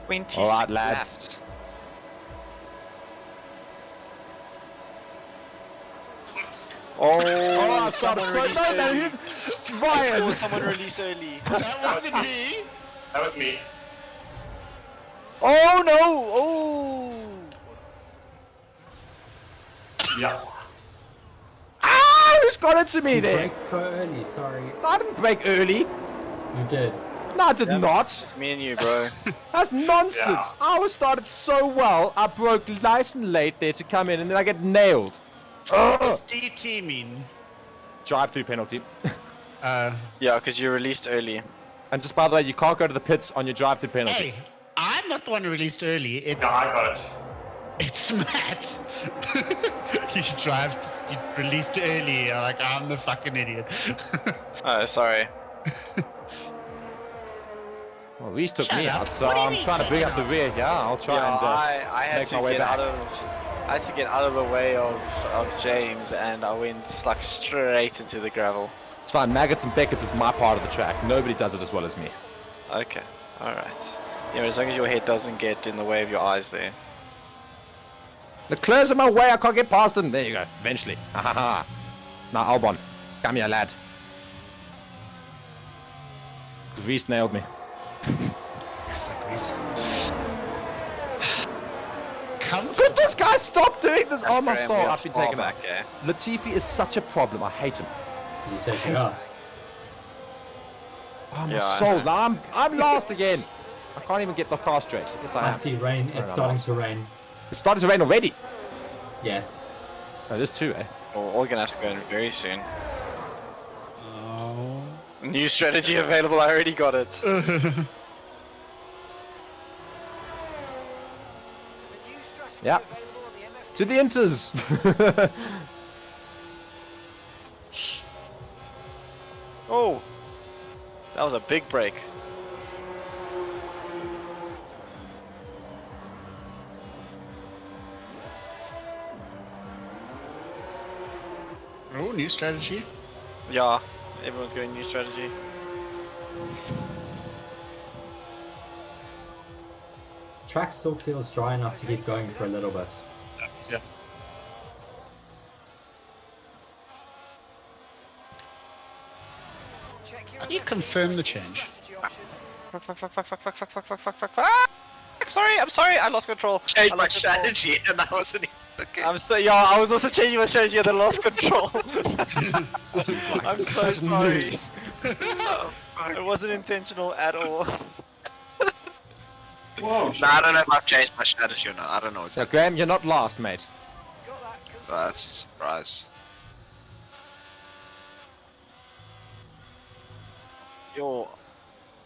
26 Alright, lads. laps. Oh, I started someone so released no, early. no, I Ryan! saw someone release early. That wasn't me. That was me. Oh no! Oh! Yeah. Ah, who's got into me You there? braked so early, sorry. I didn't brake early. You did. No, I did not. It's me and you, bro. That's nonsense. Yeah. I was started so well. I broke nice and late there to come in, and then I get nailed. What Ugh. does DT mean? Drive-through penalty. Yeah, because you released early. And just by the way, you can't go to the pits on your drive-through penalty. Hey, I'm not the one who released early. It's No, I got it. it's Matt. You released early. You're like, I'm the fucking idiot. Oh, sorry. Well, Reese took Shut me up. out, so What do you I'm mean trying to bring taking up the off? rear. Yeah, I'll try Yeah, and I had make to my way get back. out of. I had to get out of the way of James, and I went like straight into the gravel. It's fine. Maggots and Beckett's is my part of the track. Nobody does it as well as me. Okay, all right. Yeah, as long as your head doesn't get in the way of your eyes there. The clears in my way. I can't get past them. There you go. Eventually. Ha ha ha. Now Albon, come here, lad. Reese nailed me. Could this guy stop doing this? Oh my Graham, soul, we are I've been far taken back, back. eh? Latifi is such a problem. I hate him. You take it out. Oh my Yeah, I soul. know. Now I'm last again. I can't even get the car straight. Yes, I I am. see rain. It's starting to rain. It's starting to rain already. Yes. Oh, there's two, eh? Well, we're gonna have to go in very soon. Oh. New strategy available. I already got it. Yeah. To the inters. Oh, that was a big break. Oh, new strategy. Yeah, everyone's going new strategy. Track still feels dry enough to keep going for a little bit. Yeah. How do you confirm the change? Fuck, fuck, fuck, fuck, fuck, fuck, fuck, fuck, fuck, fuck, fuck, fuck. Sorry, I'm sorry, I lost control. Changed I my lost control. strategy and I wasn't even okay. Yeah, I was also changing my strategy and then lost control. I'm so sorry. Oh, fuck. It wasn't intentional at all. Whoa. No, I don't know if I've changed my strategy or not. I don't know what's So, happening. Graham, you're not last, mate. That's a surprise. Yo,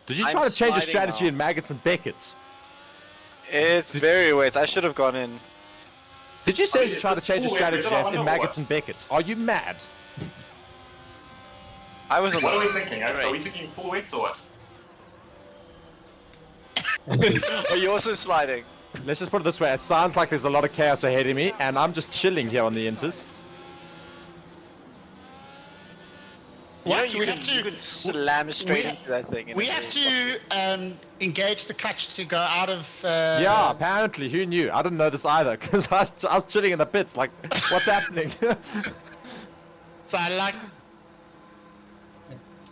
Did you I'm try to change your sliding strategy now. in Maggots and Beckett's? it's very wet. I should have gone in. Did you I mean, seriously it's try a to change your school week, strategy we don't in know Maggots what. and Beckett's? Are you mad? I was on What are we the. thinking? So are we thinking full weights or what? Are you also sliding? Let's just put it this way. It sounds like there's a lot of chaos ahead of me, and I'm just chilling here on the inters. What? You We can, have to- you can slam straight we- into that thing. and We it's have very to engage the clutch to go out of. Yeah, apparently. Who knew? I didn't know this either, because I was chilling in the pits, like, what's happening? So I like.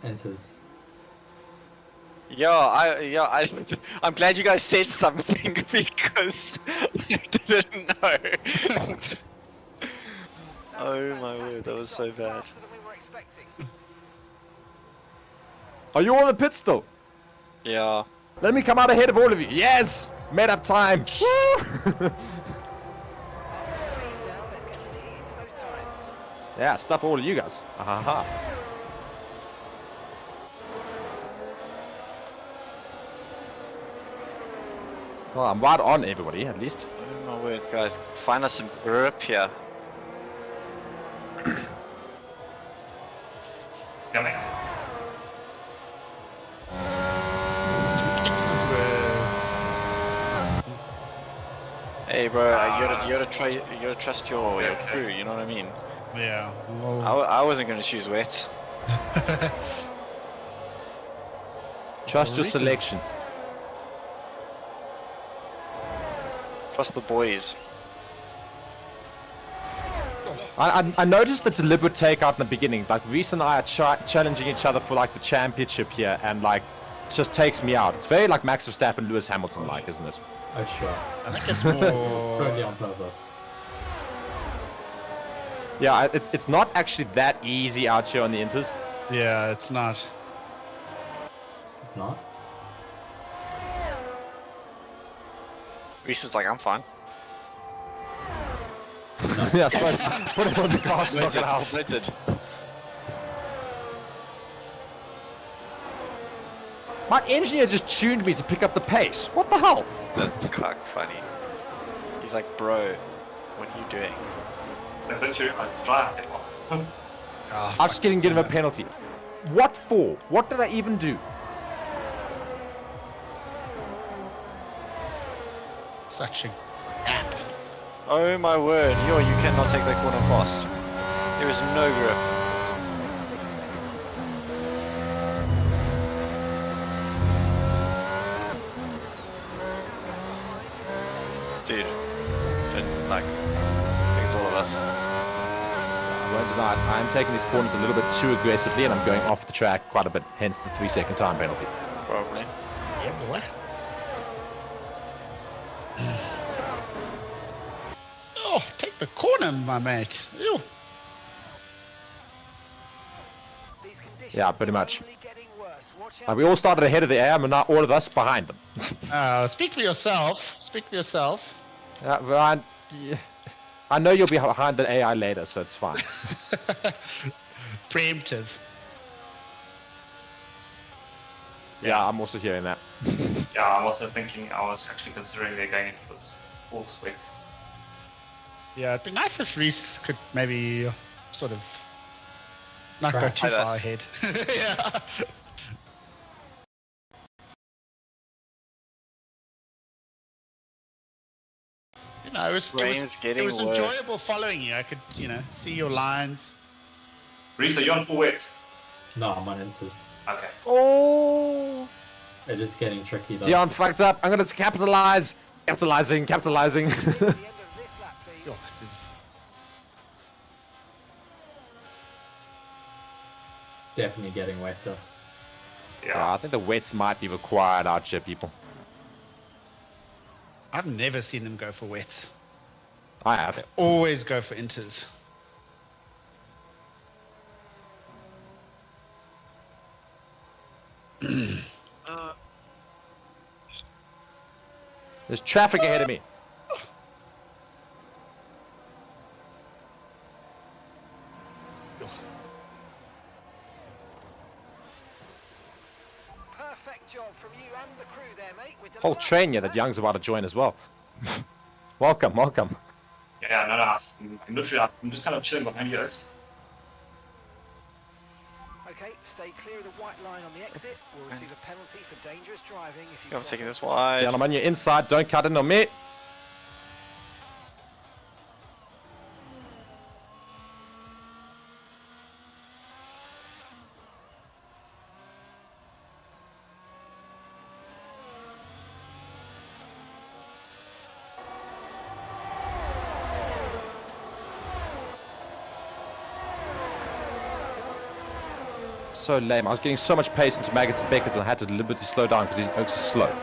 Enters. I'm glad you guys said something because I didn't know. Oh my word, that was so bad. Are you all in the pit still? Yeah. Let me come out ahead of all of you. Yes! Made up time. Woo! Yeah, stuff all of you guys. Ahaha. Well, I'm right on everybody, at least. Oh my word, guys, find us some grip here. Coming. Hey, bro, you gotta trust your crew. You know what I mean? Yeah. I wasn't gonna choose wet. Trust your Reese's. selection. Trust the boys. I noticed the deliberate takeout in the beginning. Like Reese and I are challenging each other for like the championship here, and like just takes me out. It's very like Max Verstappen, Lewis Hamilton like, isn't it? Oh sure. I think it's It's more. totally on purpose. Yeah, it's not actually that easy out here on the Inters. Yeah, it's not. It's not. Reese is like, I'm fine. Yeah, I suppose put him on the car, it's not gonna help. Blizzard. My engineer just tuned me to pick up the pace. What the hell? That's cock funny. He's like, bro, what are you doing? Eventually, I try it. Oh, I just didn't give him a penalty. What for? What did I even do? such a app. Oh my word, you cannot take that corner fast. There is no grip. Dude, like, thanks all of us. I won't deny it. I'm taking these corners a little bit too aggressively, and I'm going off the track quite a bit, hence the 3-second time penalty. Probably. Yeah, boy. Oh, take the corner, my mate. Ew. Yeah, pretty much. We all started ahead of the air, and now all of us behind them. Speak for yourself. Speak for yourself. Ryan, I know you'll be behind the AI later, so it's fine. Preemptive. Yeah, I'm also hearing that. Yeah, I'm also thinking, I was actually considering they're going in for full splits. Yeah, it'd be nice if Reese could maybe sort of not go Right. too Hi, far that's- ahead. Yeah. You know, Brain's it getting was worse. enjoyable following you. I could, see your lines. Reese, are you on full wets? No, I'm on inches. Okay. Oh! It is getting tricky though. Dion fucked up. I'm gonna capitalize. Capitalizing. Oh, it is. Definitely getting wetter. Yeah, I think the wets might be required out here, people. I've never seen them go for wets. I have. Always go for inters. There's traffic ahead of me. Perfect job from you and the crew there, mate. We're Whole delighted train here with that Young's about to join as well. welcome. Yeah, no, I'm literally, I'm just kind of chilling behind you guys. Okay, stay clear of the white line on the exit. We'll receive a penalty for dangerous driving if you. I'm taking this wide. Dion, I'm on your inside. Don't cut in on me. So lame. I was getting so much pace into Maggots and Beckers, and I had to deliberately slow down because these oaks are slow.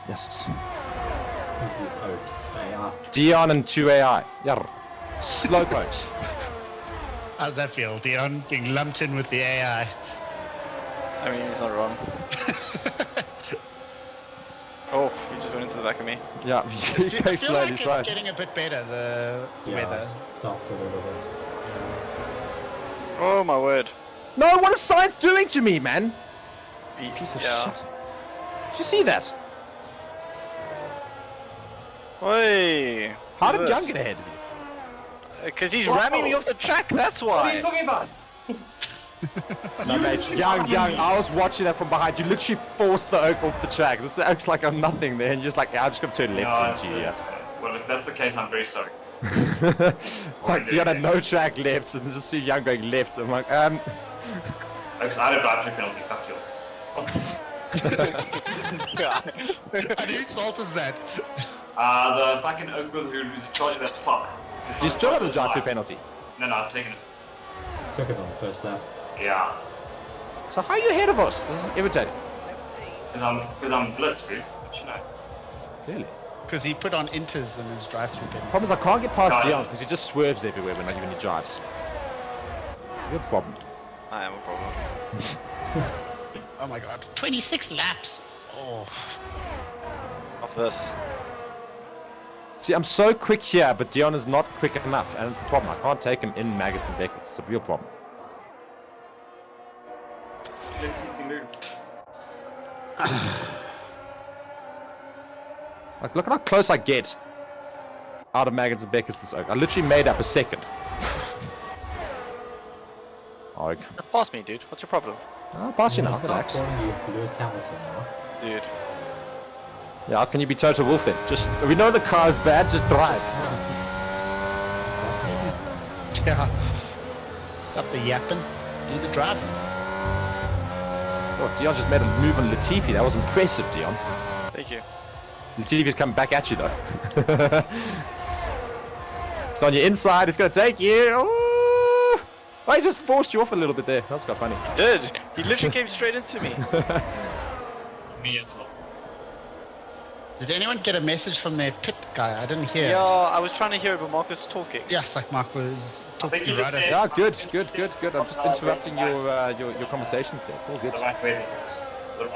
Yes. Who's these oaks? They are. Dion and 2AI. Yeah. Slow pokes. How's that feel, Dion? Being lumped in with the AI. I mean, he's not wrong. Oh, he just went into the back of me. Yeah, I he feel goes slowly, like it's right. getting a bit better, the Yeah, weather. it's stopped a little bit. Oh my word. No, what is science doing to me, man? Piece of Yeah. shit. Did you see that? Oi. How did Young get ahead of you? Because he's ramming me off the track, that's What are you why. talking about? No, mate, Young, I was watching that from behind. You literally forced the oak off the track. This looks like I'm nothing there, and you're just like, yeah, I'm just gonna turn No, left it's, into you. well, if that's the case, I'm very sorry. Like, Dion had no track left, and just see Young going left. I'm like, Because I had a drive through penalty, fuck you. And whose fault is that? The fucking Oakwood who's charging that clock. You still have the drive through penalty. No, I've taken it. Took it on the first lap. Yeah. So how are you ahead of us? This is irritating. Because I'm blitz, dude. But you know. Clearly. Because he put on inters in his drive-through bin. Problem is I can't get past No, Dion because he just swerves everywhere when he drives. Good problem. I am a problem. Oh my god. 26 laps! Oh. Of this. See, I'm so quick here, but Dion is not quick enough, and it's the problem. I can't take him in Maggots and Beckets. It's a real problem. Just you can move. Like, look at how close I get out of Maggots and Beckets this Oak. I literally made up a second. Oak. Just pass me, dude. What's your problem? I'll pass you I'm now, gonna start relax. calling you Lewis Hamilton now. Dude. Yeah, how can you be Total Wolf then? Just, we know the car's bad, just drive. Yeah. Stop the yapping. Do the driving. Oh, Dion just made a move on Latifi. That was impressive, Dion. Thank you. Latifi's coming back at you, though. It's on your inside. It's going to take you. Ooh. Oh, he just forced you off a little bit there. That's quite funny. Did. He literally came straight into me. It's me as well. Did anyone get a message from their pit guy? I didn't hear. Yeah, I was trying to hear it, but Mark was talking. Yes, like Mark was talking you right just at said- Yeah, good. I'm just interrupting your conversations there. It's all good. The right way.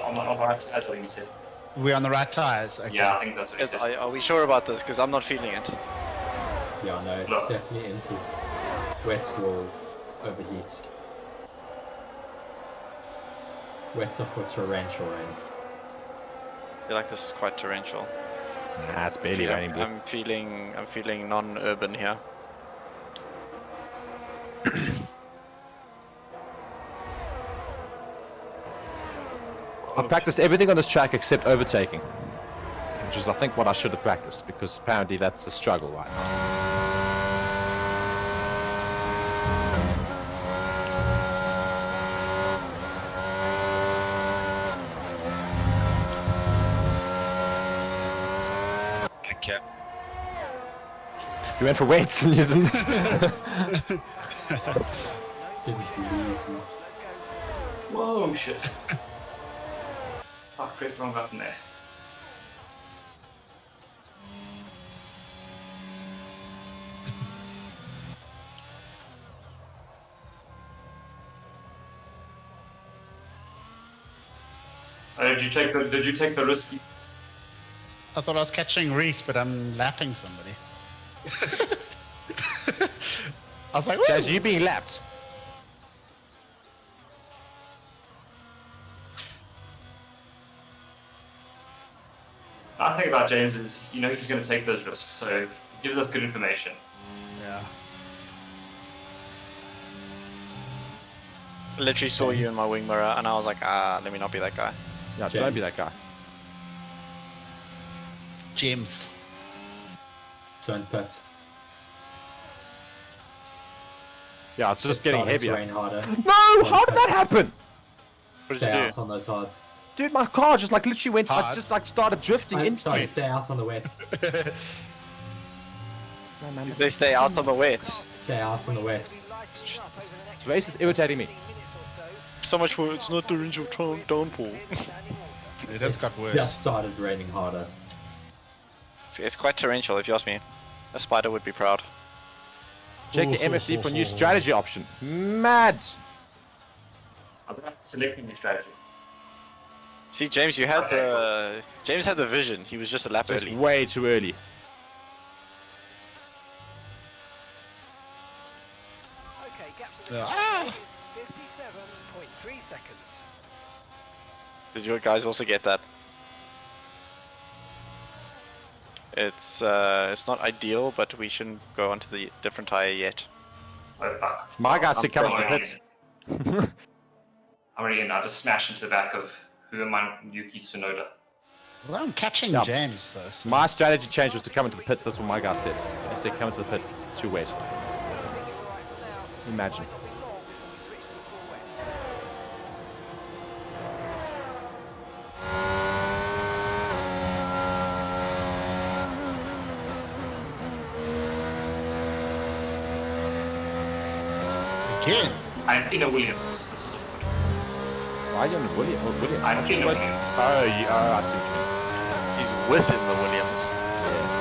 On the right, that's what you said. We're on the right tires. Okay. Yeah, I think that's what you Is, said. are we sure about this? Because I'm not feeling it. Yeah, no, it's Look. definitely Inta's wet will overheat. Wets are for torrential rain. I feel like this is quite torrential. Nah, it's barely raining, bro. I'm feeling non-urban here. I practiced everything on this track except overtaking, which is, I think, what I should have practiced because apparently that's a struggle right now. Okay. You went for weights and you didn't. Didn't believe you. Whoa, shit. Fuck, pressed the wrong button there. Did you take the risky? I thought I was catching Reese, but I'm lapping somebody. I was like, woo! Jazz, you being lapped. I think about James is, you know, he's going to take those risks, so he gives us good information. Yeah. I literally saw you in my wing mirror, and I was like, let me not be that guy. Yeah, don't be James. that guy. James. Don't pit. Yeah, it's just It's getting starting to heavier. rain harder. No, how did that happen? What did Stay you out do? on those hards. Dude, my car just like literally went, like, Hard. just like started drifting Sorry, instantly. stay out on the wets. No, man, They stay out on the wets. Stay out on the wets. This race is irritating me. So much for it's not the range of downpour. It has got It's worse. just started raining harder. It's quite torrential, if you ask me. A spider would be proud. Check the MFD for new strategy option. Mad! I'm selecting the strategy. See, James, you had the James had the vision. He was just a lap Just early. way too early. Okay, gaps at the Ah! is 57.3 seconds. Did you guys also get that? It's not ideal, but we shouldn't go onto the different tire yet. Oh, fuck. My guy said come I'm into the already pits. in. I'm already in. I just smashed into the back of who am I? Yuki Tsunoda. Well, I'm catching Yeah. James, though. So. My strategy change was to come into the pits. That's what my guy said. I said come into the pits. It's too wet. Imagine. Again. I'm in a Williams. This is Why are you on the Williams? Oh, Williams. I'm in a What? Williams. Oh, I see what you mean. He's within the Williams. Yes.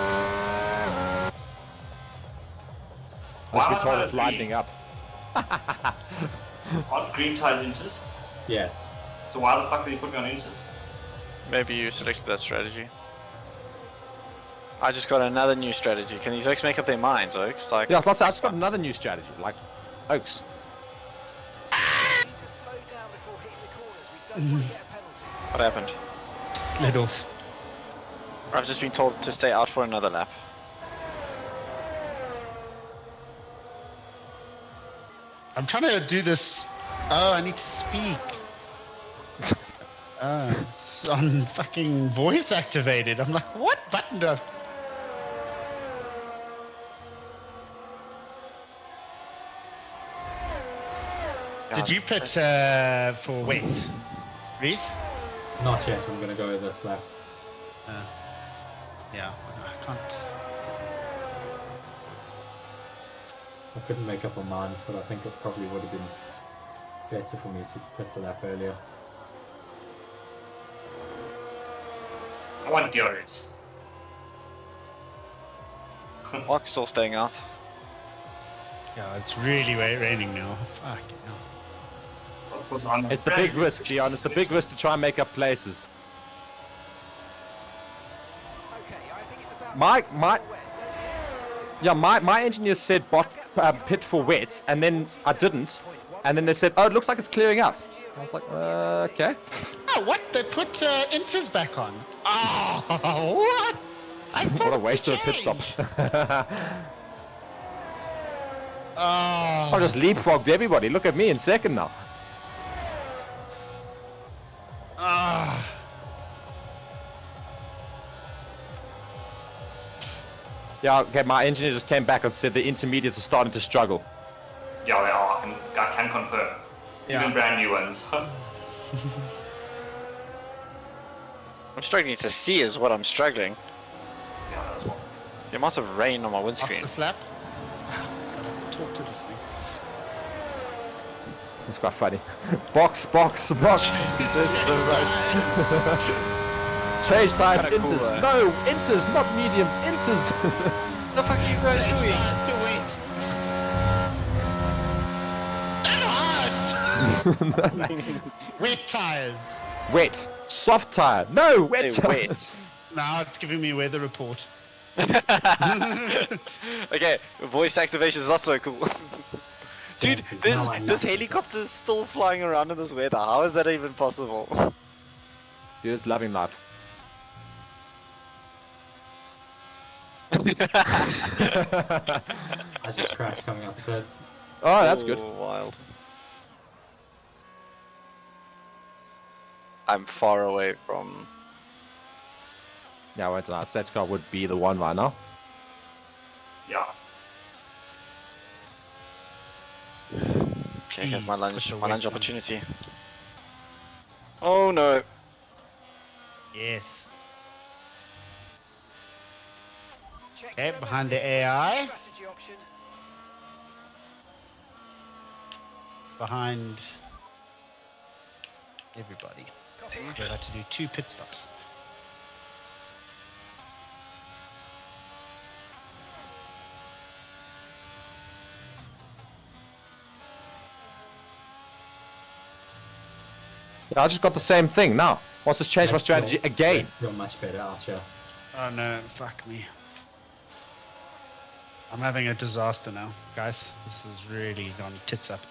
Why Must be am I told not it's a lightening up. On green tires inches. Yes. So why the fuck did you put me on inches? Maybe you selected that strategy. I just got another new strategy. Can these Oaks make up their minds, Oaks? Like, Yeah, plus I just got another new strategy. Like, Oaks. Need to slow down before hitting the corners. We don't want to get a penalty. what happened? Slid off. I've just been told to stay out for another lap. I'm trying to do this. Oh, I need to speak. It's on fucking voice activated. I'm like, what button do I... Did you put for wet, Reese? Not yet. I'm gonna go this lap. Yeah, I can't. I couldn't make up my mind, but I think it probably would have been better for me to press the lap earlier. I want Dioris. Mark's still staying out. Yeah, it's really raining now. Fuck hell. It's the big risk, Dion. It's the big risk to try and make up places. Okay, I think it's about My west. yeah, my engineer said pit for wet, and then I didn't, and then they said, oh, it looks like it's clearing up. I was like, okay. Oh, what? They put inters back on. Oh, what? I What a waste of a pit stop. Oh. I just leapfrogged everybody. Look at me in second now. Ah. Yeah, okay, my engineer just came back and said the intermediates are starting to struggle. Yeah, they are. I can confirm. Yeah. Even brand new ones. I'm struggling to see is what I'm struggling. Yeah, that's one. The amount of rain on my What's windscreen. the slap? Gotta have to talk to this thing. That's quite funny. Box. Change tires, Kinda cool, inters. No, inters, not mediums, inters. The fuck are you guys Change doing? tires to wet. And hard. Wet tires. Wet. Soft tire. No, wet. Hey, wait. Now it's giving me weather report. Okay, voice activation is not so cool. Dude, Sense is now like this nothing, helicopter is still flying around in this weather. How is that even possible? Dude, it's loving life. I just crashed coming out the pits. Oh, that's good. Wild. I'm far away from. Yeah, wait tonight. Set car would be the one right now. Yeah. Okay, here's my Please lunge, put the my lunge weights on. opportunity. Oh no! Yes. Check Okay, the behind the strategy AI. option. Behind everybody. Copy. So I had to do 2 pit stops. Yeah, I just got the same thing now. Wants to change my Let's strategy feel- again. let's feel much better, Archer. Oh no, fuck me. I'm having a disaster now, guys. This is really gone tits up.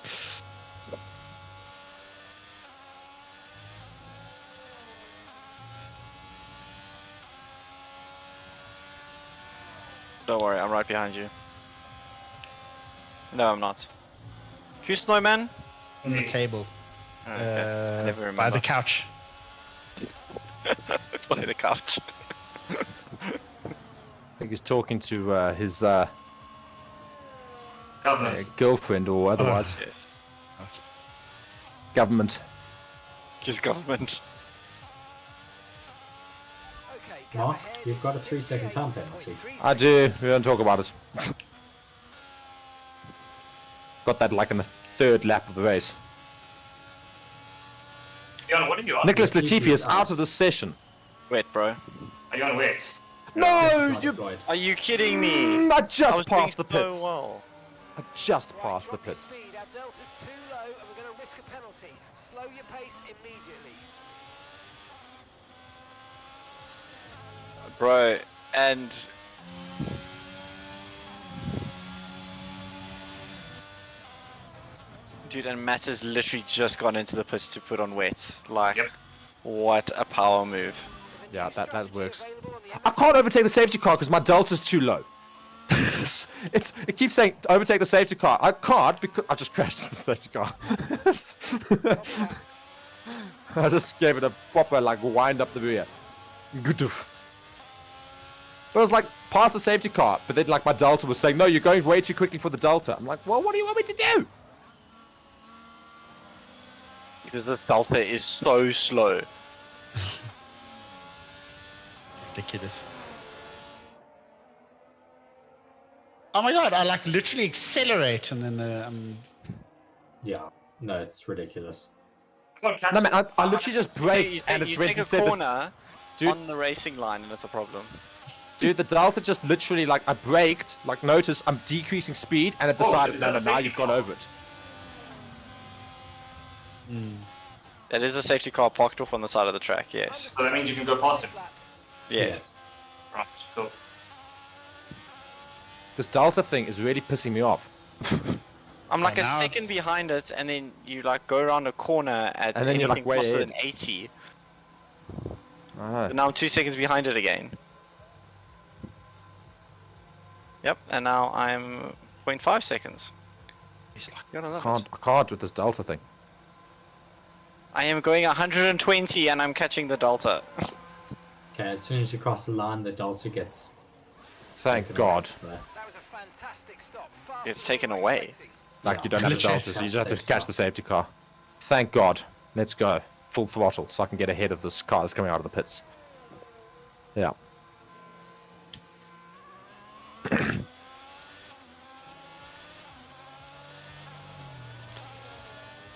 Don't worry, I'm right behind you. No, I'm not. Who's Neumann? On the table. Oh, okay. I never remember. By the couch. By the couch. I think he's talking to his Government. girlfriend or otherwise Yes. government. His government. Okay, go Mark, ahead. you've got a 3-second time penalty. I do. We don't talk about it. Got that like in the third lap of the race. Jan, what are you on? Nicholas Latifi Latifi is is out out. of the session. Wet, bro. Are you on wet? No, Not you. deployed. Are you kidding me? I I just was doing passed the so pits. well. I just Right, passed the drop your pits. speed. Our delta's too low, and we're going to risk a penalty. Slow your pace immediately. Bro, and... Dude, and Matt has literally just gone into the pits to put on wet. Like, Yep. what a power move. There's a Yeah, new that strategy works. available on the I can't overtake the safety car because my delta's too low. It keeps saying overtake the safety car. I can't because I just crashed into the safety car. I just gave it a proper like wind up the rear. Good. But it was like past the safety car, but then like my delta was saying, no, you're going way too quickly for the delta. I'm like, well, what do you want me to do? Because the delta is so slow. Ridiculous. Oh my god, I like literally accelerate and then the Yeah. No, it's ridiculous. Come on, catch No it. man, I literally just braked and it's you red take a instead of- corner Dude. on the racing line and it's a problem. Dude, the delta just literally like I braked, like notice I'm decreasing speed and it Oh, decided, no, that's now safety you've gone car. over it. That is a safety car parked off on the side of the track, yes. So that means you can go past him. Yes. Right, cool. This delta thing is really pissing me off. I'm like Yeah, a now second it's- behind it and then you like go around a corner at And then you're, like, anything way faster ahead. than 80. I know. And now I'm 2 seconds behind it again. Yep, and now I'm 0.5 seconds. He's like, You gotta love I it. can't with this delta thing. I am going 120 and I'm catching the delta. Okay, as soon as you cross the line, the delta gets. Thank taken God. away. That was a fantastic stop. Fast It's and taken always away. waiting. Like Yeah. you don't have the Literally. delta, so you just have to Safety catch car. the safety car. Thank God. Let's go. Full throttle, so I can get ahead of this car that's coming out of the pits. Yeah.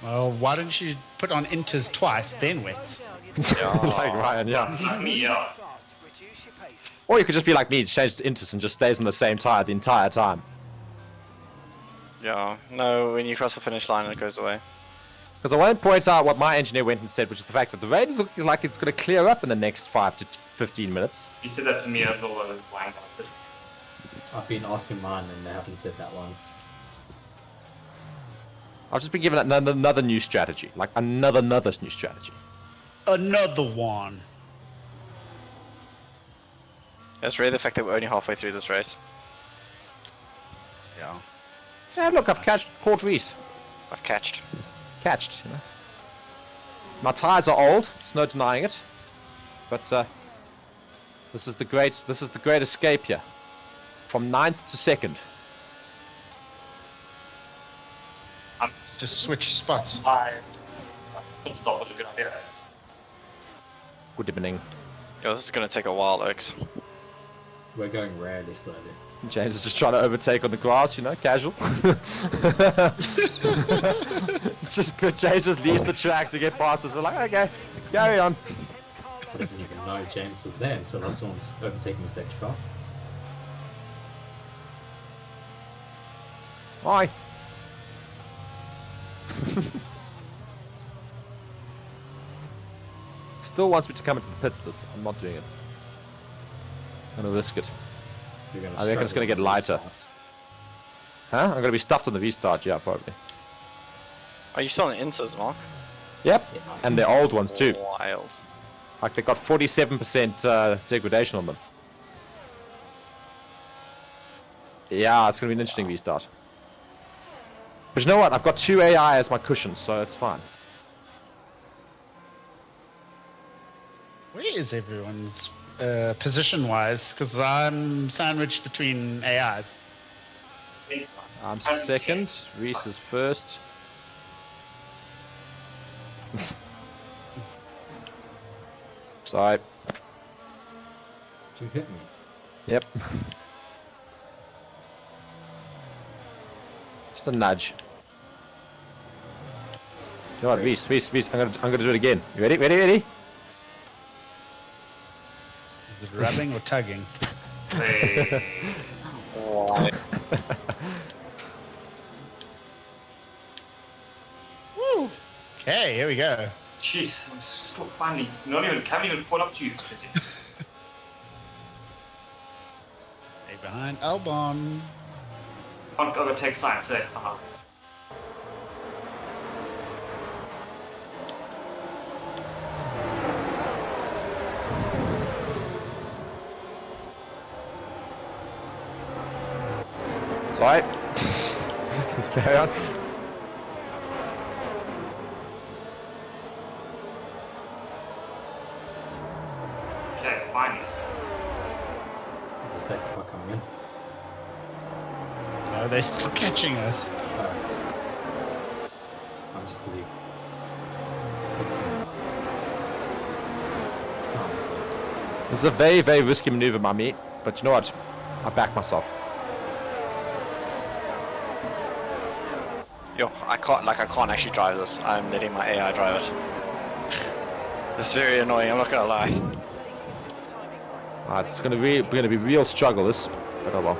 well, why don't you put on inters twice, then wet? Like Ryan, yeah. Like me, yeah. Fast. Reduce your pace. Or you could just be like me, change to Intus and just stays on the same tire the entire time. Yeah, no, when you cross the finish line it goes away. Because I want to point out what my engineer went and said, which is the fact that the rain is looking like it's going to clear up in the next 5 to 15 minutes. You said that to me as well as lying bastard. I've been asking mine and they haven't said that once. I've just been given another new strategy. Like another new strategy. Another one. It's really the fact that we're only halfway through this race. Yeah. Yeah, look, I've caught Reese. I've catched. Catched, you know. My tires are old, there's no denying it. But this is the great escape here. From 9th to 2nd. I'm Just switch spots. Pit stop was a good idea. Good evening. Yo, this is gonna take a while, Oaks. We're going rarely slowly. James is just trying to overtake on the grass, you know, casual. James just leaves the track to get past us. We're like, okay, carry on. I didn't even know James was there until I saw him overtaking the safety car. Hi. Still wants me to come into the pits this. I'm not doing it. I'm gonna risk it. You're gonna I reckon it's struggle gonna get with lighter. restart. Huh? I'm gonna be stuffed on the restart, yeah, probably. Are you still on Inters, Mark? Yep. Yeah. And they're old ones too. Wild. Like they got 47% degradation on them. Yeah, it's gonna be an interesting restart. But you know what? I've got 2 AI as my cushion, so it's fine. Where is everyone's position-wise? Because I'm sandwiched between AIs. I'm second. Reese is first. Sorry. You hit me. Yep. Just a nudge. You know what, Reese, I'm gonna do it again. You ready? Is it rubbing or tugging? Hey. Woo! Okay, here we go. Jeez, I'm still finally haven't even caught up to you. Stay behind Albon. Can't overtake science, eh? Sorry. Carry on. Okay, finally. There's a safety car coming in. No, they're still catching us. Oh. I'm just busy fixing. Sounds like. This is a very, very risky maneuver, my mate. But you know what? I back myself. Yo, I can't actually drive this. I'm letting my AI drive it. It's very annoying, I'm not gonna lie. It's gonna be real struggle, this. But oh well.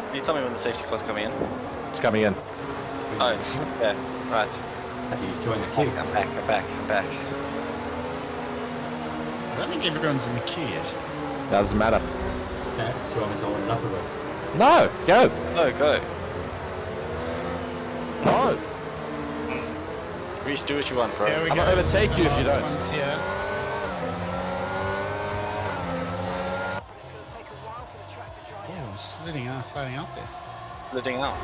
Can you tell me when the safety car's coming in? It's coming in. Oh, it's... yeah, right. Have you joined the queue? I'm back. I don't think everyone's in the queue yet. Doesn't matter. Yeah, do you want me to hold it up a bit? No! Go! No, go. No! Reese, do what you want, bro. Here we I'm go. gonna overtake you if you The last don't. one's here. It's going to take a while for the track to dry Oh, out. sliding out there. Letting out.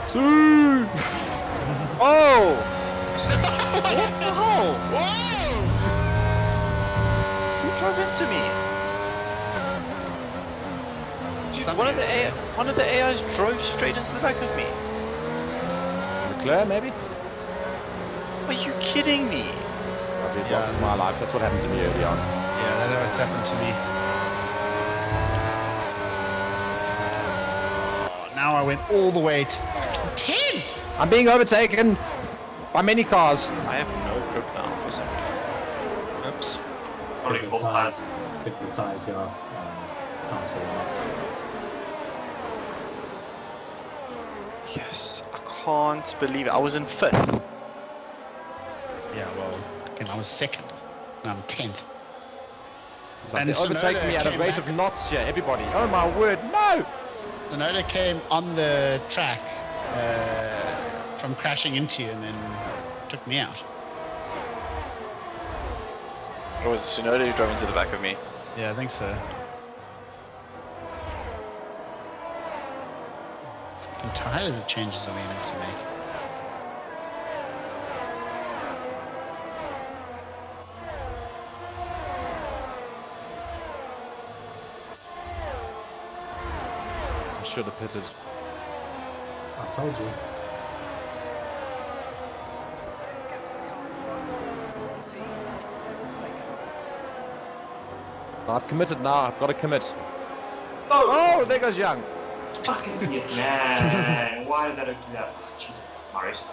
Two! Oh! What the hell? Whoa! Who drove into me? Dude, one of the AIs drove straight into the back of me. Leclerc, maybe? Are you kidding me? I've been Yeah. lost my life. That's what happened to me early on. Yeah, that's what's happened to me. Oh, now I went all the way to fucking 10th! I'm being overtaken by many cars. I have no grip now for some reason. Oops. Probably Pick full the tires. tires. Pick the tires, yeah. Time's all up. Yes, I can't believe it. I was in 5th. Yeah, well, again, I was second. Now I'm 10th. It's like And they're overtaking Tsunoda me at a came rate back. of knots here, everybody. Oh my word, no! Tsunoda came on the track from crashing into you and then took me out. It was Tsunoda who drove into the back of me. Yeah, I think so. Fucking tires the changes are we gonna have to make. I should have pitted. I told you. Gap to the car in front is 40.7 seconds. I've committed now, I've got to commit. Oh, there goes Young. Fucking idiot, man. Why did that do that? Oh, Jesus, that's my race.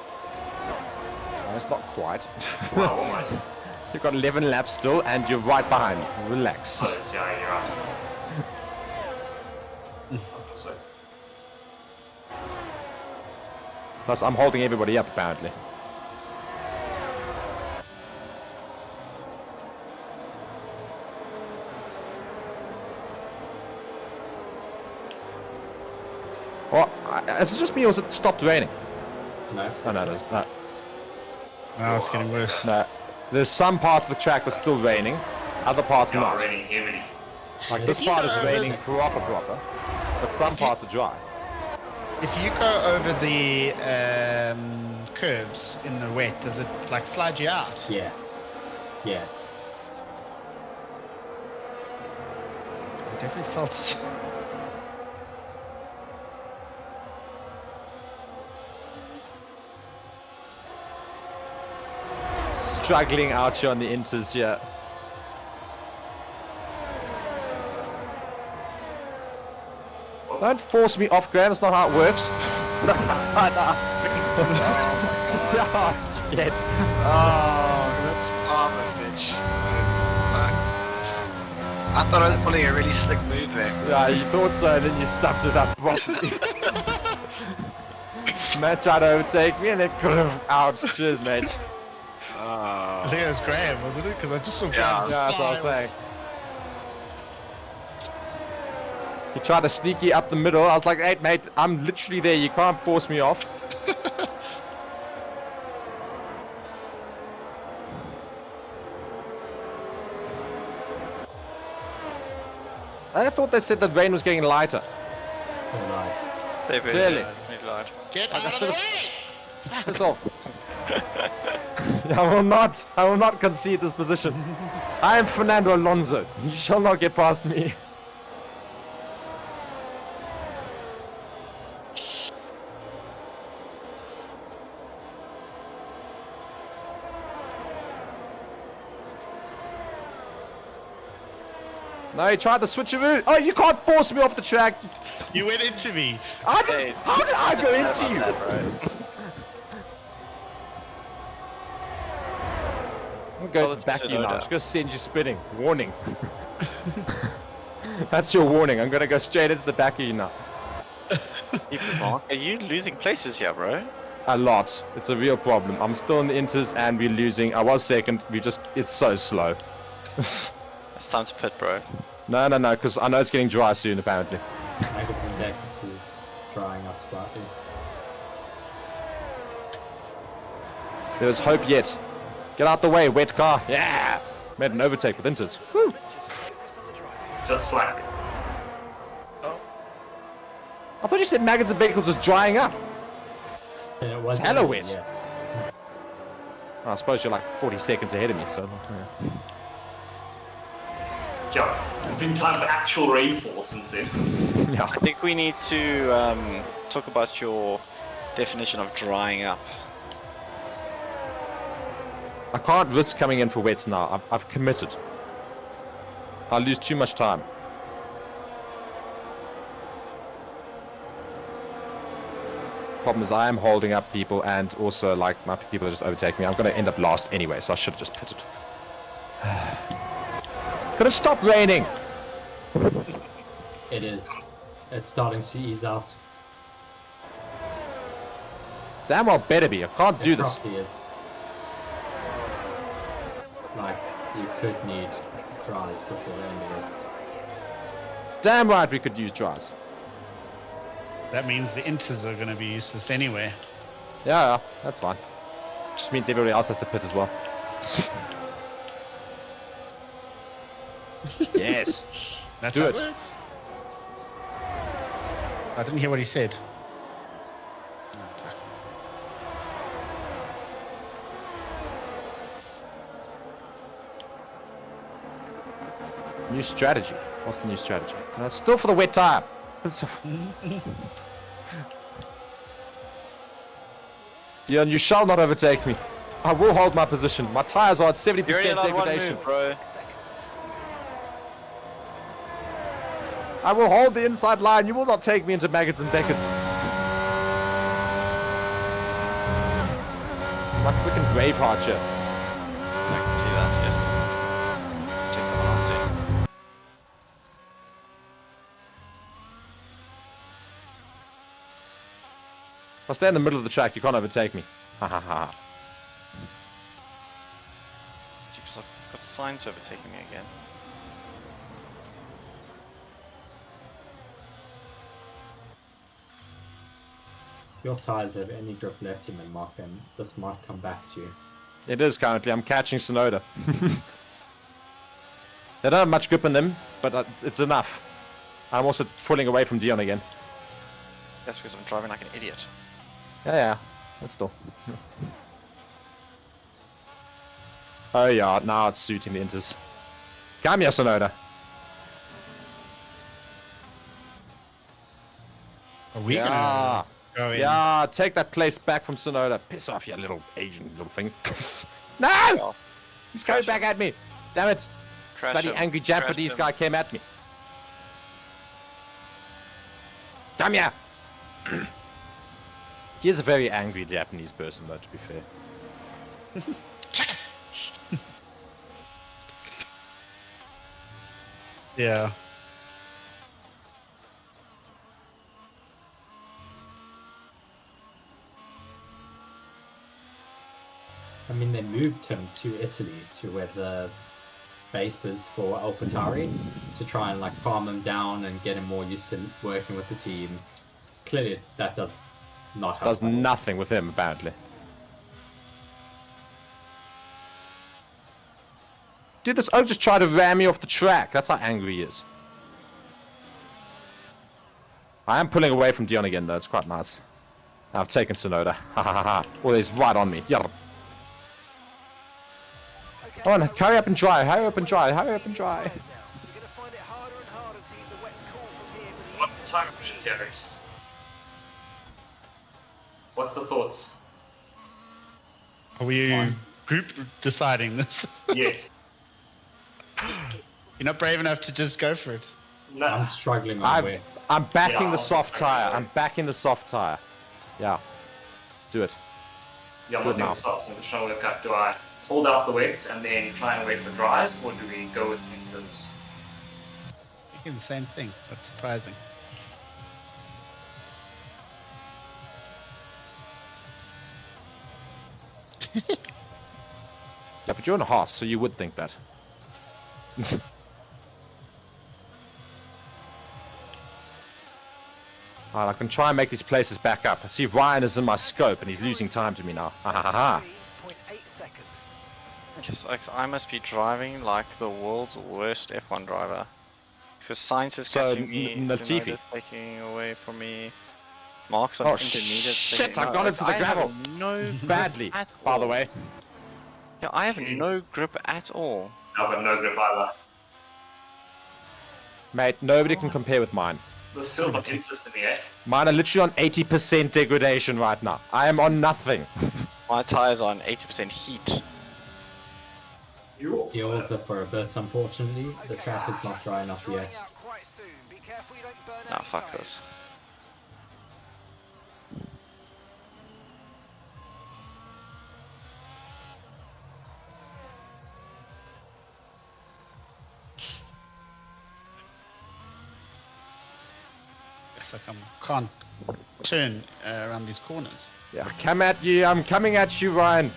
No, it's not quite. Well, almost. You've got 11 laps still, and you're right behind. Relax. Close, yeah, you're right. So, Plus, I'm holding everybody up, apparently. Oh, is it just me or has it stopped raining? No. Oh, no, there's no. Now it's getting worse. No. There's some parts of the track that's still raining, other parts you're not. raining heavily. Like If this you part go is over raining the- proper, but some parts are dry. If you go over the curbs in the wet, does it like slide you out? Yes. Yes. I definitely felt. Struggling out here on the inters here. Don't force me off, Graham. That's not how it works. Yeah, yet. Oh, that's karma, bitch. Fuck. I thought I was pulling a really slick move there. Yeah, you thought so, and then you stuffed it up properly. Matt tried to overtake me, and it could have out. Cheers, mate. I think it was Graham, wasn't it? Because I just saw Yeah. Graham Yeah, that's what I was fly saying. He tried to sneak you up the middle. I was like, hey, mate, I'm literally there. You can't force me off. I thought they said that rain was getting lighter. They lied. They've really Clearly. lied. Get out of the way! Piss off. I will not concede this position. I am Fernando Alonso. You shall not get past me. No, he tried the switcheroo. Oh, you can't force me off the track. You went into me. How did I go into you? I'm going to back you now. I'm just going to send you spinning. Warning. That's your warning. I'm going to go straight into the back of you now. Are you losing places here, bro? A lot. It's a real problem. I'm still in the inters and we're losing. I was second. It's so slow. It's time to pit, bro. No, because I know it's getting dry soon, apparently. Maggots and Beckets is drying up slightly. There's hope yet. Get out the way, wet car. Yeah! Made an overtake with inters. Woo! Just slightly. I thought you said Maggots and Beckles was drying up. And it was hella wet. Yes. I suppose you're like 40 seconds ahead of me, so... Yeah. Yeah, it's been time for actual rainfall since then. Yeah. I think we need to talk about your definition of drying up. I can't risk coming in for wets now. I've committed. I'll lose too much time. Problem is I am holding up people and also like my people are just overtaking me. I'm going to end up last anyway, so I should have just pitted. Could have stopped raining. It is. It's starting to ease out. Damn well better be. I can't do It this. probably is. Like, you could need dries before the end of this. Damn right we could use dries. That means the inters are going to be useless anyway. Yeah, that's fine. Just means everybody else has to pit as well. Yes. That's Do how it. works. I didn't hear what he said. New strategy. What's the new strategy? No, still for the wet tire. Dion, you shall not overtake me. I will hold my position. My tires are at 70% You're only allowed one degradation. move, bro. I will hold the inside line. You will not take me into Maggots and Beckets. My freaking Braveheart here. I can see that, yes. Take someone else in. If I stay in the middle of the track, you can't overtake me. Ha ha ha. Jeez, I've got signs overtaking me again. Your tires have any grip left in them, Mark, and this might come back to you. It is currently. I'm catching Sonoda. They don't have much grip in them, but it's enough. I'm also pulling away from Dion again. That's because I'm driving like an idiot. Yeah, that's still. Oh yeah, now it's suiting the inters. Come here, Sonoda. Are we Yeah. going to go in? Yeah, take that place back from Sonoda. Piss off, you little Asian little thing. No! Oh, He's coming back at me. Damn it. crash Bloody him, angry crash Japanese him. guy came at me. Come here. He is a very angry Japanese person, though, to be fair. Yeah. I mean, they moved him to Italy, to where the base is for AlphaTauri, to try and like calm him down and get him more used to working with the team. Clearly, that does not help. Does nothing with him, apparently. Dude, this oak just tried to ram me off the track. That's how angry he is. I am pulling away from Dion again, though. It's quite nice. I've taken Sonoda. Ha ha ha ha. Well, he's right on me. Yeah. Come on, hurry up and dry. Hurry up and dry. Hurry up and dry. You're going to find it harder and harder to keep the wets cool from here. What's the time options here, Rex? What's the thoughts? Are we group deciding this? Yes. You're not brave enough to just go for it. No. I'm struggling on wets. I'm backing Yeah, the soft tire. I'm backing the soft tire. Yeah. Do it. Yeah, I'm Good looking now. at stops and just trying to work out, do I hold out the wets and then try and wait for dries, or do we go with mixers? Thinking the same thing. That's surprising. Yeah, but you're in a horse, so you would think that. Alright, I can try and make these places back up. I see Ryan is in my scope and he's losing time to me now. Ha ha ha ha. 3.8 seconds. Yes, Oaks, I must be driving like the world's worst F1 driver. Because Science is So, catching me, Latifi. Tsunoda's taking away from me. Mark's on Oh, intermediate. shit, taking- I've gone into the I have gravel. No Badly, at by the all. way. Yeah, I have no grip at all. I've got no grip either. Mate, nobody can compare with mine. This feels like interest in the air. Mine are literally on 80% degradation right now. I am on nothing. My tires are on 80% heat. Deal with it for a bit, unfortunately. The track is not dry enough Drying yet. out quite soon. Be careful you don't burn Nah, out fuck your this. It's like I can't turn around these corners. Yeah, come at you. I'm coming at you, Ryan.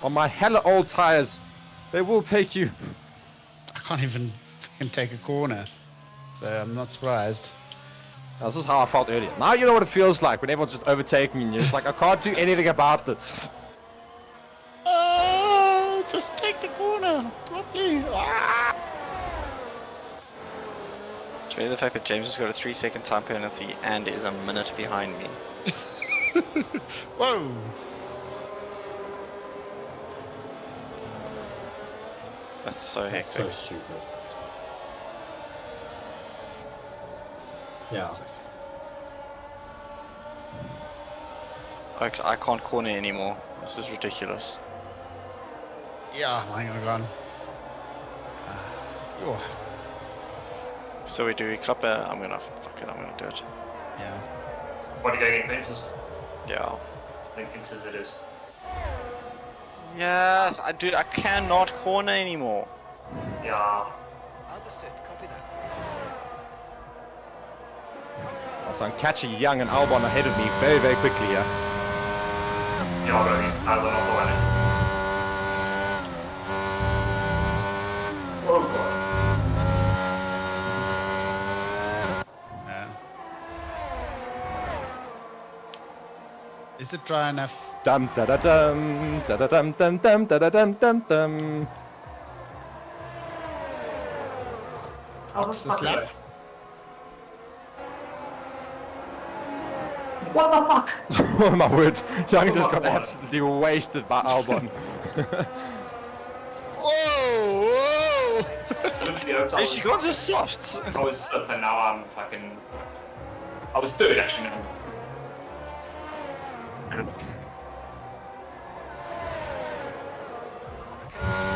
On my hella old tires. They will take you. I can't even fucking take a corner. So I'm not surprised. This is how I felt earlier. Now you know what it feels like when everyone's just overtaking me and you're just like, I can't do anything about this. Oh, just take the corner. Properly. Ah! It's really the fact that James has got a 3-second time penalty and is a minute behind me. Whoa. That's so That's hectic. so stupid. Yeah. Oaks, I can't corner anymore. This is ridiculous. Yeah, hang on. Oh, So we do we club it? I'm gonna fuck it, I'm gonna do it. yeah. What are you going in pincers? Yeah. I think pincers it is. Yes, dude, I cannot corner anymore. Yeah. Understood. Copy that. So I'm catching Young and Albon ahead of me very, very quickly here. Yeah, I've got these other off the way. Oh god. Is it dry enough? Dum da da dum da da dum dum dum da da dum dum dum. How's What's this this lap? fucking What the fuck? Oh my word, Young just Oh my got God. absolutely wasted by Albon. Whoa! Literally, I was- Hey, she got just softs. I was fifth and now I'm fucking... I was third actually now.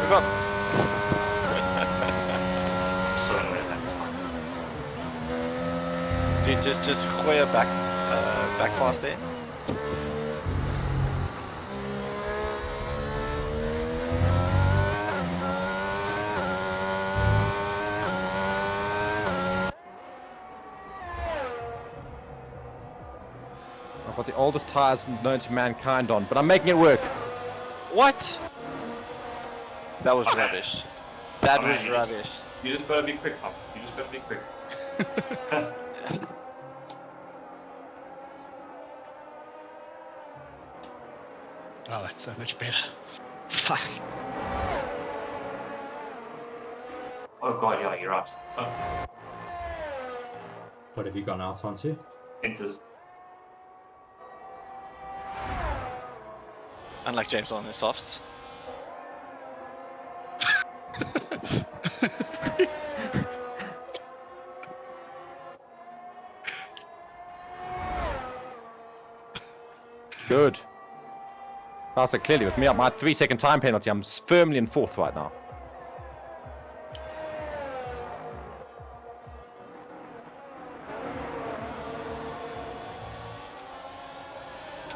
We got So annoying. dude, just Hoya back fast there. got the oldest tires known to mankind on, but I'm making it work. What? That was Okay. rubbish. That Okay. was rubbish. You just gotta be quick, Pop. You just gotta be quick. Oh, that's so much better. Fuck. Oh god, yeah, you're right. Oh, What have you gone out onto? enters. Unlike James on his softs. Good. Also, clearly, with me at my 3-second time penalty, I'm firmly in 4th right now.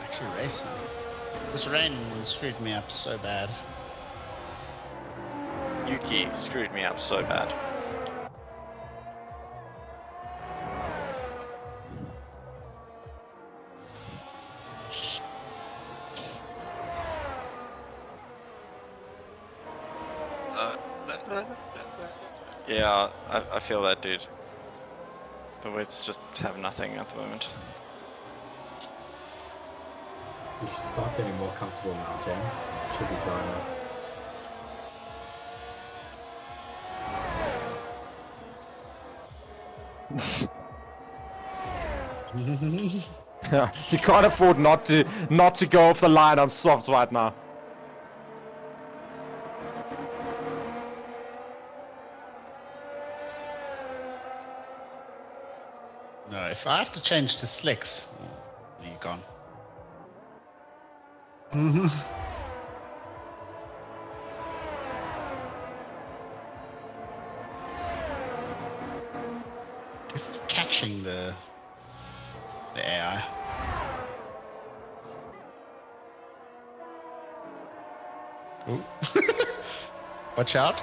Actually racing. This rain screwed me up so bad. Yuki screwed me up so bad. Yeah, I feel that, dude. The Wits just have nothing at the moment. You should start getting more comfortable now, James. Should be dry enough. You can't afford not to go off the line on softs right now. No, if I have to change to slicks, you're gone. Catching the AI. Ooh. Watch out.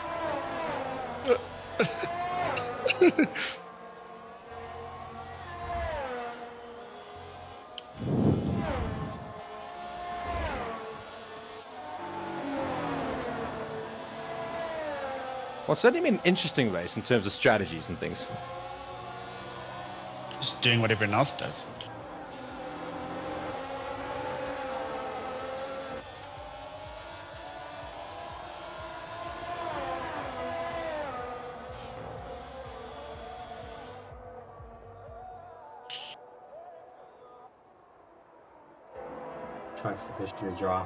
Well, it's certainly been an interesting race in terms of strategies and things. Just doing what everyone else does. Tracks officially dry.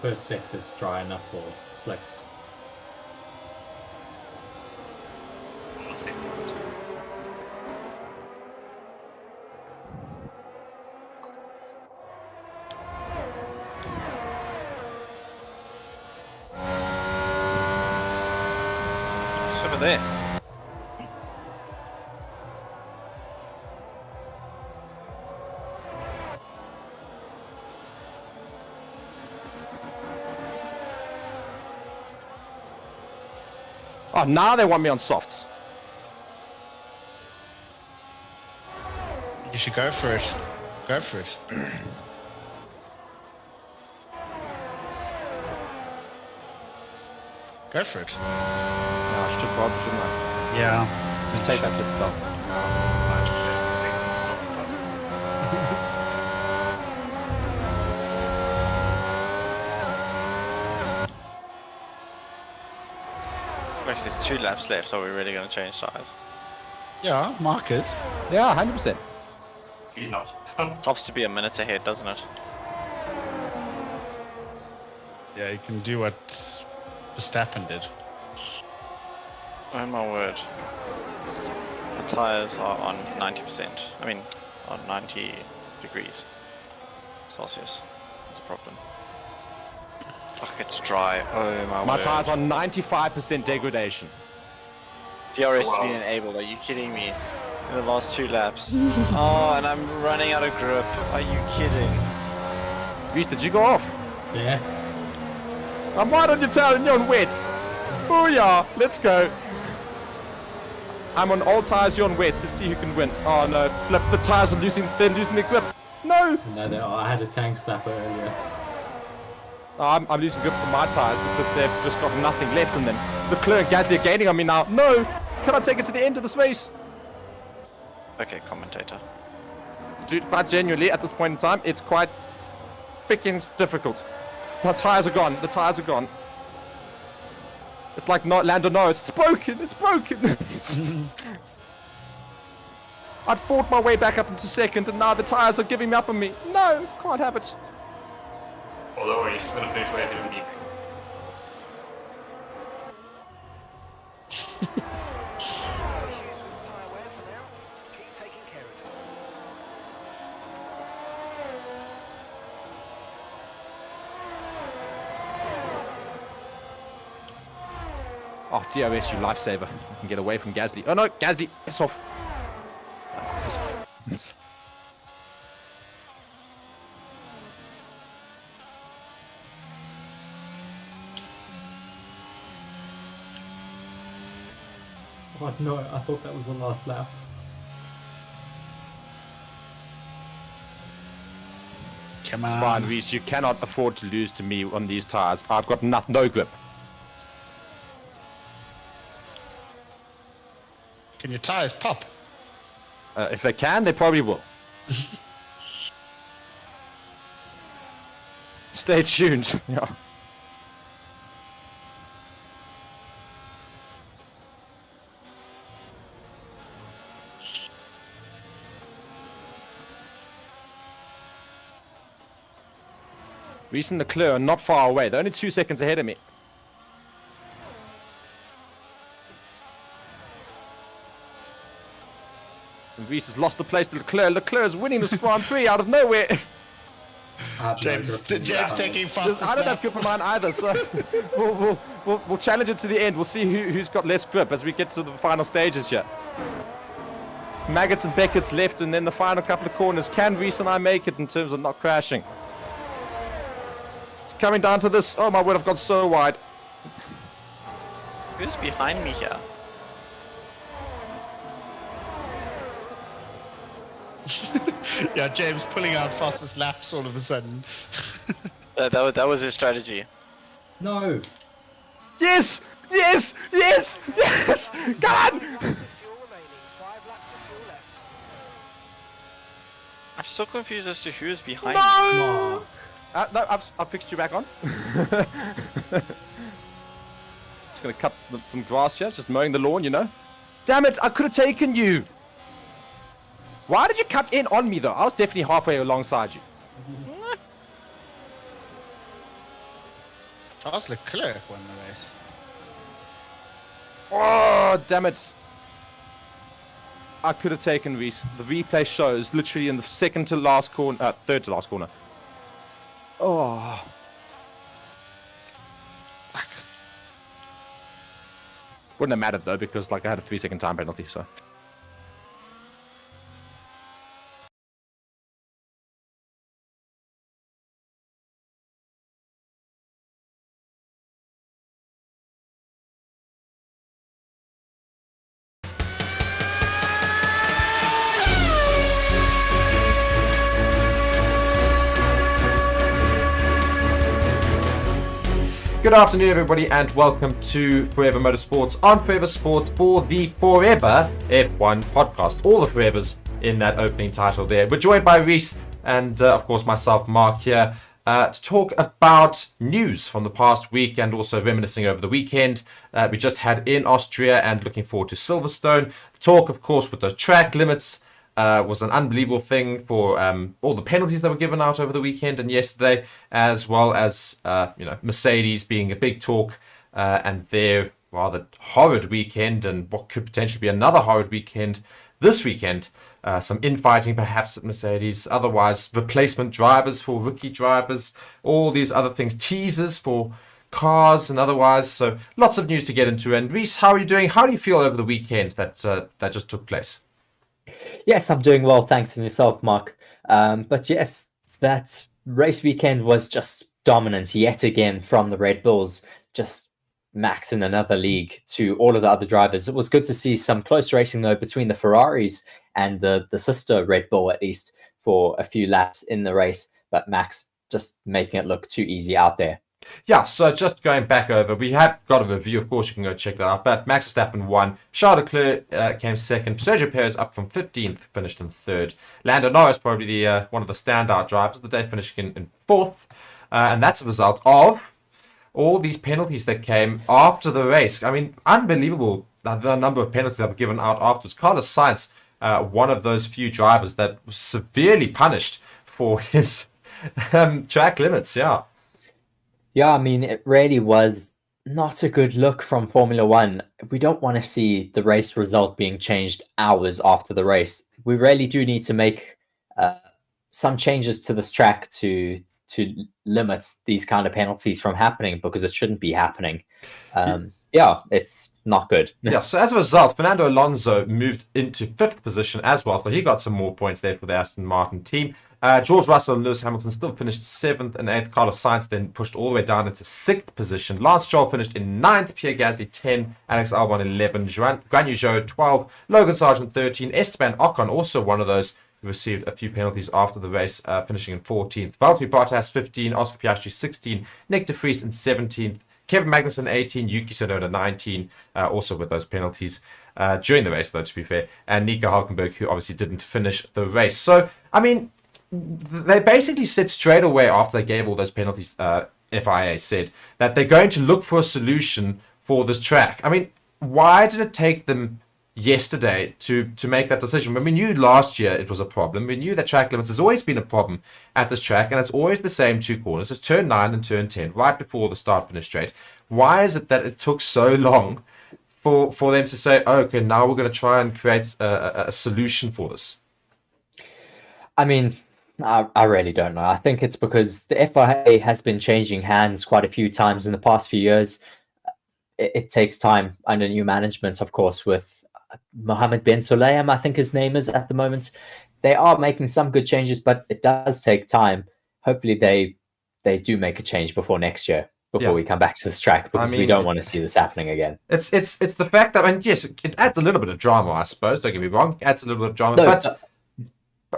First sector's dry enough for slicks. Let's see. It's over there. Oh, now they want me on softs. You should go for it. Go for it. Go for it. No, I should probably, shouldn't I? Yeah. Just take that pit stop. I just think stop. Actually, there's 2 laps left, so we're really going to change tires. Yeah, Marcus. Yeah, 100%. He's not. Tops to be a minute ahead, doesn't it? Yeah, you can do what Verstappen did. Oh my word. The tires are on 90%. I mean, on 90 degrees Celsius. That's a problem. Fuck, it's dry. Oh my My word. tires are 95% degradation. DRS Oh, wow. being enabled, are you kidding me? In the last 2 laps. Oh, and I'm running out of grip. Are you kidding? Reese, did you go off? Yes. I'm right on your tail and you're on wets. Oh yeah, let's go. I'm on all tires, you're on wets. Let's see who can win. Oh no, flip, the tires are losing, they're losing their grip. No! No, they are. I had a tank snapper earlier. I'm losing grip to my tires because they've just got nothing left in them. Leclerc and Gasly are gaining on me now. No! Can I take it to the end of this race? Okay, commentator. Dude, quite genuinely, at this point in time, it's quite freaking difficult. The tires are gone. The tires are gone. It's like not Lando Norris. It's broken. It's broken. I'd fought my way back up into second, and now the tires are giving me up on me. No, can't have it. Although he's going to finish way ahead of me. Issues with tyre wear for now. Keep taking care of it. Oh, DRS, you lifesaver. You can get away from Gasly. Oh no, Gasly, it's off. It's off. Oh no, I thought that was the last lap. Come It's on. fine, Reese. You cannot afford to lose to me on these tires. I've got no grip. Can your tires pop? If they can, they probably will. Stay tuned. Yeah. Reese and Leclerc are not far away. They're only 2 seconds ahead of me. And Reese has lost the place to Leclerc. Leclerc is winning this Grand Prix out of nowhere. James taking fastest I don't have lap. grip of mine either, so we'll challenge it to the end. We'll see who's got less grip as we get to the final stages here. Maggots and Beckett's left, and then the final couple of corners. Can Reese and I make it in terms of not crashing? It's coming down to this. Oh my word, I've gone so wide. Who's behind me here? Yeah, James pulling out fastest laps all of a sudden. That was his strategy. No! Yes! Yes! Yes! Yes! Come on! Fuel remaining. 5 laps of fuel left. I'm so confused as to who's behind me. No! No, I've fixed you back on. Just gonna cut some grass here, just mowing the lawn, you know. Damn it! I could have taken you. Why did you cut in on me though? I was definitely halfway alongside you. Charles Leclerc won the race. Oh, damn it. I could have taken Reese. The replay shows literally in the second to last corner, third to last corner. Oh. Fuck. Wouldn't have mattered though because like I had a 3-second time penalty, so. Good afternoon, everybody, and welcome to Forever Motorsports on Forever Sports for the Forever F1 podcast. All the Forevers in that opening title there. We're joined by Reese and, of course, myself, Mark, here to talk about news from the past week and also reminiscing over the weekend we just had in Austria and looking forward to Silverstone. Talk, of course, with the track limits. Was an unbelievable thing for all the penalties that were given out over the weekend and yesterday, as well as Mercedes being a big talk and their rather horrid weekend and what could potentially be another horrid weekend this weekend. Some infighting perhaps at Mercedes, otherwise replacement drivers for rookie drivers, all these other things, teasers for cars and otherwise. So lots of news to get into. And Reese, how are you doing? How do you feel over the weekend that just took place? Yes, I'm doing well, thanks, and yourself, Mark. But yes, that race weekend was just dominant yet again from the Red Bulls. Just Max in another league to all of the other drivers. It was good to see some close racing though between the Ferraris and the sister Red Bull, at least for a few laps in the race, but Max just making it look too easy out there. Yeah, so just going back over, we have got a review, of course you can go check that out, but Max Verstappen won, Charles Leclerc came second, Sergio Perez up from 15th, finished in third, Lando Norris probably the one of the standout drivers of the day, finishing in fourth, and that's a result of all these penalties that came after the race. I mean, unbelievable the number of penalties that were given out afterwards. Carlos Sainz, one of those few drivers that was severely punished for his track limits, yeah. Yeah, I mean, it really was not a good look from Formula One. We don't want to see the race result being changed hours after the race. We really do need to make some changes to this track to limit these kind of penalties from happening, because it shouldn't be happening. Yeah, it's not good. Yeah, so as a result, Fernando Alonso moved into 5th position as well, so he got some more points there for the Aston Martin team. George Russell and Lewis Hamilton still finished 7th and 8th. Carlos Sainz then pushed all the way down into 6th position. Lance Stroll finished in 9th, Pierre Gasly 10, Alex Albon 11, Guan Yu Zhou 12, Logan Sargent 13, Esteban Ocon, also one of those who received a few penalties after the race, finishing in 14th. Valtteri Bottas 15, Oscar Piastri 16, Nick de Vries in 17th, Kevin Magnussen 18, Yuki Tsunoda 19, also with those penalties during the race, though, to be fair, and Nico Hulkenberg, who obviously didn't finish the race. So, I mean, they basically said straight away after they gave all those penalties, FIA said, that they're going to look for a solution for this track. I mean, why did it take them yesterday to make that decision? When we knew last year it was a problem, we knew that track limits has always been a problem at this track, and it's always the same two corners. It's turn 9 and turn 10, right before the start-finish straight. Why is it that it took so long for them to say, oh, okay, now we're going to try and create a solution for this? I mean, I really don't know. I think it's because the FIA has been changing hands quite a few times in the past few years. It takes time under new management, of course, with Mohammed bin Sulayem, I think his name is at the moment. They are making some good changes, but it does take time. Hopefully they do make a change before next year, before we come back to this track, because we don't want to see this happening again. It's the fact that, I mean, yes, it adds a little bit of drama, I suppose. Don't get me wrong. It adds a little bit of drama, but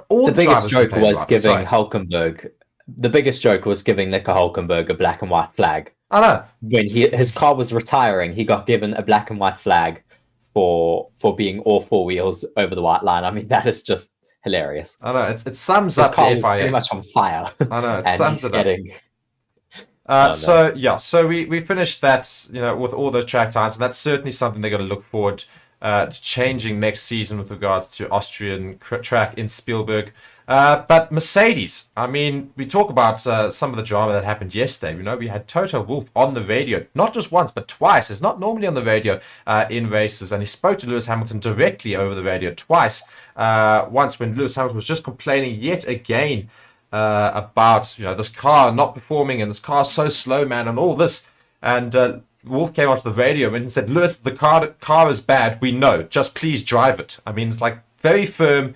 all the biggest joke was giving Hulkenberg. The biggest joke was giving Nico Hulkenberg a black and white flag. I know. When his car was retiring, he got given a black and white flag for being all four wheels over the white line. I mean, that is just hilarious. I know. It sums his up car the was FIA. pretty much on fire. I know. It and sums he's it up. getting... So we finished that, with all those track times, and that's certainly something they're going to look forward to changing next season with regards to Austrian track in Spielberg. But Mercedes, I mean, we talk about some of the drama that happened yesterday. We had Toto Wolff on the radio, not just once, but twice. He's not normally on the radio in races, and he spoke to Lewis Hamilton directly over the radio twice. Once when Lewis Hamilton was just complaining yet again about this car not performing, and this car so slow, man, and all this. And Wolff came onto the radio and said, Lewis, the car is bad, we know, just please drive it. I mean, it's like very firm,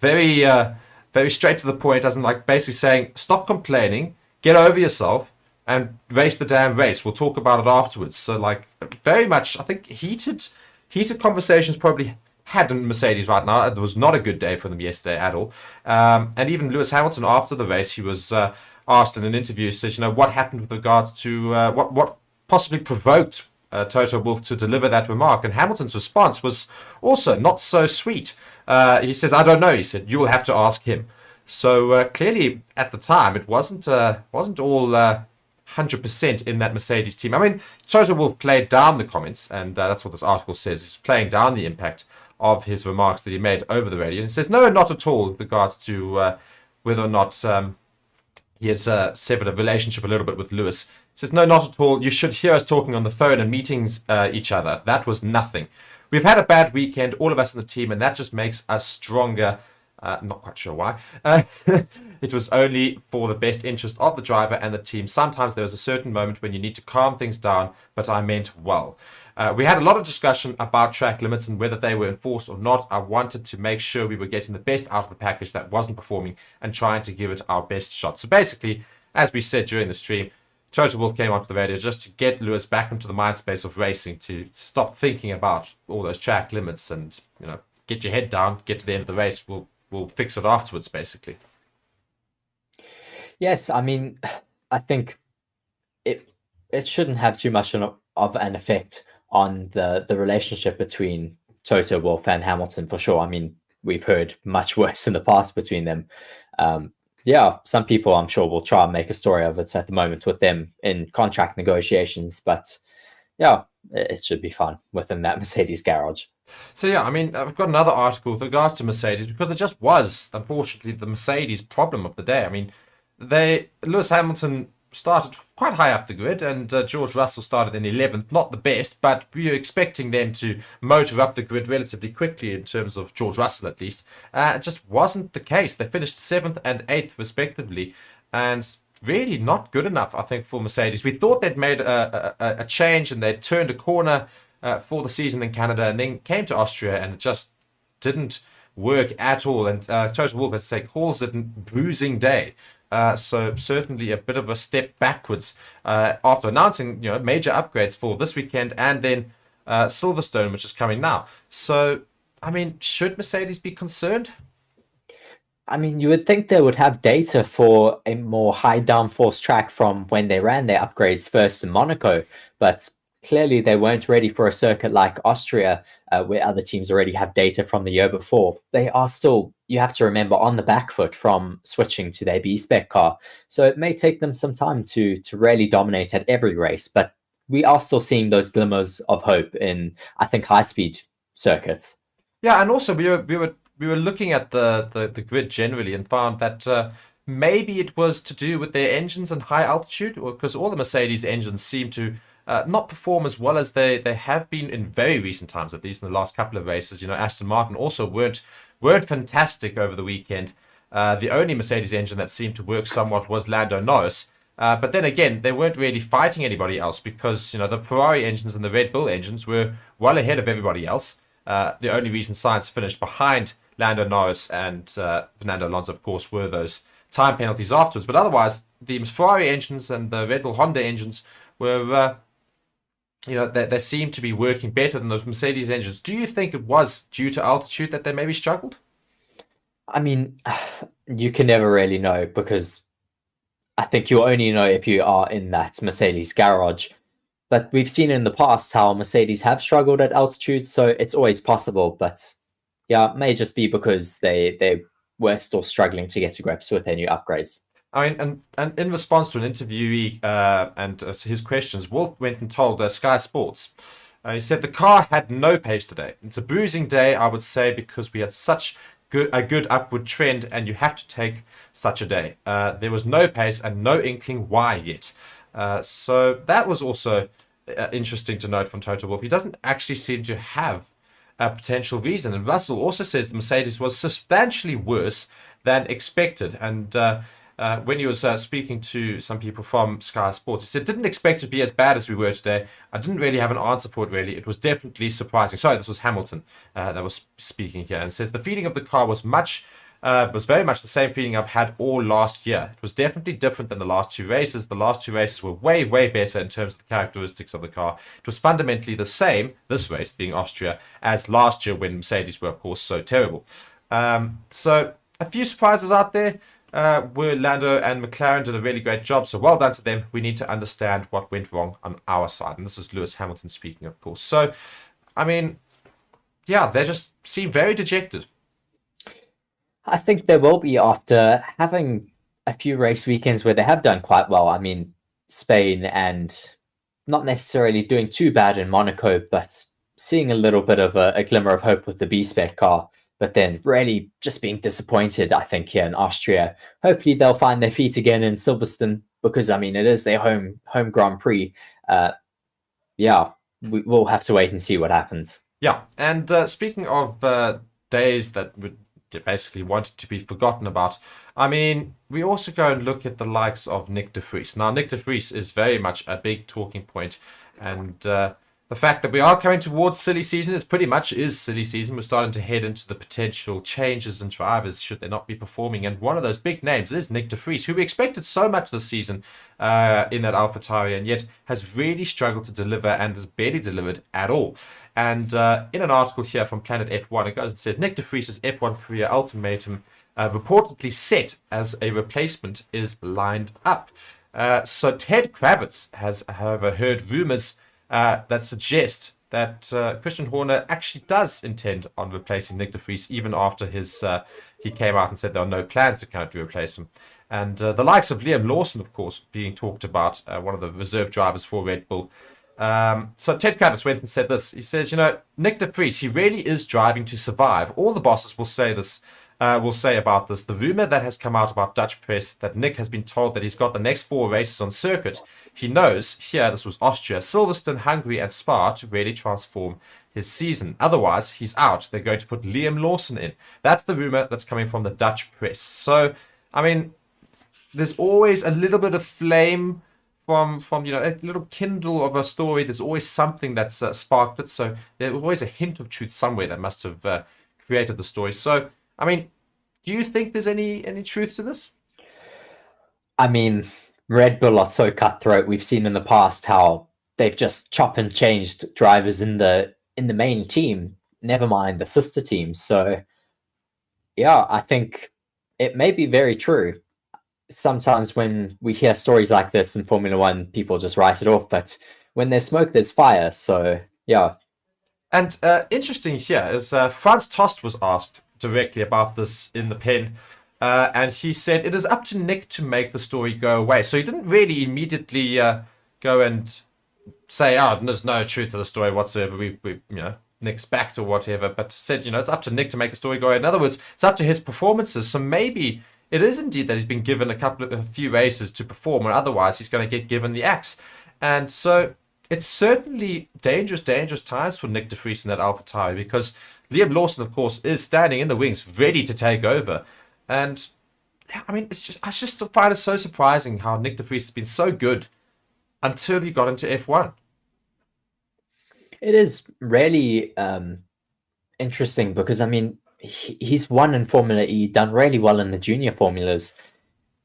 very straight to the point, as in like basically saying, stop complaining, get over yourself, and race the damn race. We'll talk about it afterwards. So like very much, I think heated conversations probably had in Mercedes right now. It was not a good day for them yesterday at all. And even Lewis Hamilton after the race, he was asked in an interview, says, what happened with regards to what possibly provoked Toto Wolff to deliver that remark. And Hamilton's response was also not so sweet. He says, I don't know. He said, you will have to ask him. So clearly at the time, it wasn't all 100% in that Mercedes team. I mean, Toto Wolff played down the comments, and that's what this article says. He's playing down the impact of his remarks that he made over the radio. And he says, no, not at all, with regards to whether or not he has severed a relationship a little bit with Lewis. He says, no, not at all. You should hear us talking on the phone and meetings each other. That was nothing. We've had a bad weekend, all of us in the team, and that just makes us stronger. I'm not quite sure why. It was only for the best interest of the driver and the team. Sometimes there was a certain moment when you need to calm things down, but I meant well. We had a lot of discussion about track limits and whether they were enforced or not. I wanted to make sure we were getting the best out of the package that wasn't performing and trying to give it our best shot. So basically, as we said during the stream, Toto Wolff came onto the radio just to get Lewis back into the mind space of racing, to stop thinking about all those track limits and, get your head down, get to the end of the race. We'll fix it afterwards, basically. Yes, I mean, I think it shouldn't have too much of an effect on the relationship between Toto Wolff and Hamilton, for sure. I mean, we've heard much worse in the past between them. Some people, I'm sure, will try and make a story of it at the moment with them in contract negotiations, but yeah, it should be fun within that Mercedes garage. So yeah, I mean, I've got another article with regards to Mercedes, because it just was, unfortunately, the Mercedes problem of the day. I mean, Lewis Hamilton started quite high up the grid, and George Russell started in 11th. Not the best, but we were expecting them to motor up the grid relatively quickly in terms of George Russell, at least. It just wasn't the case. They finished 7th and 8th, respectively, and really not good enough, I think, for Mercedes. We thought they'd made a change and they'd turned a corner for the season in Canada, and then came to Austria, and it just didn't work at all. And Toto Wolff, as I say, calls it a bruising day. So certainly a bit of a step backwards after announcing major upgrades for this weekend, and then Silverstone, which is coming now. So, I mean, should Mercedes be concerned? I mean, you would think they would have data for a more high downforce track from when they ran their upgrades first in Monaco, but clearly they weren't ready for a circuit like Austria, where other teams already have data from the year before. They are still, you have to remember, on the back foot from switching to their B-Spec car. So it may take them some time to really dominate at every race, but we are still seeing those glimmers of hope in, I think, high-speed circuits. Yeah, and also we were looking at the grid generally and found that maybe it was to do with their engines and high altitude, or because all the Mercedes engines seem to not perform as well as they have been in very recent times, at least in the last couple of races. Aston Martin also weren't fantastic over the weekend. The only Mercedes engine that seemed to work somewhat was Lando Norris. But then again, they weren't really fighting anybody else, because the Ferrari engines and the Red Bull engines were well ahead of everybody else. The only reason Sainz finished behind Lando Norris and Fernando Alonso, of course, were those time penalties afterwards. But otherwise, the Ferrari engines and the Red Bull Honda engines were they seem to be working better than those Mercedes engines. Do you think it was due to altitude that they maybe struggled? I mean, you can never really know, because I think you'll only know if you are in that Mercedes garage. But we've seen in the past how Mercedes have struggled at altitude, so it's always possible. But yeah, it may just be because they were still struggling to get to grips with their new upgrades. I mean, and in response to an interviewee and his questions, Wolff went and told Sky Sports, he said, the car had no pace today. It's a bruising day, I would say, because we had such a good upward trend, and you have to take such a day. There was no pace and no inkling why yet. So that was also interesting to note from Toto Wolff. He doesn't actually seem to have a potential reason. And Russell also says the Mercedes was substantially worse than expected. And when he was speaking to some people from Sky Sports, he said, didn't expect it to be as bad as we were today. I didn't really have an answer for it, really. It was definitely surprising. Sorry, this was Hamilton that was speaking here, and says the feeling of the car was very much the same feeling I've had all last year. It was definitely different than the last two races. The last two races were way, way better in terms of the characteristics of the car. It was fundamentally the same, this race being Austria, as last year when Mercedes were, of course, so terrible. So a few surprises out there. Where Lando and McLaren did a really great job, so well done to them. We need to understand what went wrong on our side. And this is Lewis Hamilton speaking, of course. So, I mean, yeah, they just seem very dejected. I think they will be after having a few race weekends where they have done quite well. I mean, Spain, and not necessarily doing too bad in Monaco, but seeing a little bit of a glimmer of hope with the B-Spec car. But then really just being disappointed, I think, here in Austria. Hopefully they'll find their feet again in Silverstone, because, I mean, it is their home Grand Prix. We'll have to wait and see what happens. Yeah, and speaking of days that would basically wanted to be forgotten about, I mean, we also go and look at the likes of Nick de Vries. Now, Nick de Vries is very much a big talking point, and the fact that we are coming towards silly season. It's pretty much is silly season. We're starting to head into the potential changes in drivers should they not be performing. And one of those big names is Nick de Vries, who we expected so much this season in that AlphaTauri, and yet has really struggled to deliver and has barely delivered at all. And in an article here from Planet F1, it goes and says Nick de Vries' F1 career ultimatum reportedly set as a replacement is lined up. So Ted Kravitz has, however, heard rumors that suggest that Christian Horner actually does intend on replacing Nick de Vries, even after he came out and said there are no plans to currently replace him. And the likes of Liam Lawson, of course, being talked about, one of the reserve drivers for Red Bull. So Ted Kravitz went and said this. He says, Nick de Vries, he really is driving to survive. All the bosses will say this. Will say about this. The rumor that has come out about Dutch press that Nick has been told that he's got the next 4 races on circuit. He knows here this was Austria, Silverstone, Hungary, and Spa to really transform his season. Otherwise, he's out. They're going to put Liam Lawson in. That's the rumor that's coming from the Dutch press. So, I mean, there's always a little bit of flame from a little kindle of a story. There's always something that's sparked it. So there's always a hint of truth somewhere that must have created the story. So, I mean, do you think there's any truth to this? I mean, Red Bull are so cutthroat. We've seen in the past how they've just chopped and changed drivers in the main team, never mind the sister teams. So, yeah, I think it may be very true. Sometimes when we hear stories like this in Formula One, people just write it off. But when there's smoke, there's fire. So, yeah. And interesting here is Franz Tost was asked directly about this in the pen, and he said it is up to Nick to make the story go away. So he didn't really immediately go and say, there's no truth to the story whatsoever, we Nick's backed or whatever, but said, it's up to Nick to make the story go away. In other words, it's up to his performances. So maybe it is indeed that he's been given a few races to perform, or otherwise he's going to get given the axe. And so it's certainly dangerous times for Nick de Vries in that AlphaTauri, because Liam Lawson, of course, is standing in the wings, ready to take over. And, I mean, I just find it so surprising how Nick de Vries has been so good until he got into F1. It is really interesting because, I mean, he's won in Formula E, done really well in the junior formulas,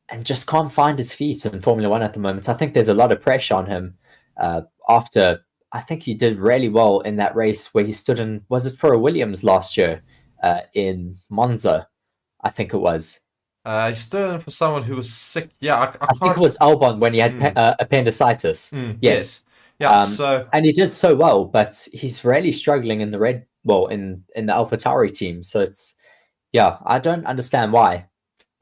and just can't find his feet in Formula One at the moment. I think there's a lot of pressure on him after... I think he did really well in that race where he stood in, was it for a Williams last year in Monza? I think it was. He stood in for someone who was sick. Yeah, I think it was Albon when he had appendicitis. Yes. Yeah. And he did so well, but he's really struggling in the in the AlphaTauri team. So I don't understand why.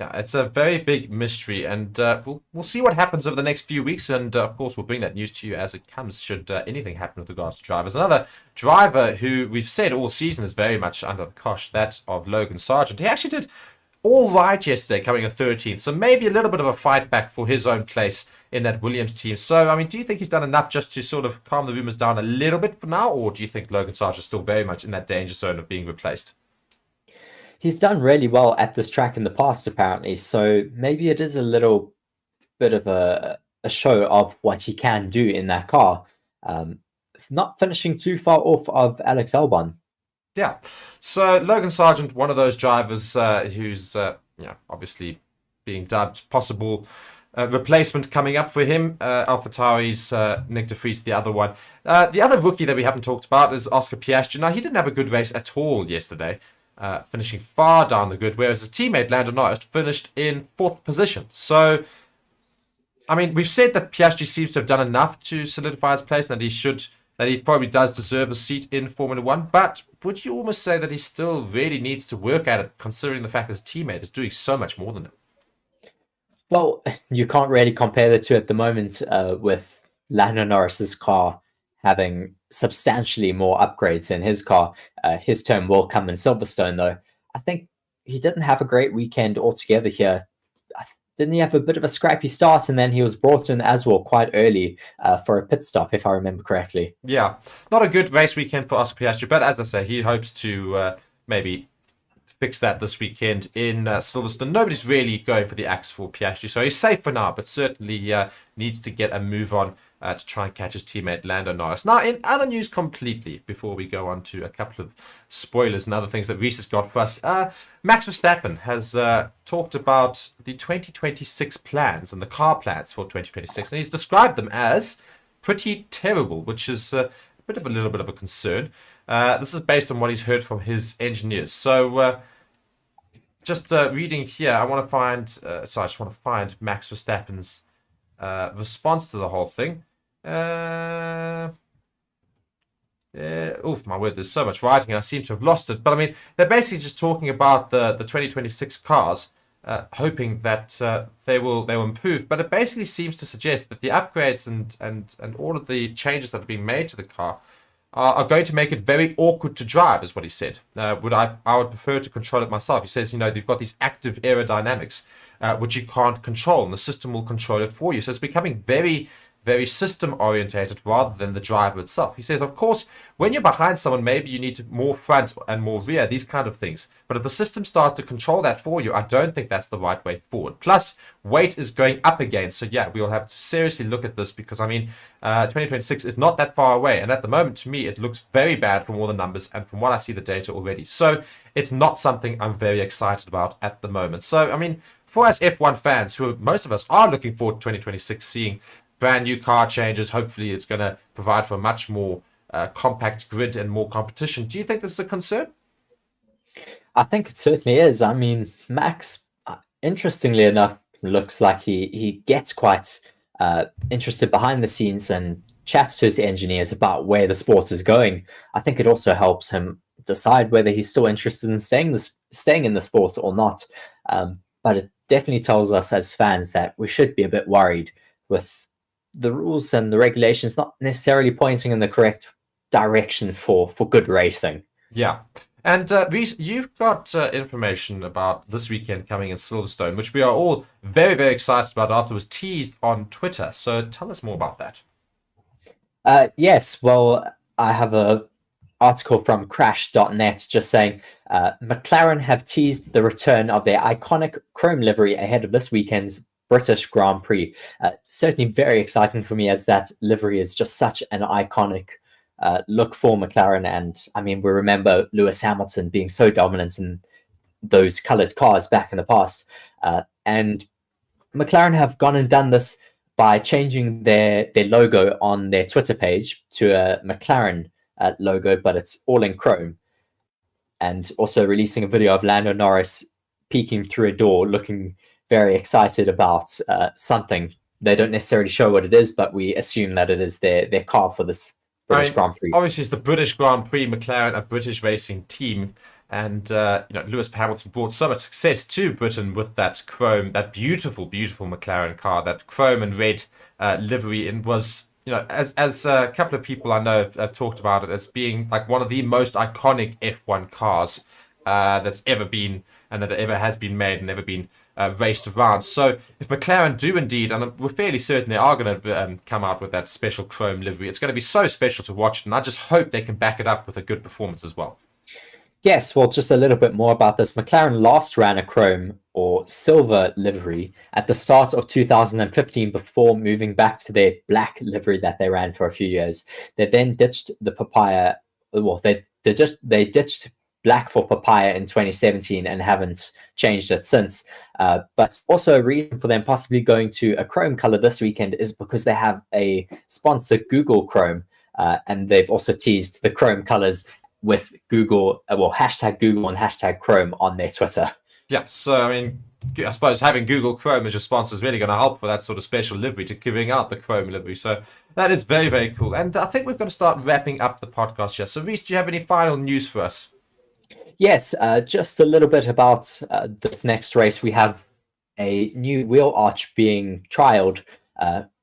Yeah, it's a very big mystery, and we'll see what happens over the next few weeks, and of course we'll bring that news to you as it comes, should anything happen with regards to drivers. Another driver who we've said all season is very much under the cosh, that of Logan Sargent. He actually did all right yesterday, coming in 13th, so maybe a little bit of a fight back for his own place in that Williams team. So, I mean, do you think he's done enough just to sort of calm the rumours down a little bit for now, or do you think Logan Sargent is still very much in that danger zone of being replaced? He's done really well at this track in the past, apparently. So maybe it is a little bit of a show of what he can do in that car. Not finishing too far off of Alex Albon. Yeah. So Logan Sargent, one of those drivers who's obviously being dubbed possible replacement coming up for him. AlphaTauri's Nick de Vries, the other one. The other rookie that we haven't talked about is Oscar Piastri. Now, he didn't have a good race at all yesterday. Finishing far down the grid, whereas his teammate Lando Norris finished in 4th position. So, I mean, we've said that Piastri seems to have done enough to solidify his place, and that he probably does deserve a seat in Formula One. But would you almost say that he still really needs to work at it, considering the fact that his teammate is doing so much more than him? Well, you can't really compare the two at the moment with Lando Norris's car having substantially more upgrades in his car. His turn will come in Silverstone, though. I think he didn't have a great weekend altogether here. Didn't he have a bit of a scrappy start, and then he was brought in as well quite early for a pit stop, if I remember correctly? Yeah, not a good race weekend for Oscar Piastri, but as I say, he hopes to maybe fix that this weekend in Silverstone. Nobody's really going for the axe for Piastri, so he's safe for now, but certainly needs to get a move on to try and catch his teammate Lando Norris. Now, in other news completely, before we go on to a couple of spoilers and other things that Reese has got for us, Max Verstappen has talked about the 2026 plans and the car plans for 2026, and he's described them as pretty terrible, which is a little bit of a concern. This is based on what he's heard from his engineers. So, just reading here, I want to find. I just want to find Max Verstappen's response to the whole thing. Oof, my word! There's so much writing, I seem to have lost it. But I mean, they're basically just talking about the 2026 cars, hoping that they will improve. But it basically seems to suggest that the upgrades and all of the changes that are being made to the car are going to make it very awkward to drive, is what he said. I would prefer to control it myself. He says, they've got these active aerodynamics, which you can't control, and the system will control it for you. So it's becoming very, very system orientated rather than the driver itself. He says, of course, when you're behind someone, maybe you need more front and more rear, these kind of things. But if the system starts to control that for you, I don't think that's the right way forward. Plus, weight is going up again. So yeah, we'll have to seriously look at this because, 2026 is not that far away. And at the moment, to me, it looks very bad from all the numbers and from what I see the data already. So it's not something I'm very excited about at the moment. So, for us F1 fans, who most of us are looking forward to 2026, seeing brand new car changes, hopefully it's going to provide for a much more compact grid and more competition. Do you think this is a concern? I think it certainly is. Max, interestingly enough, looks like he gets quite interested behind the scenes and chats to his engineers about where the sport is going. I think it also helps him decide whether he's still interested in staying in the sport or not. But it definitely tells us as fans that we should be a bit worried with the rules and the regulations not necessarily pointing in the correct direction for good racing. Yeah. And Reese, you've got information about this weekend coming in Silverstone, which we are all very, very excited about after it was teased on Twitter. So tell us more about that. Yes, well, I have a article from crash.net just saying McLaren have teased the return of their iconic chrome livery ahead of this weekend's British Grand Prix. Certainly very exciting for me, as that livery is just such an iconic look for McLaren. And we remember Lewis Hamilton being so dominant in those coloured cars back in the past. And McLaren have gone and done this by changing their logo on their Twitter page to a McLaren logo, but it's all in chrome. And also releasing a video of Lando Norris peeking through a door, looking very excited about something. They don't necessarily show what it is, but we assume that it is their car for this British Grand Prix. Obviously, it's the British Grand Prix, McLaren, a British racing team. And, Lewis Hamilton brought so much success to Britain with that chrome, that beautiful, beautiful McLaren car, that chrome and red livery. And was, as a couple of people I know have talked about it as being like one of the most iconic F1 cars that's ever been, and that ever has been made and ever been raced around. So if McLaren do indeed, and we're fairly certain they are going to come out with that special chrome livery, it's going to be so special to watch, and I just hope they can back it up with a good performance as well. Yes, well, just a little bit more about this. McLaren last ran a chrome or silver livery at the start of 2015 before moving back to their black livery that they ran for a few years. They then ditched the papaya. Well, they ditched black for papaya in 2017 and haven't changed it since. But also a reason for them possibly going to a chrome color this weekend is because they have a sponsor, Google Chrome, and they've also teased the chrome colors with Google, hashtag Google and hashtag Chrome on their Twitter. Yeah, so I suppose having Google Chrome as your sponsor is really going to help for that sort of special livery to giving out the Chrome livery. So that is very, very cool. And I think we're going to start wrapping up the podcast here. So Reese, do you have any final news for us? Yes, just a little bit about this next race. We have a new wheel arch being trialed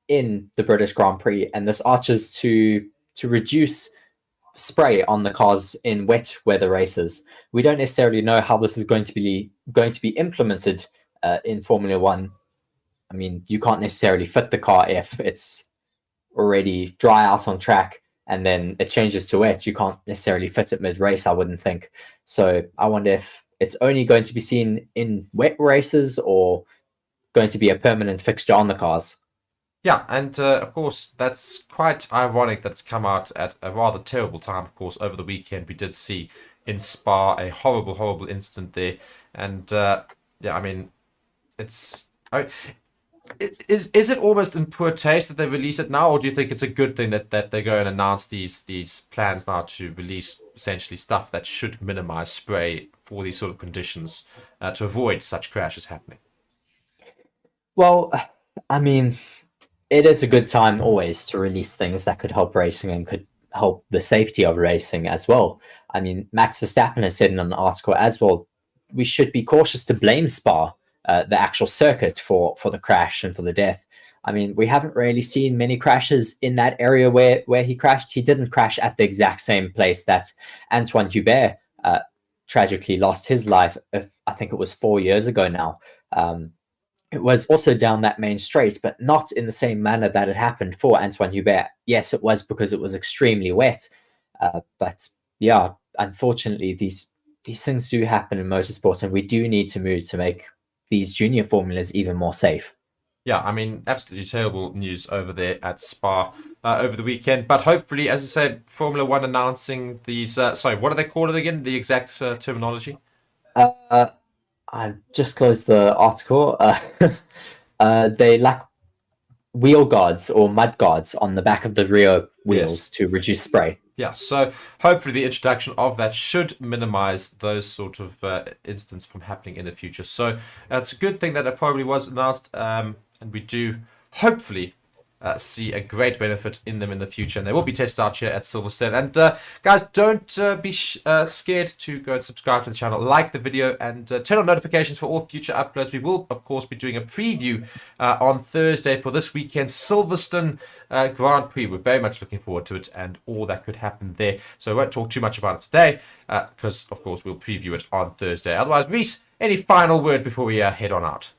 in the British Grand Prix, and this arch is to reduce spray on the cars in wet weather races. We don't necessarily know how this is going to be implemented in Formula One. You can't necessarily fit the car if it's already dry out on track and then it changes to wet. You can't necessarily fit it mid-race, I wouldn't think. So I wonder if it's only going to be seen in wet races or going to be a permanent fixture on the cars. Yeah, and of course, that's quite ironic that's come out at a rather terrible time. Of course, over the weekend, we did see in Spa a horrible, horrible incident there. And yeah, I mean, it's. Is it almost in poor taste that they release it now, or do you think it's a good thing that they go and announce these plans now to release essentially stuff that should minimize spray for these sort of conditions to avoid such crashes happening? Well, I mean, it is a good time always to release things that could help racing and could help the safety of racing as well. I mean, Max Verstappen has said in an article as well, we should be cautious to blame Spa, the actual circuit, for the crash and for the death. I mean, we haven't really seen many crashes in that area where he crashed. He didn't crash at the exact same place that Antoine Hubert tragically lost his life, I think it was 4 years ago now. It was also down that main straight, but not in the same manner that it happened for Antoine Hubert. Yes, it was because it was extremely wet. But yeah, unfortunately, these things do happen in motorsport, and we do need to move to make these junior formulas even more safe. Yeah, I mean, absolutely terrible news over there at Spa over the weekend. But hopefully, as I said, Formula One announcing these. Sorry, what do they call it again? The exact terminology? I've just closed the article. They lack wheel guards or mud guards on the back of the rear wheels to reduce spray. Yeah, so hopefully the introduction of that should minimize those sort of incidents from happening in the future. So it's a good thing that it probably was announced, and we do hopefully see a great benefit in them in the future, and they will be tested out here at Silverstone. And guys, don't be scared to go and subscribe to the channel, like the video, and turn on notifications for all future uploads. We will, of course, be doing a preview on Thursday for this weekend's Silverstone Grand Prix. We're very much looking forward to it and all that could happen there. So I won't talk too much about it today, because, of course, we'll preview it on Thursday. Otherwise, Reese, any final word before we head on out?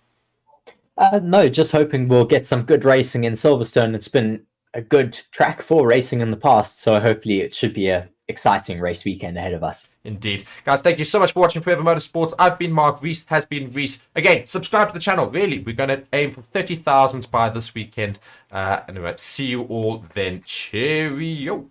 No, just hoping we'll get some good racing in Silverstone. It's been a good track for racing in the past, so hopefully it should be an exciting race weekend ahead of us. Indeed. Guys, thank you so much for watching Forever Motorsports. I've been Mark, Reese has been Reese. Again, subscribe to the channel. Really, we're going to aim for 30,000 by this weekend. Anyway, see you all then. Cheerio.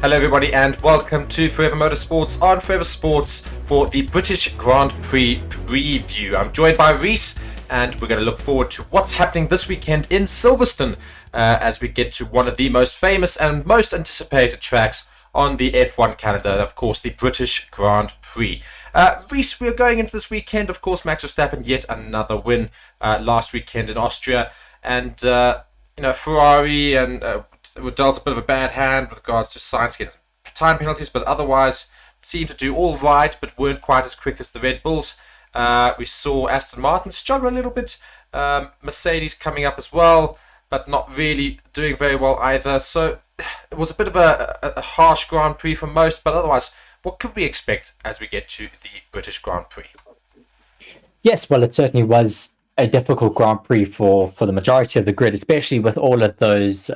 Hello everybody and welcome to Forever Motorsports on Forever Sports for the British Grand Prix preview. I'm joined by Reese and we're going to look forward to what's happening this weekend in Silverstone as we get to one of the most famous and most anticipated tracks on the F1 calendar, of course the British Grand Prix. Reese, we're going into this weekend, of course Max Verstappen yet another win last weekend in Austria, and Ferrari and were dealt a bit of a bad hand with regards to Sainz getting time penalties, but otherwise seemed to do all right, but weren't quite as quick as the Red Bulls. We saw Aston Martin struggle a little bit, Mercedes coming up as well, but not really doing very well either. So it was a bit of a harsh Grand Prix for most, but otherwise, what could we expect as we get to the British Grand Prix? Yes, well, it certainly was a difficult Grand Prix for the majority of the grid, especially with all of those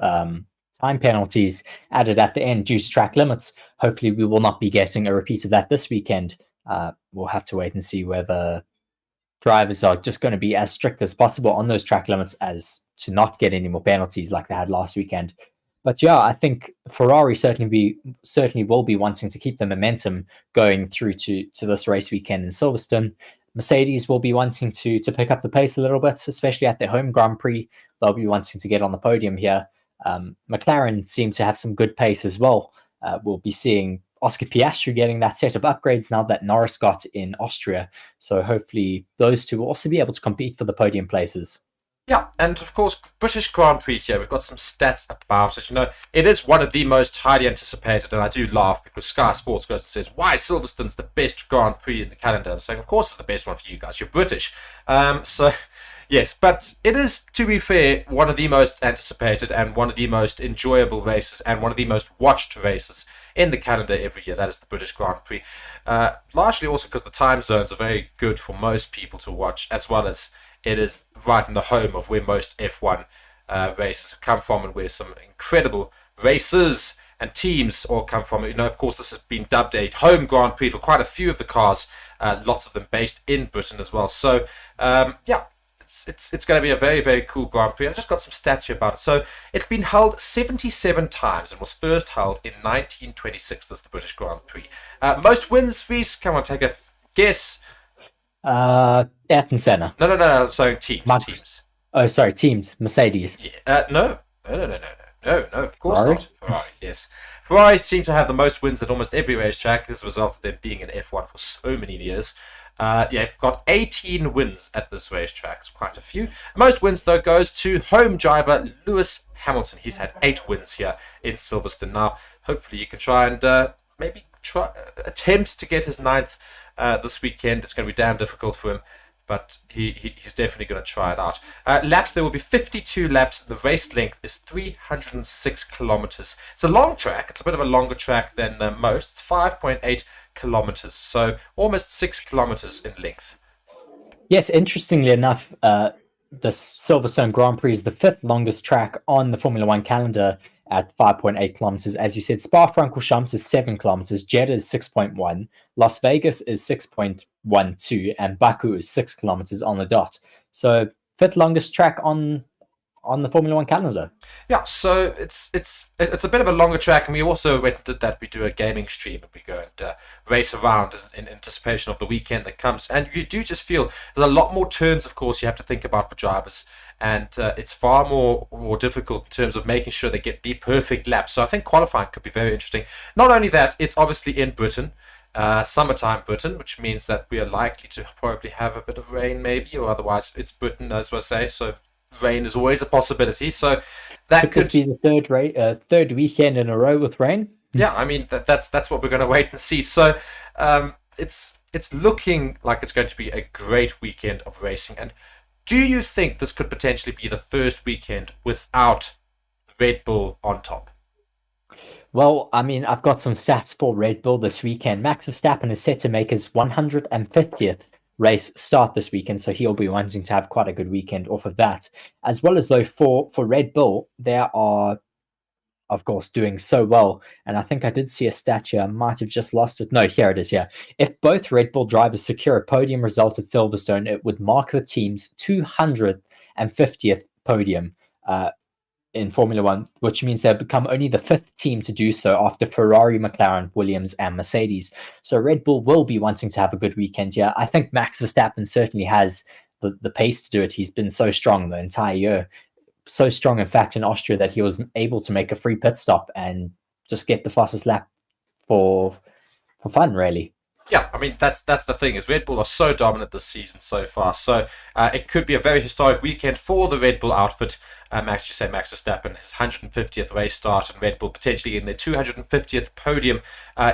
time penalties added at the end due to track limits. Hopefully we will not be getting a repeat of that this weekend. We'll have to wait and see whether drivers are just going to be as strict as possible on those track limits as to not get any more penalties like they had last weekend. But yeah, I think Ferrari certainly will be wanting to keep the momentum going through to this race weekend in Silverstone. Mercedes will be wanting to pick up the pace a little bit, especially at their home Grand Prix. They'll be wanting to get on the podium here. McLaren seem to have some good pace as well. We'll be seeing Oscar Piastri getting that set of upgrades now that Norris got in Austria. So hopefully those two will also be able to compete for the podium places. Yeah, and of course, British Grand Prix here, we've got some stats about it. It is one of the most highly anticipated, and I do laugh because Sky Sports goes and says, why Silverstone's the best Grand Prix in the calendar? I'm saying, of course it's the best one for you guys, you're British. So Yes, but it is, to be fair, one of the most anticipated and one of the most enjoyable races and one of the most watched races in the calendar every year. That is the British Grand Prix. Largely also because the time zones are very good for most people to watch, as well as it is right in the home of where most F1 races have come from and where some incredible races and teams all come from. Of course, this has been dubbed a home Grand Prix for quite a few of the cars, lots of them based in Britain as well. So, it's going to be a very, very cool Grand Prix. I've just got some stats here about it. So it's been held 77 times and was first held in 1926. This is the British Grand Prix. Most wins, Reese, come on, take a guess. Ayrton Senna. No. So teams. Oh, sorry, teams. Mercedes. Yeah. No, of course Ferrari? not. Ferrari, yes. Ferrari seem to have the most wins at almost every racetrack as a result of them being in F1 for so many years. They've got 18 wins at this racetrack. It's quite a few. Most wins, though, goes to home driver Lewis Hamilton. He's had 8 wins here in Silverstone. Now, hopefully you can try and attempt to get his 9th this weekend. It's going to be damn difficult for him, but he's definitely going to try it out. Laps, there will be 52 laps. The race length is 306 kilometers. It's a long track. It's a bit of a longer track than most. It's 5.8 kilometers, so almost 6 kilometers in length. Yes, interestingly enough, the Silverstone Grand Prix is the 5th longest track on the Formula One calendar at 5.8 kilometers. As you said, Spa-Francorchamps is 7 kilometers, Jeddah is 6.1, Las Vegas is 6.12, and Baku is 6 kilometers on the dot. So 5th longest track on the Formula One calendar. Yeah, so it's a bit of a longer track, and we also went and did that. We do a gaming stream, and we go and race around in anticipation of the weekend that comes. And you do just feel there's a lot more turns, of course, you have to think about for drivers, and it's far more difficult in terms of making sure they get the perfect lap. So I think qualifying could be very interesting. Not only that, it's obviously in Britain. Summertime Britain, which means that we are likely to probably have a bit of rain maybe, or otherwise it's Britain, as I say, so rain is always a possibility. So that could be the third weekend in a row with rain. Yeah, I mean that's what we're going to wait and see. So it's looking like it's going to be a great weekend of racing. And do you think this could potentially be the first weekend without Red Bull on top? Well, I mean, I've got some stats for Red Bull this weekend. Max Verstappen is set to make his 150th race start this weekend, so he'll be wanting to have quite a good weekend off of that. As well as, though, for Red Bull, they are, of course, doing so well. And I think I did see a stat here. I might have just lost it. No, here it is, yeah. If both Red Bull drivers secure a podium result at Silverstone, it would mark the team's 250th podium in Formula One, which means they've become only the 5th team to do so after Ferrari, McLaren, Williams, and Mercedes. So Red Bull will be wanting to have a good weekend here. I think Max Verstappen certainly has the pace to do it. He's been so strong the entire year. So strong, in fact, in Austria that he was able to make a free pit stop and just get the fastest lap for fun, really. Yeah, I mean, that's the thing, is Red Bull are so dominant this season so far. So it could be a very historic weekend for the Red Bull outfit. Max Verstappen, his 150th race start, and Red Bull potentially in their 250th podium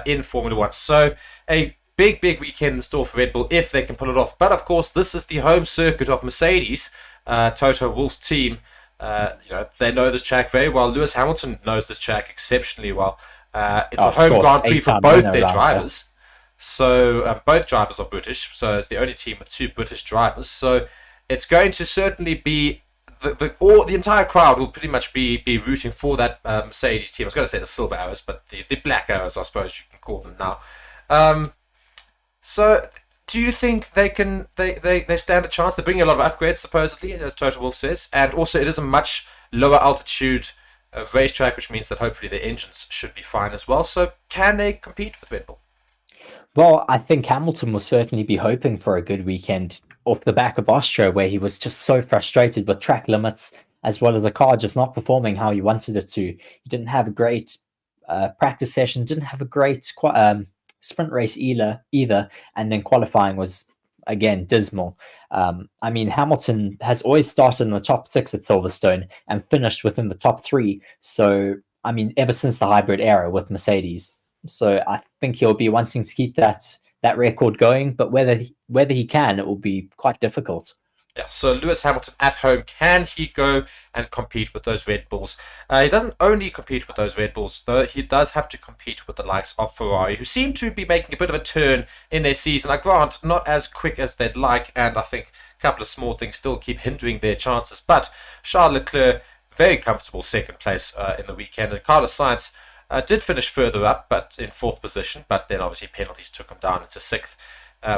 in Formula One. So a big weekend in store for Red Bull if they can pull it off. But of course, this is the home circuit of Mercedes, Toto Wolff's team. They know this track very well. Lewis Hamilton knows this track exceptionally well. It's a home Grand Prix for both their drivers. So both drivers are British, so it's the only team with 2 British drivers. So it's going to certainly be the entire crowd will pretty much be rooting for that Mercedes team. I was going to say the Silver Arrows, but the Black Arrows, I suppose you can call them now. So do you think they stand a chance? They're bringing a lot of upgrades supposedly, as Toto Wolff says, and also it is a much lower altitude racetrack, which means that hopefully their engines should be fine as well. So can they compete with Red Bull? Well, I think Hamilton will certainly be hoping for a good weekend off the back of Austria, where he was just so frustrated with track limits, as well as the car just not performing how he wanted it to. He didn't have a great practice session, didn't have a great sprint race either, and then qualifying was, again, dismal. I mean, Hamilton has always started in the top 6 at Silverstone and finished within the top 3. So, I mean, ever since the hybrid era with Mercedes. So I think he'll be wanting to keep that record going, but whether he can, it will be quite difficult. Yeah, so Lewis Hamilton at home, can he go and compete with those Red Bulls? He doesn't only compete with those Red Bulls, though. He does have to compete with the likes of Ferrari, who seem to be making a bit of a turn in their season. I grant, not as quick as they'd like, and I think a couple of small things still keep hindering their chances. But Charles Leclerc, very comfortable second place in the weekend. And Carlos Sainz did finish further up, but in fourth position. But then obviously penalties took him down into sixth,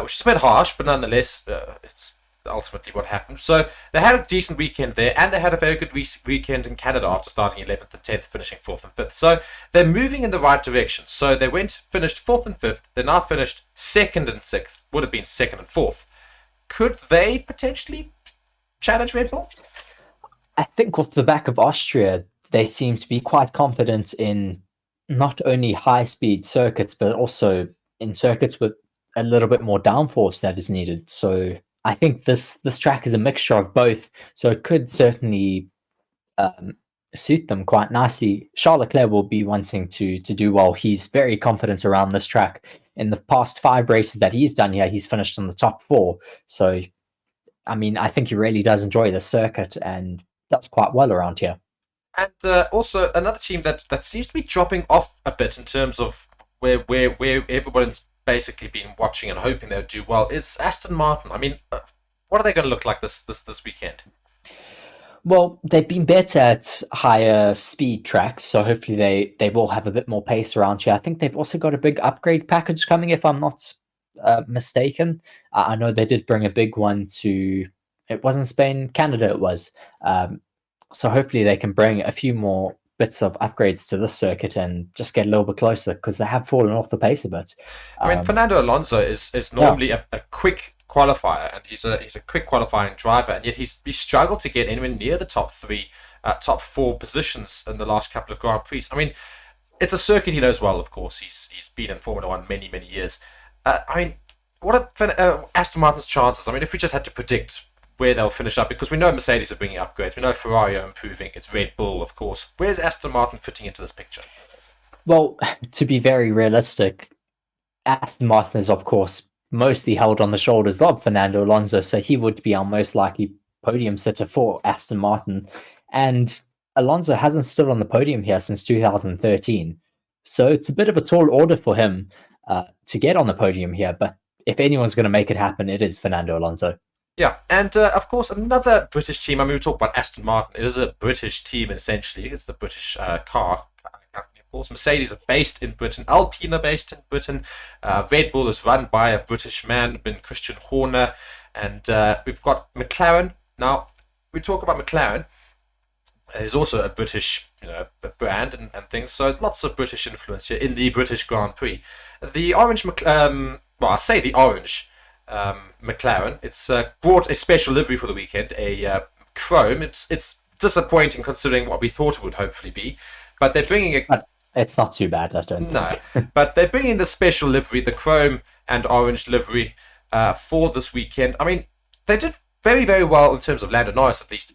which is a bit harsh, but nonetheless, it's ultimately what happened. So they had a decent weekend there, and they had a very good weekend in Canada after starting 11th and 10th, finishing 4th and 5th. So they're moving in the right direction. So they finished 4th and 5th. They're now finished 2nd and 6th. Would have been 2nd and 4th. Could they potentially challenge Red Bull? I think off the back of Austria, they seem to be quite confident in not only high-speed circuits, but also in circuits with a little bit more downforce that is needed. So I think this track is a mixture of both, so it could certainly suit them quite nicely. Charles Leclerc will be wanting to do well. He's very confident around this track. In the past 5 races that he's done here, he's finished in the top 4. So, I mean, I think he really does enjoy the circuit and does quite well around here. And also another team that seems to be dropping off a bit in terms of where everyone's basically been watching and hoping they'll do well is Aston Martin. I mean, what are they going to look like this weekend? Well, they've been better at higher speed tracks, so hopefully they will have a bit more pace around here. I think they've also got a big upgrade package coming, if I'm not mistaken. I know they did bring a big one to, it wasn't Spain, Canada it was. So hopefully they can bring a few more bits of upgrades to this circuit and just get a little bit closer, because they have fallen off the pace a bit. I mean, Fernando Alonso is normally a quick qualifier, and he's a quick qualifying driver, and yet he struggled to get anywhere near the top 4 positions in the last couple of Grand Prix. I mean, it's a circuit he knows well, of course. He's been in Formula 1 many years. I mean, what are Aston Martin's chances? I mean, if we just had to predict where they'll finish up, because we know Mercedes are bringing upgrades, we know Ferrari are improving, it's Red Bull, of course. Where's Aston Martin fitting into this picture? Well, to be very realistic, Aston Martin is, of course, mostly held on the shoulders of Fernando Alonso, so he would be our most likely podium sitter for Aston Martin. And Alonso hasn't stood on the podium here since 2013, so it's a bit of a tall order for him to get on the podium here, but if anyone's going to make it happen, it is Fernando Alonso. Yeah, and of course, another British team. I mean, we talk about Aston Martin. It is a British team, essentially. It's the British car company, of course. Mercedes are based in Britain. Alpine are based in Britain. Red Bull is run by a British man, Christian Horner. And we've got McLaren. Now, we talk about McLaren. It's also a British brand and things. So lots of British influence here in the British Grand Prix. The orange, I say the orange McLaren. It's brought a special livery for the weekend, a chrome. It's disappointing considering what we thought it would hopefully be, but they're bringing It's not too bad, I don't think. No, but they're bringing the special livery, the chrome and orange livery, for this weekend. I mean, they did very well in terms of Lando Norris, at least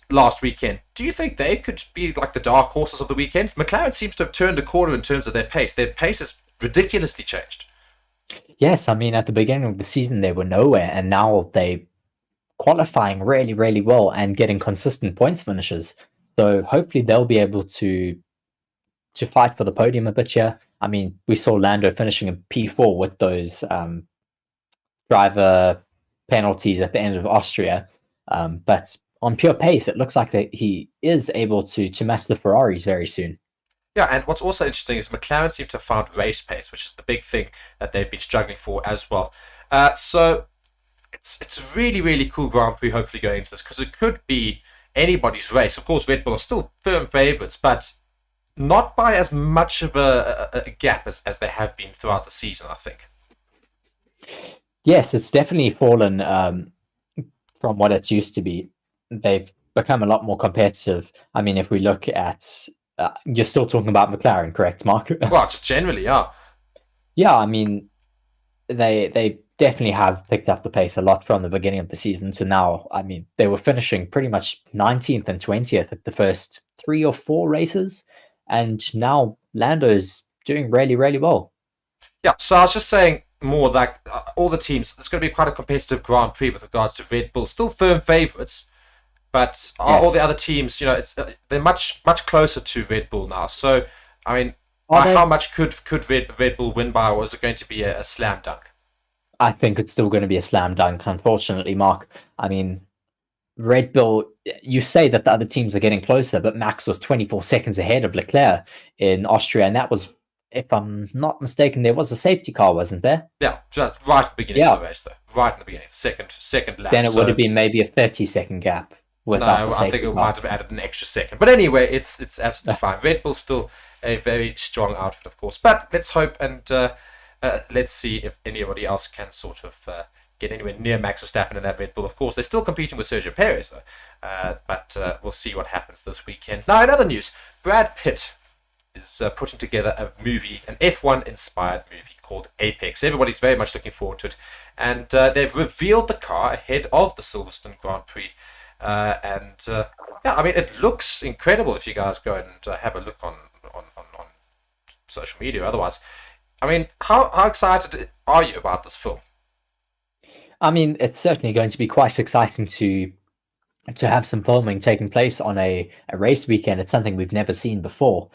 last weekend. Do you think they could be like the dark horses of the weekend? McLaren seems to have turned a corner in terms of their pace. Their pace has ridiculously changed. Yes, I mean, at the beginning of the season, they were nowhere, and now they qualifying really well and getting consistent points finishes. So hopefully they'll be able to fight for the podium a bit here. I mean, we saw Lando finishing in P4 with those driver penalties at the end of Austria. But on pure pace, it looks like that he is able to match the Ferraris very soon. Yeah, and what's also interesting is McLaren seem to have found race pace, which is the big thing that they've been struggling for as well. So it's a really cool Grand Prix hopefully going into this, because it could be anybody's race. Of course, Red Bull are still firm favourites, but not by as much of a gap as they have been throughout the season, I think. Yes, it's definitely fallen from what it's used to be. They've become a lot more competitive. I mean, if we look at... you're still talking about McLaren, correct, Mark? Well, just generally, yeah. Yeah, I mean, they definitely have picked up the pace a lot from the beginning of the season to now. I mean, they were finishing pretty much 19th and 20th at the first 3 or 4 races, and now Lando's doing really well. Yeah, so I was just saying, more like all the teams. It's going to be quite a competitive Grand Prix with regards to Red Bull. Still firm favourites, but all the other teams, they're much closer to Red Bull now. So, I mean, how much could Red Bull win by, or is it going to be a slam dunk? I think it's still going to be a slam dunk, unfortunately, Mark. I mean, Red Bull, you say that the other teams are getting closer, but Max was 24 seconds ahead of Leclerc in Austria, and that was, if I'm not mistaken, there was a safety car, wasn't there? Yeah, just right at the beginning of the race, though. Right in the beginning, second lap. Then it would have been maybe a 30-second gap. No, I think it might have added an extra second. But anyway, it's absolutely fine. Red Bull's still a very strong outfit, of course. But let's hope and let's see if anybody else can sort of get anywhere near Max Verstappen in that Red Bull. Of course, they're still competing with Sergio Perez, though. But we'll see what happens this weekend. Now, in other news, Brad Pitt is putting together a movie, an F1-inspired movie called Apex. Everybody's very much looking forward to it. And they've revealed the car ahead of the Silverstone Grand Prix. I mean, it looks incredible if you guys go and have a look on social media or otherwise. I mean, how excited are you about this film? I mean, it's certainly going to be quite exciting to have some filming taking place on a race weekend. It's something we've never seen before.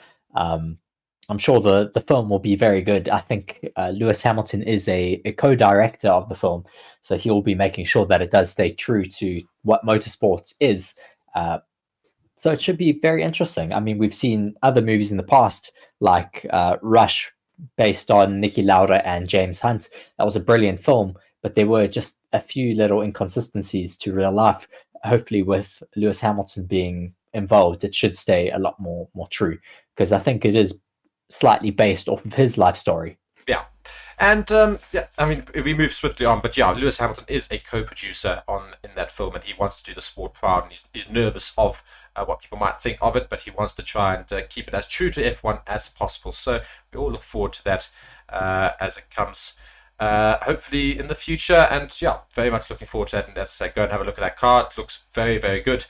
I'm sure the film will be very good. I think Lewis Hamilton is a co-director of the film, so he will be making sure that it does stay true to what motorsports is. So it should be very interesting. I mean, we've seen other movies in the past, like Rush, based on Niki Lauda and James Hunt. That was a brilliant film, but there were just a few little inconsistencies to real life. Hopefully, with Lewis Hamilton being involved, it should stay a lot more true, because I think it is slightly based off of his life story. Yeah. And I mean, we move swiftly on, but yeah, Lewis Hamilton is a co-producer in that film, and he wants to do the sport proud, and he's nervous of what people might think of it, but he wants to try and keep it as true to F1 as possible. So we all look forward to that as it comes, hopefully in the future. And yeah, very much looking forward to that. And as I say, go and have a look at that car. It looks very, very good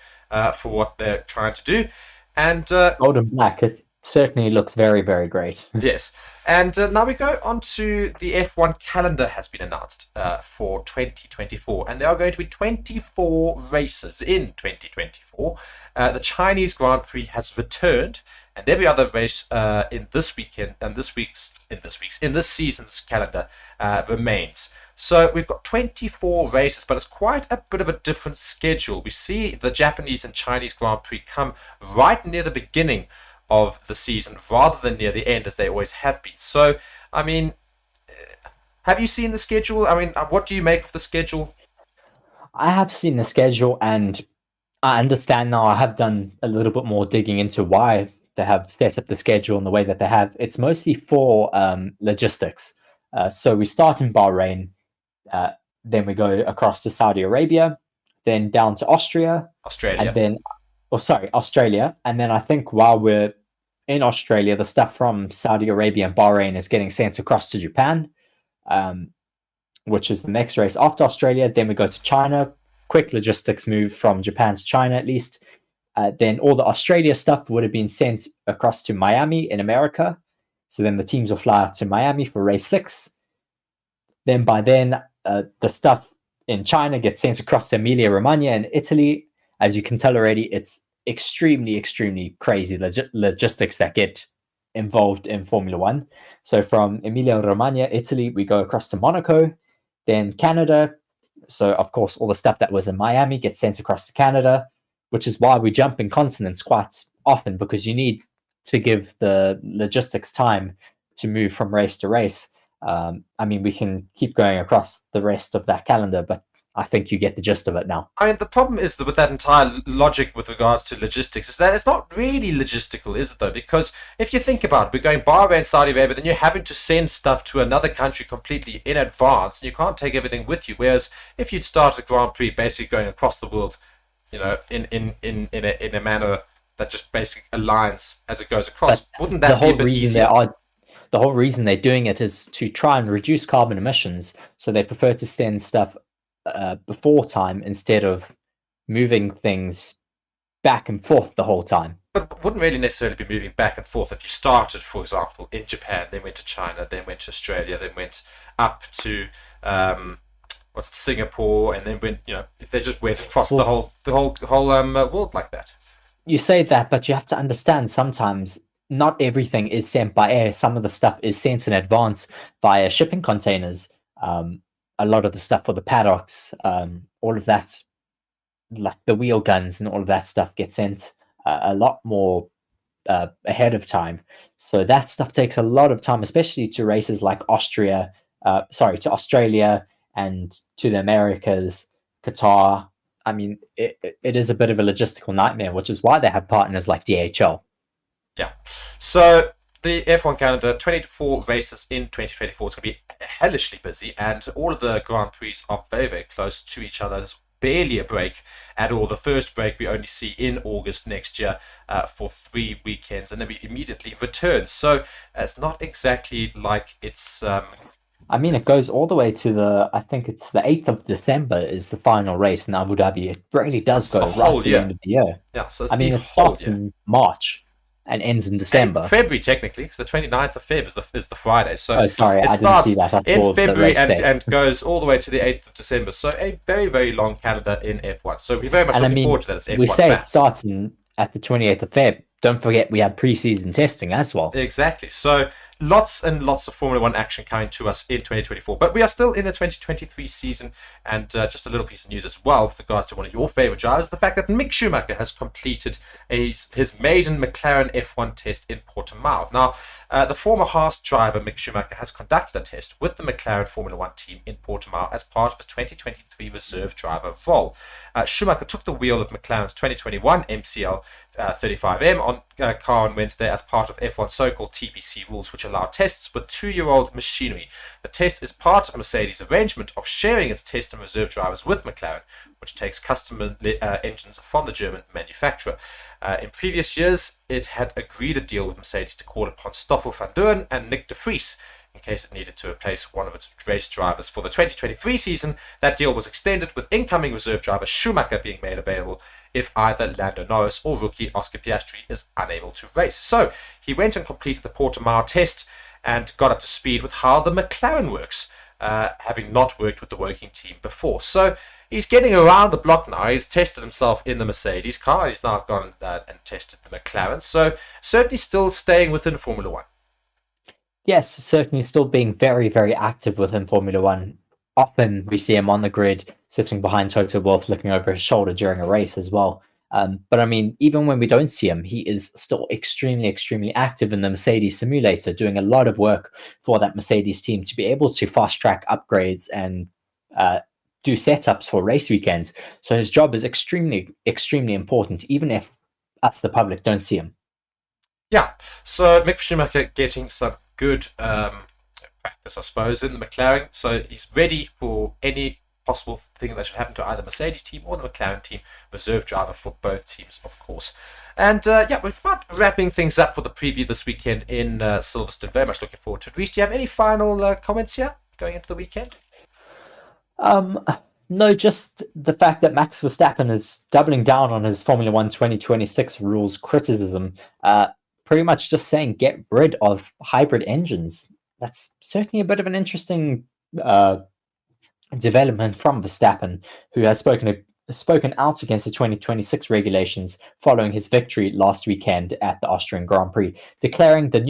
for what they're trying to do. And gold and black, it certainly looks very, very great. Yes. And now we go on to the F1 calendar has been announced for 2024. And there are going to be 24 races in 2024. The Chinese Grand Prix has returned, and every other race in this season's calendar remains. So we've got 24 races, but it's quite a bit of a different schedule. We see the Japanese and Chinese Grand Prix come right near the beginning of the season rather than near the end, as they always have been. So, I mean, have you seen the schedule? I mean, what do you make of the schedule? I have seen the schedule, and I understand now. I have done a little bit more digging into why they have set up the schedule in the way that they have. It's mostly for logistics. So we start in Bahrain, then we go across to Saudi Arabia, then down to Australia. And then, Australia. And then I think while we're in Australia, the stuff from Saudi Arabia and Bahrain is getting sent across to Japan, which is the next race after Australia. Then we go to China. Quick logistics move from Japan to China, at least. Then all the Australia stuff would have been sent across to Miami in America. So then the teams will fly out to Miami for race 6. Then by then, the stuff in China gets sent across to Emilia-Romagna in Italy. As you can tell already, it's extremely, extremely crazy logistics that get involved in Formula One. So from Emilia-Romagna, Italy, we go across to Monaco, then Canada. So, of course, all the stuff that was in Miami gets sent across to Canada, which is why we jump in continents quite often, because you need to give the logistics time to move from race to race. I mean, we can keep going across the rest of that calendar, but I think you get the gist of it now. I mean, the problem is that with that entire logic with regards to logistics is that it's not really logistical, is it, though? Because if you think about it, we're going Bahrain, Saudi Arabia, then you're having to send stuff to another country completely in advance, and you can't take everything with you. Whereas if you'd start a Grand Prix basically going across the world, you know, in a manner that just basically aligns as it goes across, but wouldn't that be a bit easier? The whole reason they're doing it is to try and reduce carbon emissions, so they prefer to send stuff before time instead of moving things back and forth the whole time. But wouldn't really necessarily be moving back and forth if you started, for example, in Japan, then went to China, then went to Australia, then went up to Singapore, and then went, if they just went across the whole world like that. You say that, but you have to understand sometimes not everything is sent by air. Some of the stuff is sent in advance via shipping containers. A lot of the stuff for the paddocks, all of that, like the wheel guns and all of that stuff gets sent a lot more ahead of time. So that stuff takes a lot of time, especially to races like to Australia and to the Americas, Qatar. I mean, it is a bit of a logistical nightmare, which is why they have partners like DHL. Yeah. So the F1 calendar, 24 races in 2024. It's going to be hellishly busy, and all of the Grand Prix are very, very close to each other. There's barely a break at all. The first break we only see in August next year for 3 weekends, and then we immediately return. So it's not exactly like it's... it goes all the way to I think it's the 8th of December is the final race in Abu Dhabi. It really does go right to the end of the year. Yeah, so it starts in March and ends in December. February, technically. So the 29th of Feb is the Friday. So it I didn't see that. in February and goes all the way to the 8th of December. So a very, very long calendar in F1. So we're very much looking forward to that as F1 We say fans. It starts at the 28th of Feb. Don't forget we have pre-season testing as well. Exactly. So lots and lots of Formula 1 action coming to us in 2024. But we are still in the 2023 season, and just a little piece of news as well with regards to one of your favourite drivers, the fact that Mick Schumacher has completed his maiden McLaren F1 test in Portimao. Now, the former Haas driver Mick Schumacher has conducted a test with the McLaren Formula 1 team in Portimao as part of his 2023 reserve driver role. Schumacher took the wheel of McLaren's 2021 MCL 35M car on Wednesday as part of F1's so-called TPC rules, which allow tests with 2-year-old machinery. The test is part of Mercedes' arrangement of sharing its test and reserve drivers with McLaren, which takes customer engines from the German manufacturer. In previous years, it had agreed a deal with Mercedes to call upon Stoffel van Doorn and Nick de Vries in case it needed to replace one of its race drivers for the 2023 season. That deal was extended with incoming reserve driver Schumacher being made available if either Lando Norris or rookie Oscar Piastri is unable to race. So he went and completed the Portimao test and got up to speed with how the McLaren works, having not worked with the working team before. So he's getting around the block now. He's tested himself in the Mercedes car. He's now gone and tested the McLaren. So certainly still staying within Formula 1. Yes, certainly still being very, very active within Formula 1. Often we see him on the grid, sitting behind Toto Wolff, looking over his shoulder during a race as well. But even when we don't see him, he is still extremely, extremely active in the Mercedes simulator, doing a lot of work for that Mercedes team to be able to fast-track upgrades and do setups for race weekends. So his job is extremely, extremely important, even if us, the public, don't see him. Yeah, so Mick Schumacher getting some good practice, I suppose, in the McLaren. So he's ready for any possible thing that should happen to either Mercedes team or the McLaren team. Reserve driver for both teams, of course. And we're about wrapping things up for the preview this weekend in Silverstone. Very much looking forward to it. Reece, do you have any final comments here going into the weekend? No, just the fact that Max Verstappen is doubling down on his Formula 1 2026 rules criticism. Pretty much just saying get rid of hybrid engines. That's certainly a bit of an interesting development from Verstappen, who has spoken out against the 2026 regulations following his victory last weekend at the Austrian Grand Prix, declaring that the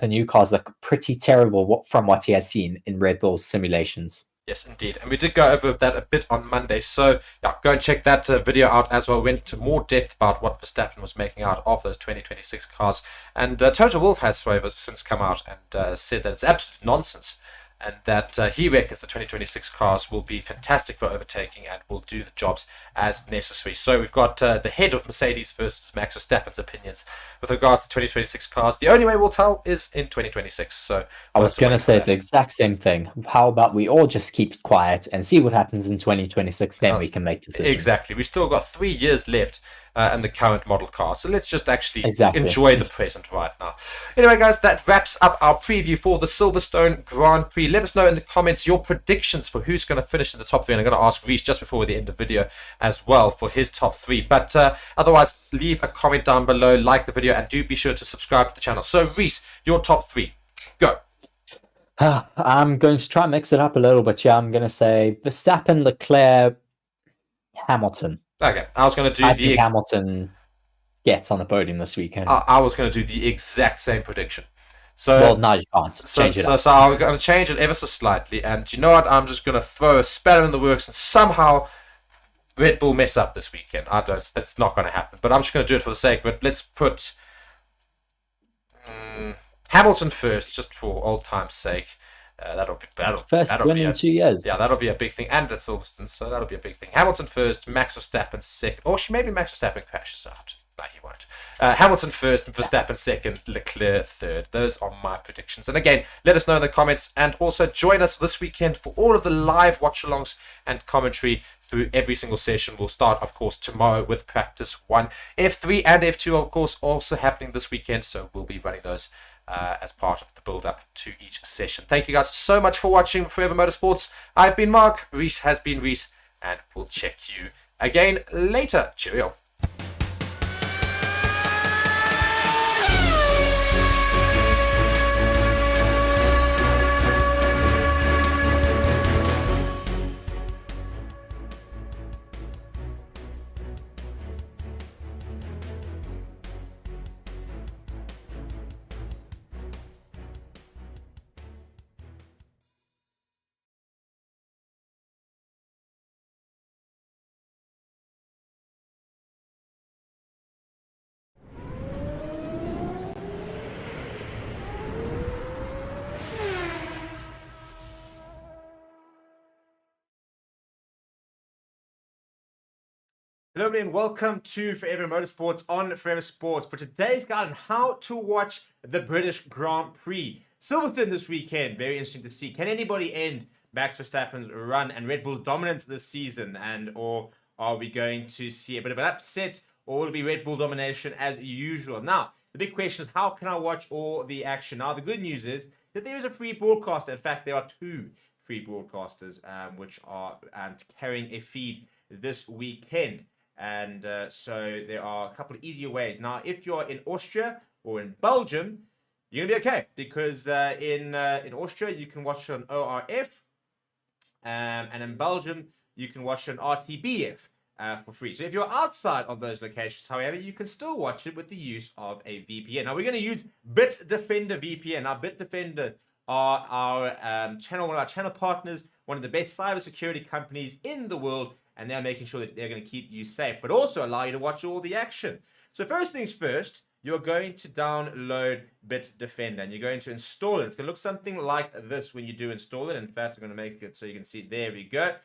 new cars look pretty terrible from what he has seen in Red Bull's simulations. Yes, indeed. And we did go over that a bit on Monday. So go and check that video out as well. We went into more depth about what Verstappen was making out of those 2026 cars. And Toto Wolff has, however, since come out and said that it's absolute nonsense, and that he reckons the 2026 cars will be fantastic for overtaking and will do the jobs as necessary. So we've got the head of Mercedes versus Max Verstappen's opinions with regards to 2026 cars. The only way we'll tell is in 2026. So I was going to say the exact same thing. How about we all just keep quiet and see what happens in 2026, then we can make decisions. Exactly. We've still got 3 years left and the current model car. So let's just actually Exactly. enjoy the present right now. Anyway, guys, that wraps up our preview for the Silverstone Grand Prix. Let us know in the comments your predictions for who's going to finish in the top 3. And I'm going to ask Reese just before the end of the video as well for his top 3. But otherwise, leave a comment down below, like the video, and do be sure to subscribe to the channel. So, Reese, your top 3. Go. I'm going to try and mix it up a little bit. Yeah, I'm going to say Verstappen, Leclerc, Hamilton. Okay, I was going to do I think Hamilton gets on the podium this weekend. I was going to do the exact same prediction. So, well, no, you can't. Change it up. So I'm going to change it ever so slightly. And you know what? I'm just going to throw a spanner in the works and somehow Red Bull mess up this weekend. It's not going to happen. But I'm just going to do it for the sake of it. Let's put Hamilton first, just for old time's sake. That'll Win in 2 years. Yeah, that'll be a big thing. And at Silverstone, so that'll be a big thing. Hamilton first, Max Verstappen second. Or maybe Max Verstappen crashes out. No, he won't. Hamilton first, Verstappen second, Leclerc third. Those are my predictions. And again, let us know in the comments. And also join us this weekend for all of the live watch-alongs and commentary through every single session. We'll start, of course, tomorrow with practice 1. F3 and F2, of course, also happening this weekend. So we'll be running those as part of the build-up to each session. Thank you guys so much for watching Forever Motorsports. I've been Mark, Reese has been Reese, and we'll check you again later. Cheerio. Hello and welcome to Forever Motorsports on Forever Sports for today's guide on how to watch the British Grand Prix. Silverstone this weekend, very interesting to see. Can anybody end Max Verstappen's run and Red Bull's dominance this season? Or are we going to see a bit of an upset, or will it be Red Bull domination as usual? Now, the big question is, how can I watch all the action? Now, the good news is that there is a free broadcaster. In fact, there are 2 free broadcasters which are carrying a feed this weekend. And so there are a couple of easier ways. Now, if you're in Austria or in Belgium, you're going to be okay. Because in Austria, you can watch on ORF. And in Belgium, you can watch on RTBF for free. So if you're outside of those locations, however, you can still watch it with the use of a VPN. Now, we're going to use Bitdefender VPN. Now, Bitdefender are our one of our channel partners, one of the best cybersecurity companies in the world. And they're making sure that they're going to keep you safe, but also allow you to watch all the action. So first things first, you're going to download Bitdefender, and you're going to install it. It's going to look something like this when you do install it. In fact, I'm going to make it so you can see. There we go.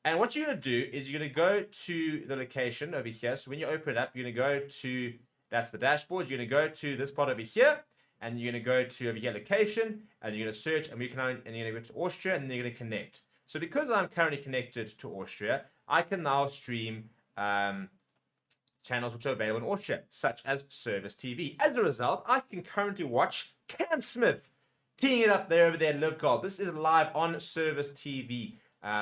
And what you're going to do is you're going to go to the location over here. So when you open it up, you're going to go to, that's the dashboard. You're going to go to this part over here, and you're going to go to over here, location, and you're going to search, and you're going to go to Austria, and then you're going to connect. So because I'm currently connected to Austria, I can now stream channels which are available in Austria, such as Service TV. As a result, I can currently watch Cam Smith teeing it up there over there, Live Gold. This is live on Service TV,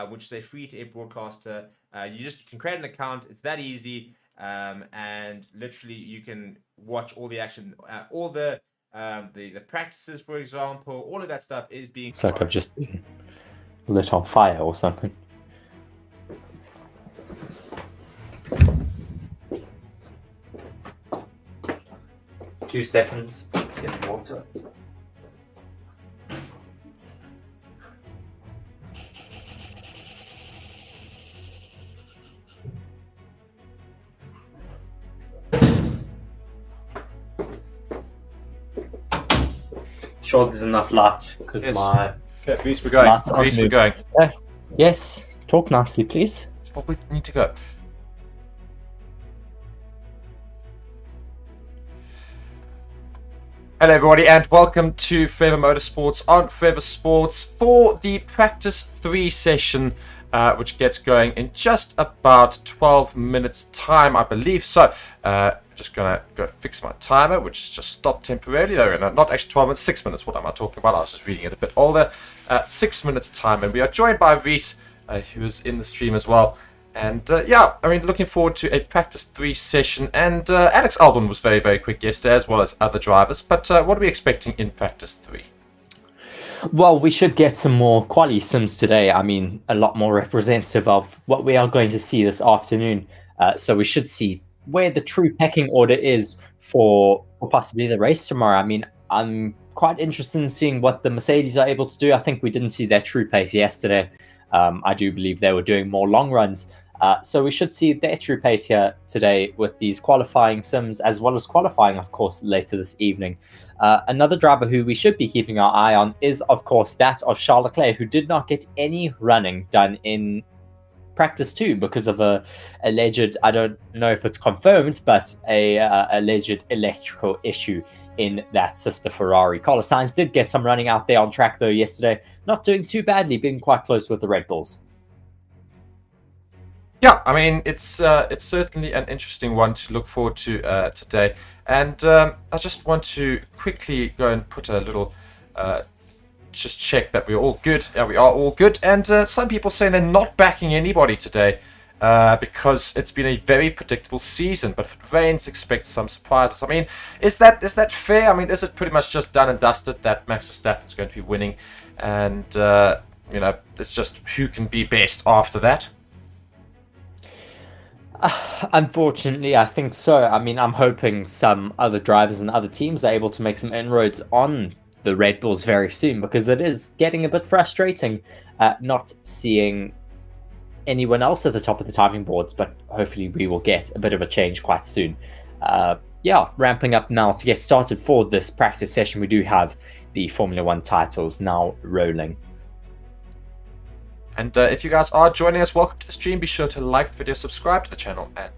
which is a free-to-air broadcaster. You can create an account. It's that easy, and literally you can watch all the action, all the practices, for example. All of that stuff is being. It's like I've just been lit on fire or something. Two seconds. Get water. Sure, there's enough light because Yes. my Okay, Reese, we're going. Lights on Reese, we're move. going. Yes, talk nicely, please. That's what we need to go. Hello everybody and welcome to Forever Motorsports on Forever Sports for the Practice 3 session which gets going in just about 12 minutes time, I believe. So just gonna go fix my timer, which is just stopped temporarily. Though, not actually 12 minutes, 6 minutes. What am I talking about? I was just reading it a bit older. 6 minutes time, and we are joined by Reese, who is in the stream as well. And yeah, I mean, looking forward to a practice 3 session. And Alex Albon was very, very quick yesterday, as well as other drivers. But what are we expecting in practice 3? Well, we should get some more quali sims today. I mean, a lot more representative of what we are going to see this afternoon. So we should see where the true pecking order is for possibly the race tomorrow. I mean, I'm quite interested in seeing what the Mercedes are able to do. I think we didn't see their true pace yesterday. I do believe they were doing more long runs. So we should see their true pace here today with these qualifying sims, as well as qualifying, of course, later this evening. Another driver who we should be keeping our eye on is, of course, that of Charles Leclerc, who did not get any running done in practice 2 because of a alleged, I don't know if it's confirmed, but a alleged electrical issue in that sister Ferrari. Carlos Sainz did get some running out there on track, though, yesterday. Not doing too badly, being quite close with the Red Bulls. Yeah, I mean, it's certainly an interesting one to look forward to today. And I just want to quickly go and put a little, just check that we're all good. Yeah, we are all good. And some people saying they're not backing anybody today because it's been a very predictable season. But if it rains, expect some surprises. I mean, is that fair? I mean, is it pretty much just done and dusted that Max Verstappen is going to be winning? And, it's just who can be best after that? Unfortunately, I think so. I mean, I'm hoping some other drivers and other teams are able to make some inroads on the Red Bulls very soon, because it is getting a bit frustrating not seeing anyone else at the top of the timing boards, but hopefully we will get a bit of a change quite soon. Yeah, ramping up now to get started for this practice session. We do have the Formula 1 titles now rolling. And if you guys are joining us, welcome to the stream. Be sure to like the video, subscribe to the channel, and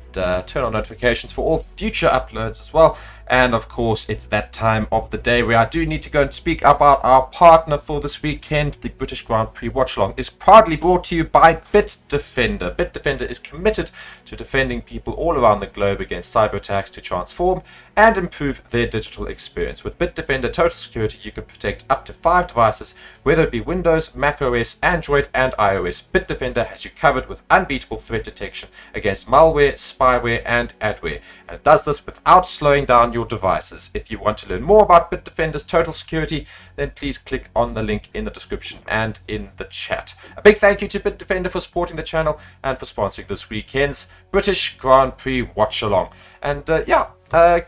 turn on notifications for all future uploads as well. And of course, it's that time of the day where I do need to go and speak about our partner for this weekend. The British Grand Prix Watchalong is proudly brought to you by Bitdefender. Bitdefender is committed to defending people all around the globe against cyber attacks to transform and improve their digital experience. With Bitdefender Total Security, you can protect up to 5 devices, whether it be Windows, macOS, Android, and iOS. Bitdefender has you covered with unbeatable threat detection against malware, spyware, and adware. And it does this without slowing down your devices. If you want to learn more about Bitdefender's Total Security, then please click on the link in the description and in the chat. A big thank you to Bitdefender for supporting the channel and for sponsoring this weekend's British Grand Prix Watchalong. And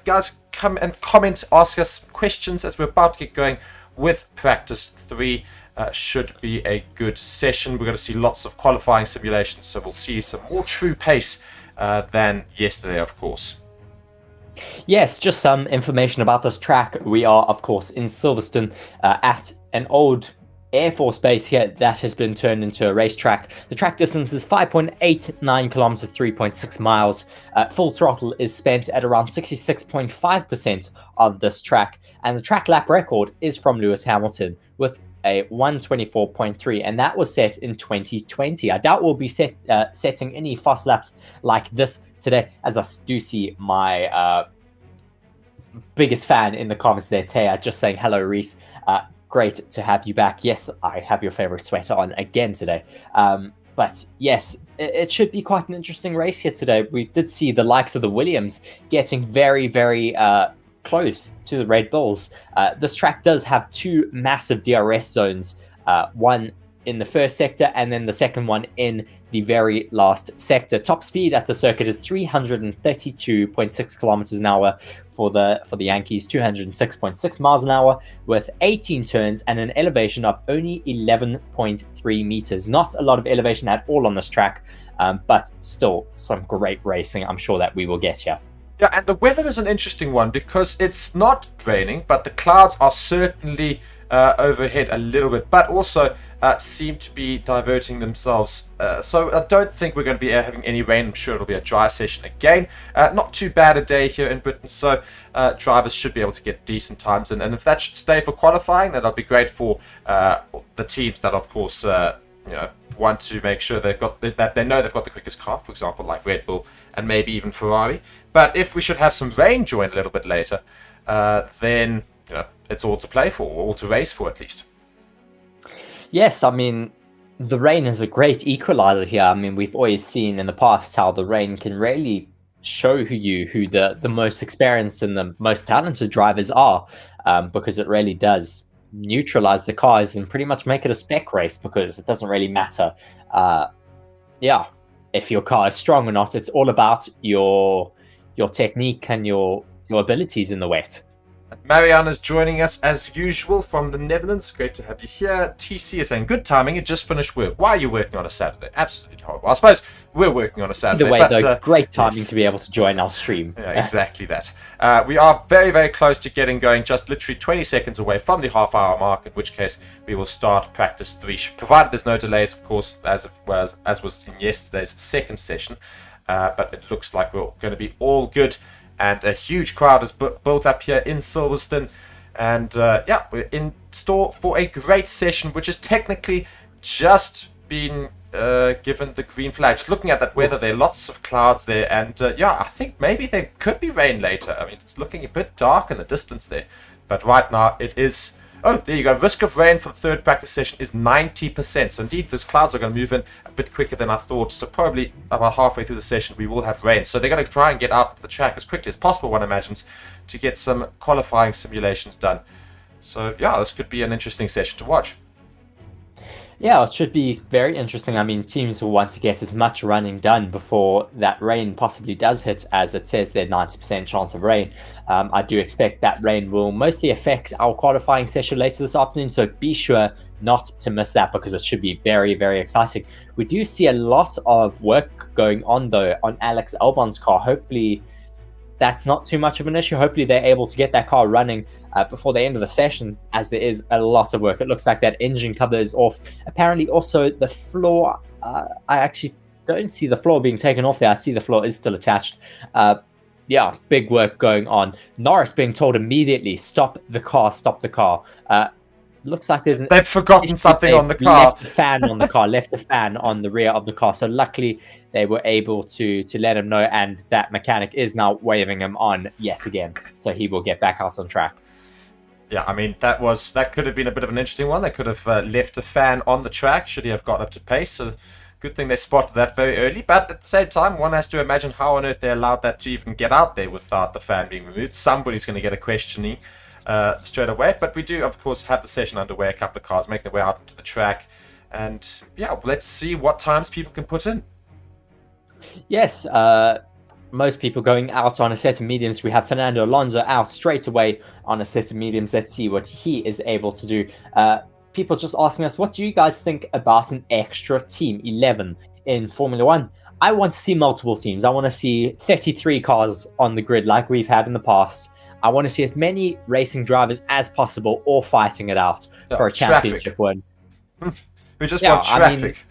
guys, come and comment, ask us questions as we're about to get going with practice 3. Should be a good session. We're going to see lots of qualifying simulations, so we'll see some more true pace than yesterday, of course. Yes, just some information about this track. We are, of course, in Silverstone at an old Air Force base here that has been turned into a racetrack. The track distance is 5.89 kilometers, 3.6 miles. Full throttle is spent at around 66.5% of this track, and the track lap record is from Lewis Hamilton with a 124.3, and that was set in 2020. I doubt we'll be setting any fast laps like this today, as I do see my biggest fan in the comments there, Taya, just saying hello, Reese. Great to have you back. Yes, I have your favorite sweater on again today. But yes, it should be quite an interesting race here today. We did see the likes of the Williams getting very, very close to the Red Bulls. This track does have 2 massive DRS zones, one in the first sector and then the second one in the very last sector. Top speed at the circuit is 332.6 kilometers an hour for the Yankees, 206.6 miles an hour with 18 turns and an elevation of only 11.3 meters. Not a lot of elevation at all on this track, but still some great racing I'm sure that we will get here. Yeah, and the weather is an interesting one because it's not raining, but the clouds are certainly overhead a little bit, but also seem to be diverting themselves. So I don't think we're going to be having any rain. I'm sure it'll be a dry session again. Not too bad a day here in Britain, so drivers should be able to get decent times. And if that should stay for qualifying, that'll be great for the teams that, of course, want to make sure that they know they've got the quickest car, for example, like Red Bull and maybe even Ferrari. But if we should have some rain join a little bit later, then it's all to play for, or all to race for at least. Yes, I mean, the rain is a great equalizer here. I mean, we've always seen in the past how the rain can really show who the most experienced and the most talented drivers are, because it really does neutralize the cars and pretty much make it a spec race, because it doesn't really matter if your car is strong or not. It's all about your technique and your abilities in the wet. Mariana's joining us as usual from the Netherlands. Great to have you here. TC is saying, good timing, you just finished work. Why are you working on a Saturday? Absolutely horrible. I suppose we're working on a Saturday. Either way, though, great timing to be able to join our stream. Yeah, exactly that. We are very, very close to getting going, just literally 20 seconds away from the half-hour mark, in which case we will start practice 3, provided there's no delays, of course, as was in yesterday's second session. But it looks like we're going to be all good. And a huge crowd is built up here in Silverstone. And we're in store for a great session, which has technically just been given the green flag. Just looking at that weather, there are lots of clouds there. And I think maybe there could be rain later. I mean, it's looking a bit dark in the distance there. But right now it is... Oh, there you go. Risk of rain for the third practice session is 90%. So indeed, those clouds are going to move in a bit quicker than I thought. So probably about halfway through the session, we will have rain. So they're going to try and get out the track as quickly as possible, one imagines, to get some qualifying simulations done. So this could be an interesting session to watch. Yeah, it should be very interesting. I mean, teams will want to get as much running done before that rain possibly does hit, as it says there, 90% chance of rain. I do expect that rain will mostly affect our qualifying session later this afternoon, so be sure not to miss that, because it should be very, very exciting. We do see a lot of work going on, though, on Alex Albon's car. Hopefully that's not too much of an issue. Hopefully they're able to get that car running before the end of the session, as there is a lot of work. It looks like that engine cover is off. Apparently also the floor, I actually don't see the floor being taken off there. I see the floor is still attached. Big work going on. Norris being told immediately, stop the car. Looks like they've forgotten something on the car. Left a fan on the car, left a fan on the rear of the car. So luckily they were able to let him know, and that mechanic is now waving him on yet again. So he will get back out on track. Yeah, I mean, that could have been a bit of an interesting one. They could have left a fan on the track should he have got up to pace. So good thing they spotted that very early. But at the same time, one has to imagine how on earth they allowed that to even get out there without the fan being removed. Somebody's going to get a questioning straight away. But we do, of course, have the session underway. A couple of cars making their way out into the track. And let's see what times people can put in. Yes, most people going out on a set of mediums. We have Fernando Alonso out straight away on a set of mediums. Let's see what he is able to do. People just asking us, what do you guys think about an extra team 11 in Formula 1? I want to see multiple teams. I want to see 33 cars on the grid like we've had in the past. I want to see as many racing drivers as possible all fighting it out for a championship win. We just want traffic.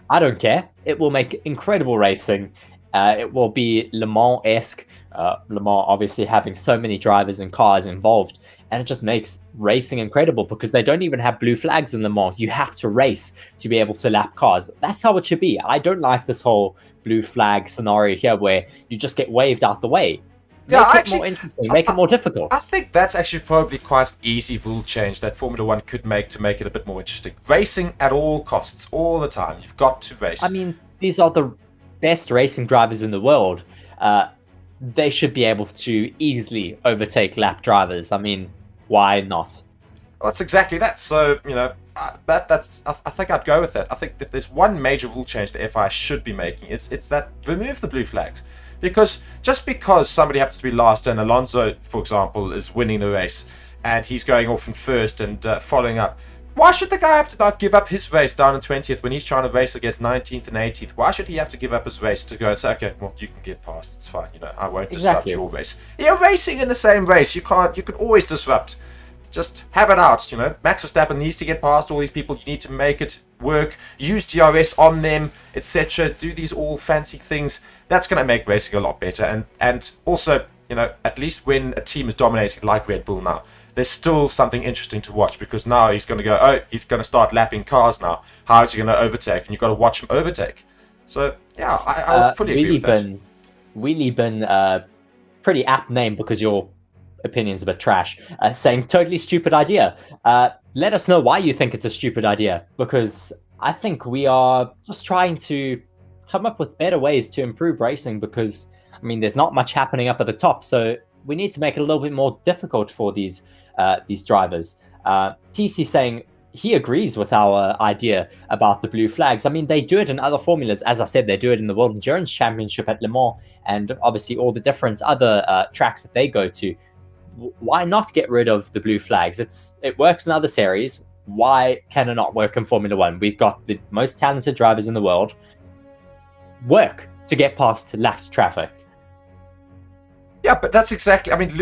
I don't care. It will make incredible racing. It will be Le Mans-esque. Le Mans obviously having so many drivers and cars involved, and it just makes racing incredible, because they don't even have blue flags in Le Mans. You have to race to be able to lap cars. That's how it should be. I don't like this whole blue flag scenario here where you just get waved out the way. Make it more interesting, make it more difficult. I think that's actually probably quite an easy rule change that Formula 1 could make to make it a bit more interesting. Racing at all costs, all the time. You've got to race. I mean, these are the best racing drivers in the world. They should be able to easily overtake lap drivers. I mean, why not? Well, that's exactly that. So, I think I'd go with that. I think if there's one major rule change the FIA should be making, it's that remove the blue flags. Because just because somebody happens to be last and Alonso, for example, is winning the race and he's going off in first and following up, why should the guy have to not give up his race down in 20th when he's trying to race against 19th and 18th? Why should he have to give up his race to go and say, okay, well, you can get past, it's fine, I won't disrupt your race. You're racing in the same race, you can always disrupt. Just have it out, Max Verstappen needs to get past all these people, you need to make it work, use DRS on them, etc. Do these all fancy things. That's going to make racing a lot better. And also, at least when a team is dominating like Red Bull now, there's still something interesting to watch, because now he's going to go, he's going to start lapping cars now. How is he going to overtake? And you've got to watch him overtake. So, yeah, I fully agree with that. Wheelie Bin, pretty apt name because your opinion's a bit trash. Saying totally stupid idea. Let us know why you think it's a stupid idea, because I think we are just trying to come up with better ways to improve racing, because, I mean, there's not much happening up at the top, so we need to make it a little bit more difficult for these drivers. TC saying he agrees with our idea about the blue flags. I mean, they do it in other formulas. As I said, they do it in the World Endurance Championship at Le Mans, and obviously all the different other tracks that they go to. Why not get rid of the blue flags? It works in other series. Why can it not work in Formula One? We've got the most talented drivers in the world. Work to get past lapped traffic. Yeah, but that's exactly. I mean,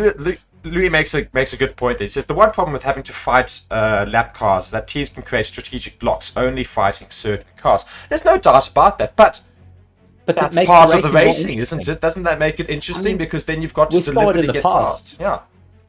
Louis makes a good point there. He says the one problem with having to fight lap cars is that teams can create strategic blocks, only fighting certain cars. There's no doubt about that, but that's part of the racing, isn't it? Doesn't that make it interesting? Because then you've got to deliberately get past. Yeah.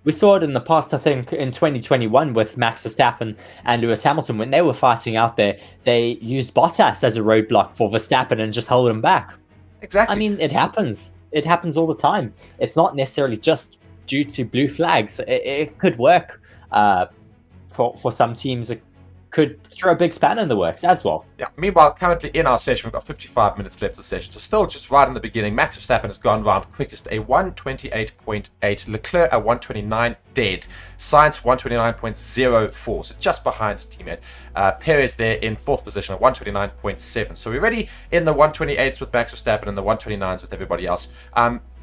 We saw it in the past, I think, in 2021 with Max Verstappen and Lewis Hamilton. When they were fighting out there, they used Bottas as a roadblock for Verstappen and just held him back. Exactly. I mean, it happens. It happens all the time. It's not necessarily just due to blue flags. It could work for some teams. It could throw a big spanner in the works as well. Yeah. Meanwhile, currently in our session, we've got 55 minutes left of the session. So still just right in the beginning, Max Verstappen has gone round quickest, a 1:28.8. Leclerc at 1:29 dead. Sainz 1:29.04, so just behind his teammate. Perez there in fourth position at 1:29.7. So we're already in the 1:28s with Max Verstappen and the 1:29s with everybody else.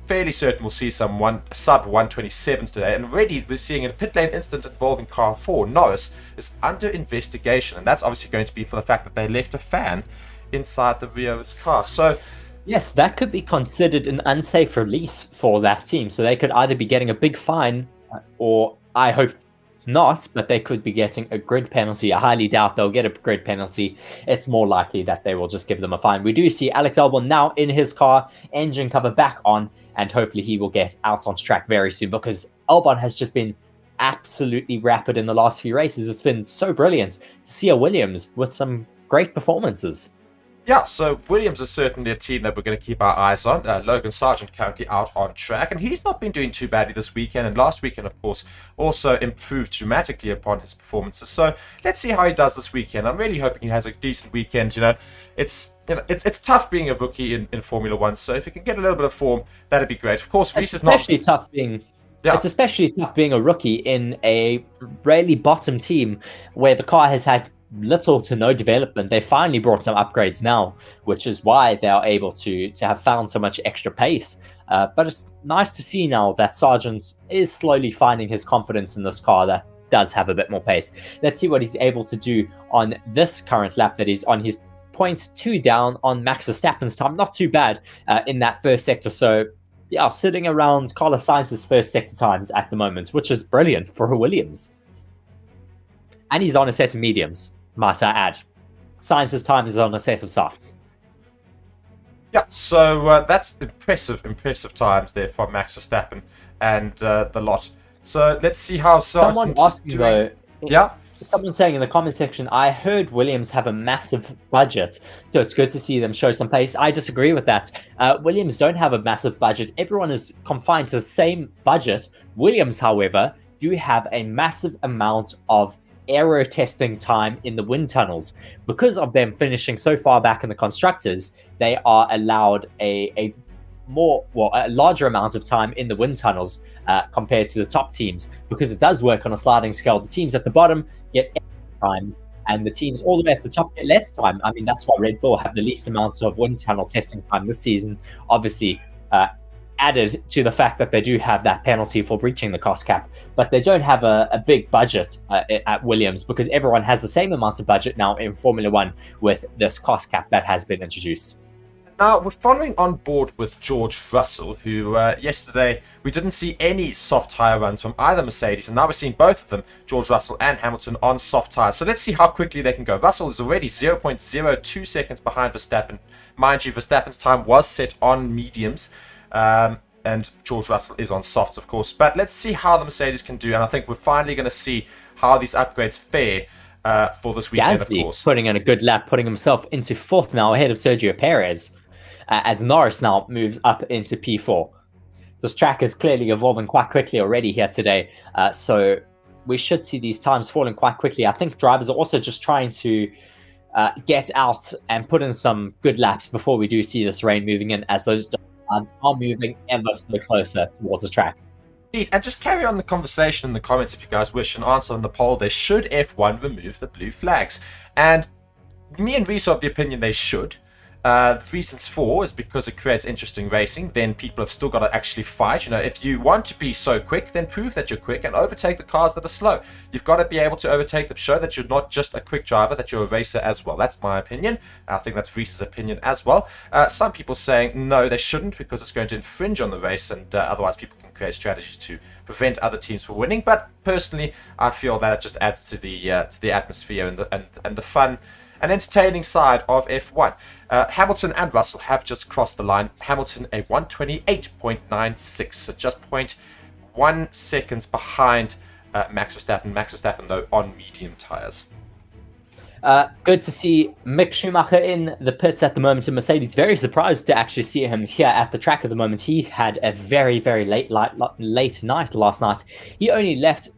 Fairly certain we'll see some sub 1:27s today, and already we're seeing a pit lane incident involving car 4. Norris is under investigation, and that's obviously going to be for the fact that they left a fan inside the rear of his car. So yes, that could be considered an unsafe release for that team. So they could either be getting a big fine, or I hope not, but they could be getting a grid penalty. I highly doubt they'll get a grid penalty. It's more likely that they will just give them a fine. We do see Alex Albon now in his car, engine cover back on, and hopefully he will get out onto track very soon, because Albon has just been absolutely rapid in the last few races. It's been so brilliant to see a Williams with some great performances. Yeah, so Williams is certainly a team that we're going to keep our eyes on. Logan Sargent currently out on track, and he's not been doing too badly this weekend. And last weekend, of course, also improved dramatically upon his performances. So let's see how he does this weekend. I'm really hoping he has a decent weekend. It's tough being a rookie in Formula One. So if he can get a little bit of form, that'd be great. Of course, Reese is not. It's especially tough being a rookie in a really bottom team where the car has had little to no development. They finally brought some upgrades now, which is why they are able to have found so much extra pace. But it's nice to see now that Sargent is slowly finding his confidence in this car that does have a bit more pace. Let's see what he's able to do on this current lap that he's on. His 0.2 down on Max Verstappen's time. Not too bad in that first sector. So yeah, sitting around Carlos Sainz's first sector times at the moment, which is brilliant for a Williams. And he's on a set of mediums, might I add. Sainz's time is on a set of softs. Yeah, so that's impressive times there from Max Verstappen and the lot. So let's see how someone asking though. Yeah. Someone saying in the comment section, I heard Williams have a massive budget, so it's good to see them show some pace. I disagree with that. Williams don't have a massive budget. Everyone is confined to the same budget. Williams, however, do have a massive amount of aero testing time in the wind tunnels. Because of them finishing so far back in the constructors, they are allowed a larger amount of time in the wind tunnels compared to the top teams, because it does work on a sliding scale. The teams at the bottom get times, and the teams all the way at the top get less time. I mean, that's why Red Bull have the least amounts of wind tunnel testing time this season, obviously added to the fact that they do have that penalty for breaching the cost cap. But they don't have a big budget at Williams, because everyone has the same amount of budget now in Formula One with this cost cap that has been introduced. Now, we're following on board with George Russell, who yesterday we didn't see any soft tyre runs from either Mercedes, and now we're seeing both of them, George Russell and Hamilton, on soft tyres. So let's see how quickly they can go. Russell is already 0.02 seconds behind Verstappen. Mind you, Verstappen's time was set on mediums, and and George Russell is on softs, of course. But let's see how the Mercedes can do, and I think we're finally going to see how these upgrades fare for this weekend, Gasly of course. putting in a good lap, putting himself into 4th now ahead of Sergio Perez, as Norris now moves up into P4. This track is clearly evolving quite quickly already here today, so we should see these times falling quite quickly. I think drivers are also just trying to get out and put in some good laps before we do see this rain moving in, as those times are moving ever so closer towards the track. Indeed, and just carry on the conversation in the comments if you guys wish, and answer on the poll there. Should F1 remove the blue flags? And me and Reese are of the opinion they should. Reasons for is because it creates interesting racing. Then people have still got to actually fight. You know, if you want to be so quick, then prove that you're quick and overtake the cars that are slow. You've got to be able to overtake them, show that you're not just a quick driver, that you're a racer as well. That's my opinion. I think that's Reese's opinion as well. Some people saying no, they shouldn't, because it's going to infringe on the race, and otherwise people can create strategies to prevent other teams from winning. But personally, I feel that it just adds to the atmosphere and the fun and entertaining side of F1. Hamilton and Russell have just crossed the line. Hamilton a 128.96, so just 0.1 seconds behind Max Verstappen. Max Verstappen, though, on medium tyres. Good to see Mick Schumacher in the pits at the moment in Mercedes. Very surprised to actually see him here at the track at the moment. He had a very, very late night last night. He only left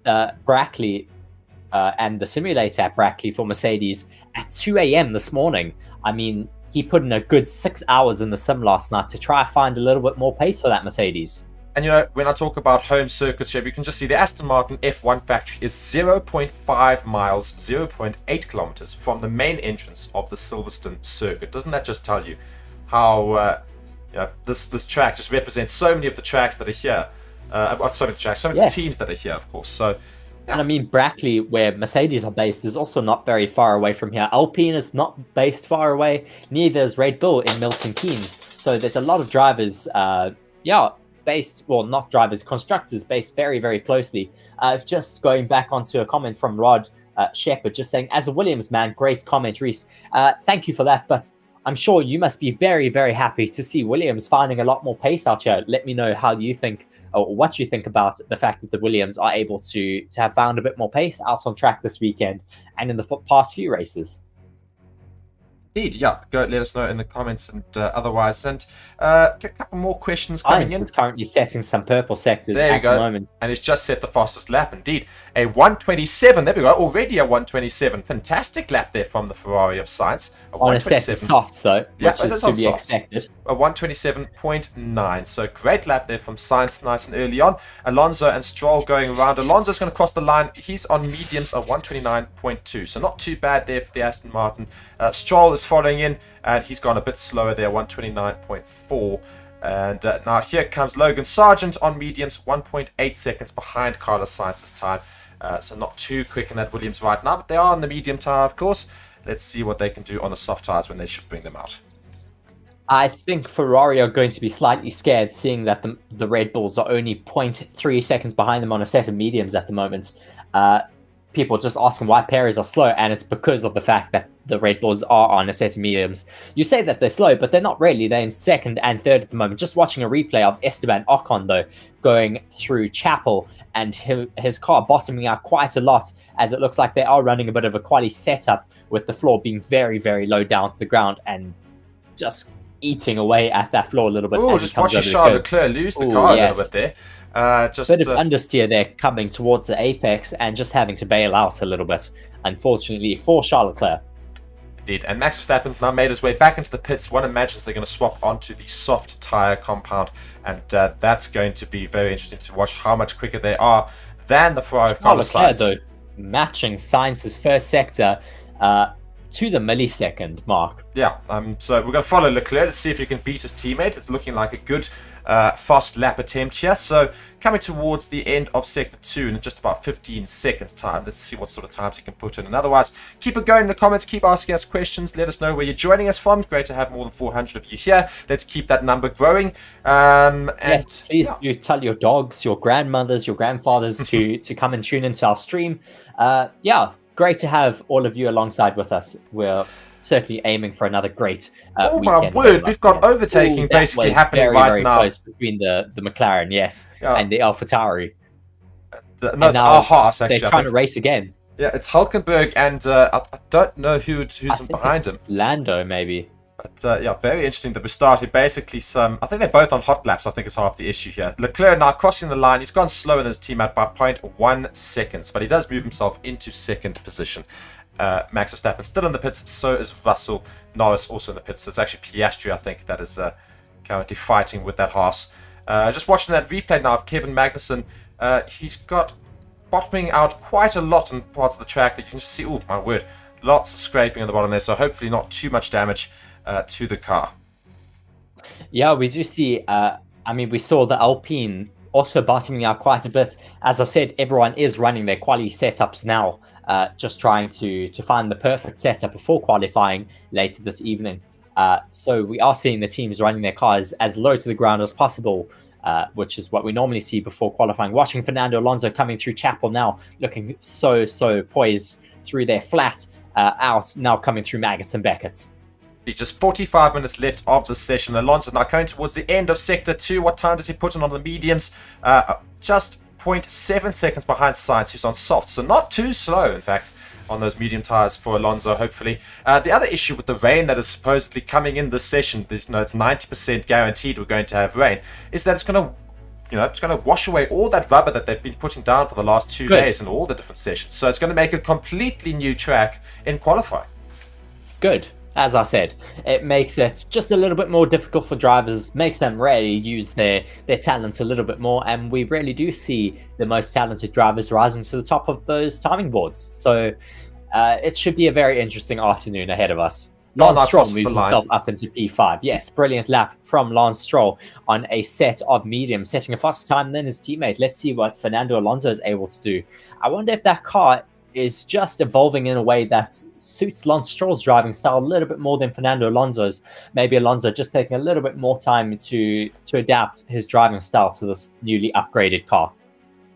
Brackley and the simulator at Brackley for Mercedes at 2 a.m. this morning. I mean, he put in a good 6 hours in the sim last night to try to find a little bit more pace for that Mercedes. And you know, when I talk about home circuits here, you can just see the Aston Martin F1 factory is 0.5 miles, 0.8 kilometers from the main entrance of the Silverstone circuit. Doesn't that just tell you how this track just represents so many of the tracks that are here? So many of the teams that are here, of course. So. And I mean, Brackley, where Mercedes are based, is also not very far away from here. Alpine is not based far away. Neither is Red Bull in Milton Keynes. So there's a lot of drivers, based, well, not drivers, constructors based very, very closely. Just going back onto a comment from Rod Shepherd, just saying, as a Williams man, great comment, Reese. Thank you for that, but I'm sure you must be very, very happy to see Williams finding a lot more pace out here. Let me know how you think, or what you think about the fact that the Williams are able to have found a bit more pace out on track this weekend and in the past few races. Indeed, yeah. Go let us know in the comments and otherwise. And a couple more questions coming Science in. is currently setting some purple sectors There you at go. the moment. And it's just set the fastest lap. Indeed, a 127. There we go. Already a 127. Fantastic lap there from the Ferrari of Science. On a set of softs, though, Yeah, which is to be expected. A 127.9. So great lap there from Science, nice and early on. Alonso and Stroll going around. Alonso's going to cross the line. He's on mediums, a 129.2. So not too bad there for the Aston Martin. Stroll is following in, and he's gone a bit slower there, 129.4. And now here comes Logan Sargent on mediums, 1.8 seconds behind Carlos Sainz's time. So not too quick in that Williams right now, but they are on the medium tire, of course. Let's see what they can do on the soft tires when they should bring them out. I think Ferrari are going to be slightly scared, seeing that the Red Bulls are only 0.3 seconds behind them on a set of mediums at the moment. People just asking why Perez are slow, and it's because of the fact that the Red Bulls are on a set of mediums. You say that they're slow, but they're not really. They're in second and third at the moment. Just watching a replay of Esteban Ocon, though, going through Chapel, and his car bottoming out quite a lot, as it looks like they are running a bit of a quali setup, with the floor being very, very low down to the ground, and just eating away at that floor a little bit. Oh, just watching Charles Leclerc lose the car a little bit there. Just bit of understeer there coming towards the apex and just having to bail out a little bit, unfortunately, for Charles Leclerc. Indeed, and Max Verstappen's now made his way back into the pits. One imagines they're going to swap onto the soft tyre compound, and that's going to be very interesting to watch how much quicker they are than the Ferrari of Carlos Sainz. Though, matching Sainz's first sector to the millisecond mark. Yeah, so we're going to follow Leclerc. Let's see if he can beat his teammate. It's looking like a good fast lap attempt here. So coming towards the end of Sector 2 in just about 15 seconds time. Let's see what sort of times he can put in. And otherwise, keep it going in the comments. Keep asking us questions. Let us know where you're joining us from. It's great to have more than 400 of you here. Let's keep that number growing. Yes, please do tell your dogs, your grandmothers, your grandfathers to come and tune into our stream. Yeah, great to have all of you alongside with us. We're certainly aiming for another great Oh my weekend. word, we've got overtaking That basically was happening very, right very now. close between the McLaren, yes, Yeah. and the AlphaTauri. No, it's our Haas, actually. They're trying to race again. Yeah, it's Hulkenberg, and I don't know who's behind him. Lando, maybe. But yeah, very interesting that we started basically I think they're both on hot laps, I think is half the issue here. Leclerc now crossing the line. He's gone slower than his teammate by 0.1 seconds, but he does move himself into second position. Max Verstappen still in the pits, so is Russell. Norris also in the pits. So it's actually Piastri, I think, that is currently fighting with that Haas. Just watching that replay now of Kevin Magnussen. He's got bottoming out quite a lot in parts of the track that you can just see, oh my word, lots of scraping on the bottom there, so hopefully not too much damage to the car. Yeah, we do see, we saw the Alpine also bottoming out quite a bit. As I said, everyone is running their quali setups now, just trying to find the perfect setup before qualifying later this evening. So we are seeing the teams running their cars as low to the ground as possible, which is what we normally see before qualifying. Watching Fernando Alonso coming through Chapel now, looking so poised through their flat out, now coming through Maggots and Beckett's. Just 45 minutes left of the session. Alonso now coming towards the end of Sector 2. What time does he put in on the mediums? Just 0.7 seconds behind Sainz, who's on soft. So not too slow, in fact, on those medium tyres for Alonso, hopefully. The other issue with the rain that is supposedly coming in this session, it's 90% guaranteed we're going to have rain, is that it's going to wash away all that rubber that they've been putting down for the last 2 days in all the different sessions. So it's going to make a completely new track in qualifying. Good. As I said, it makes it just a little bit more difficult for drivers, makes them really use their talents a little bit more, and we really do see the most talented drivers rising to the top of those timing boards. So it should be a very interesting afternoon ahead of us. Lance Stroll moves himself up into P5. Yes, brilliant lap from Lance Stroll on a set of medium, setting a faster time than his teammate. Let's see what Fernando Alonso is able to do. I wonder if that car is just evolving in a way that suits Lance Stroll's driving style a little bit more than Fernando Alonso's. Maybe Alonso just taking a little bit more time to adapt his driving style to this newly upgraded car.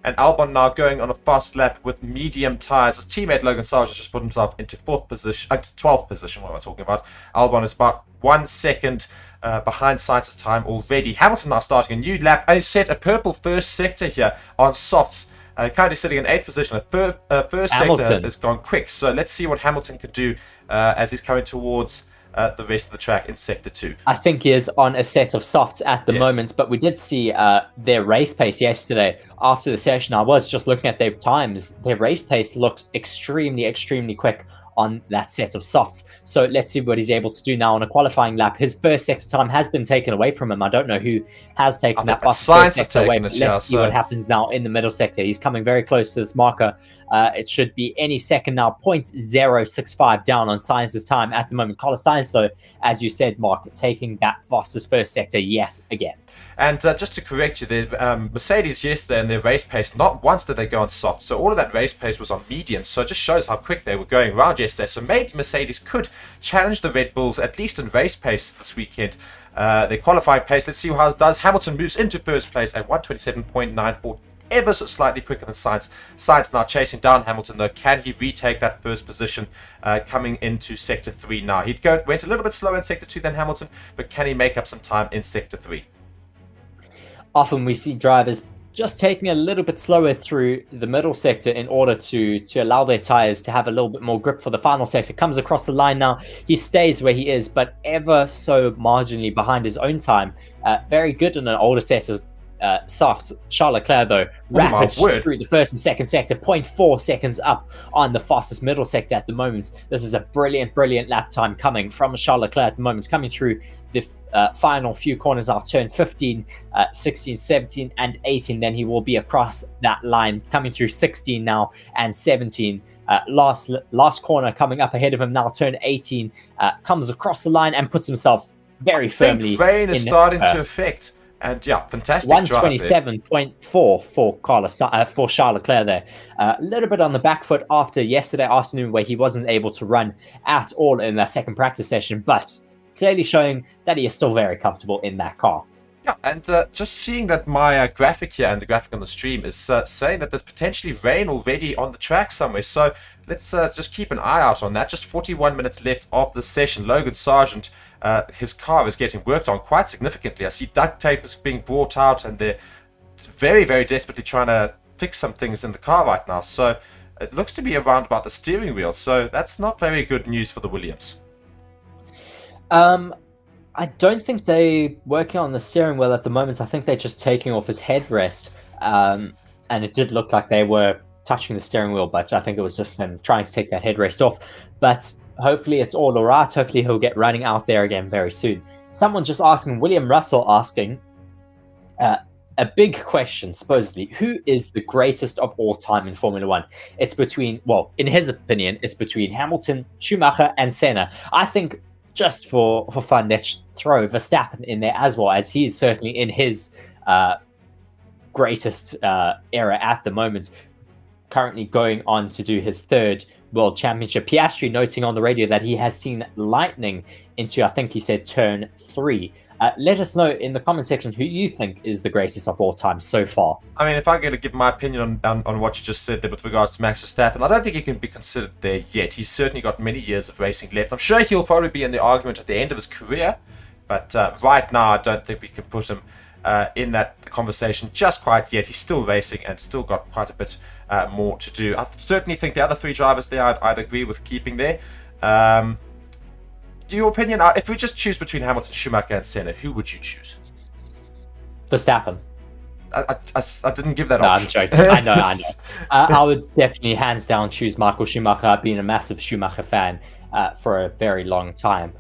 And Albon now going on a fast lap with medium tyres. His teammate Logan Sargent just put himself into 12th position. What am I talking about? Albon is about 1 second behind Sainz's time already. Hamilton now starting a new lap, and he's set a purple first sector here on softs. Currently sitting in 8th position. First sector has gone quick, so let's see what Hamilton can do as he's coming towards the rest of the track in Sector 2. I think he is on a set of softs at the moment, but we did see their race pace yesterday after the session. I was just looking at their times. Their race pace looked extremely quick on that set of softs. So let's see what he's able to do now on a qualifying lap. His first sector time has been taken away from him. I don't know who has taken that first sector away, but let's see what happens now in the middle sector. He's coming very close to this marker. It should be any second now. 0.065 down on Sainz's time at the moment. Carlos Sainz, though, as you said, Mark, taking that fastest first sector yet again. And just to correct you, the Mercedes yesterday in their race pace, not once did they go on soft. So all of that race pace was on medium. So it just shows how quick they were going around yesterday. So maybe Mercedes could challenge the Red Bulls, at least in race pace this weekend. Their qualifying pace, let's see how it does. Hamilton moves into first place at 127.94. Ever so slightly quicker than Sainz. Sainz now chasing down Hamilton, though. Can he retake that first position coming into Sector 3 now? He went a little bit slower in Sector 2 than Hamilton, but can he make up some time in Sector 3? Often we see drivers just taking a little bit slower through the middle sector in order to allow their tires to have a little bit more grip for the final sector. Comes across the line now. He stays where he is, but ever so marginally behind his own time. Very good in an older set of soft. Charles Leclerc, though, rapid through the first and second sector, 0.4 seconds up on the fastest middle sector at the moment. This is a brilliant lap time coming from Charles Leclerc at the moment, coming through the final few corners now. Turn 15, 16, 17 and 18, then he will be across that line, coming through 16 now and 17. Last corner coming up ahead of him now. Turn 18, comes across the line and puts himself very firmly. Rain is starting to affect. And yeah, fantastic 127.4 for Charles Leclerc there. A little bit on the back foot after yesterday afternoon, where he wasn't able to run at all in that second practice session, but clearly showing that he is still very comfortable in that car. Yeah, and just seeing that my graphic here and the graphic on the stream is saying that there's potentially rain already on the track somewhere. So let's just keep an eye out on that. Just 41 minutes left of the session. Logan Sargent, his car is getting worked on quite significantly. I see duct tape is being brought out, and they're very, very desperately trying to fix some things in the car right now. So it looks to be around about the steering wheel. So that's not very good news for the Williams. I don't think they're working on the steering wheel at the moment. I think they're just taking off his headrest. And it did look like they were touching the steering wheel, but I think it was just them trying to take that headrest off. But hopefully it's all alright. Hopefully he'll get running out there again very soon. Someone just asking, William Russell asking, a big question, supposedly, who is the greatest of all time in Formula One? It's between, well, in his opinion, it's between Hamilton, Schumacher, and Senna. I think just for fun, let's throw Verstappen in there as well, as he is certainly in his greatest era at the moment, currently going on to do his third World Championship. Piastri noting on the radio that he has seen lightning into, I think he said, turn 3. Let us know in the comment section who you think is the greatest of all time so far. I mean, if I'm going to give my opinion on what you just said there with regards to Max Verstappen, I don't think he can be considered there yet. He's certainly got many years of racing left. I'm sure he'll probably be in the argument at the end of his career, but right now I don't think we can put him in that conversation just quite yet. He's still racing and still got quite a bit more to do. I certainly think the other 3 drivers there I'd agree with keeping there. Your opinion, if we just choose between Hamilton, Schumacher, and Senna, who would you choose? Verstappen. I didn't give that No, option. I'm joking. I know. I would definitely, hands down, choose Michael Schumacher. I've been a massive Schumacher fan for a very long time.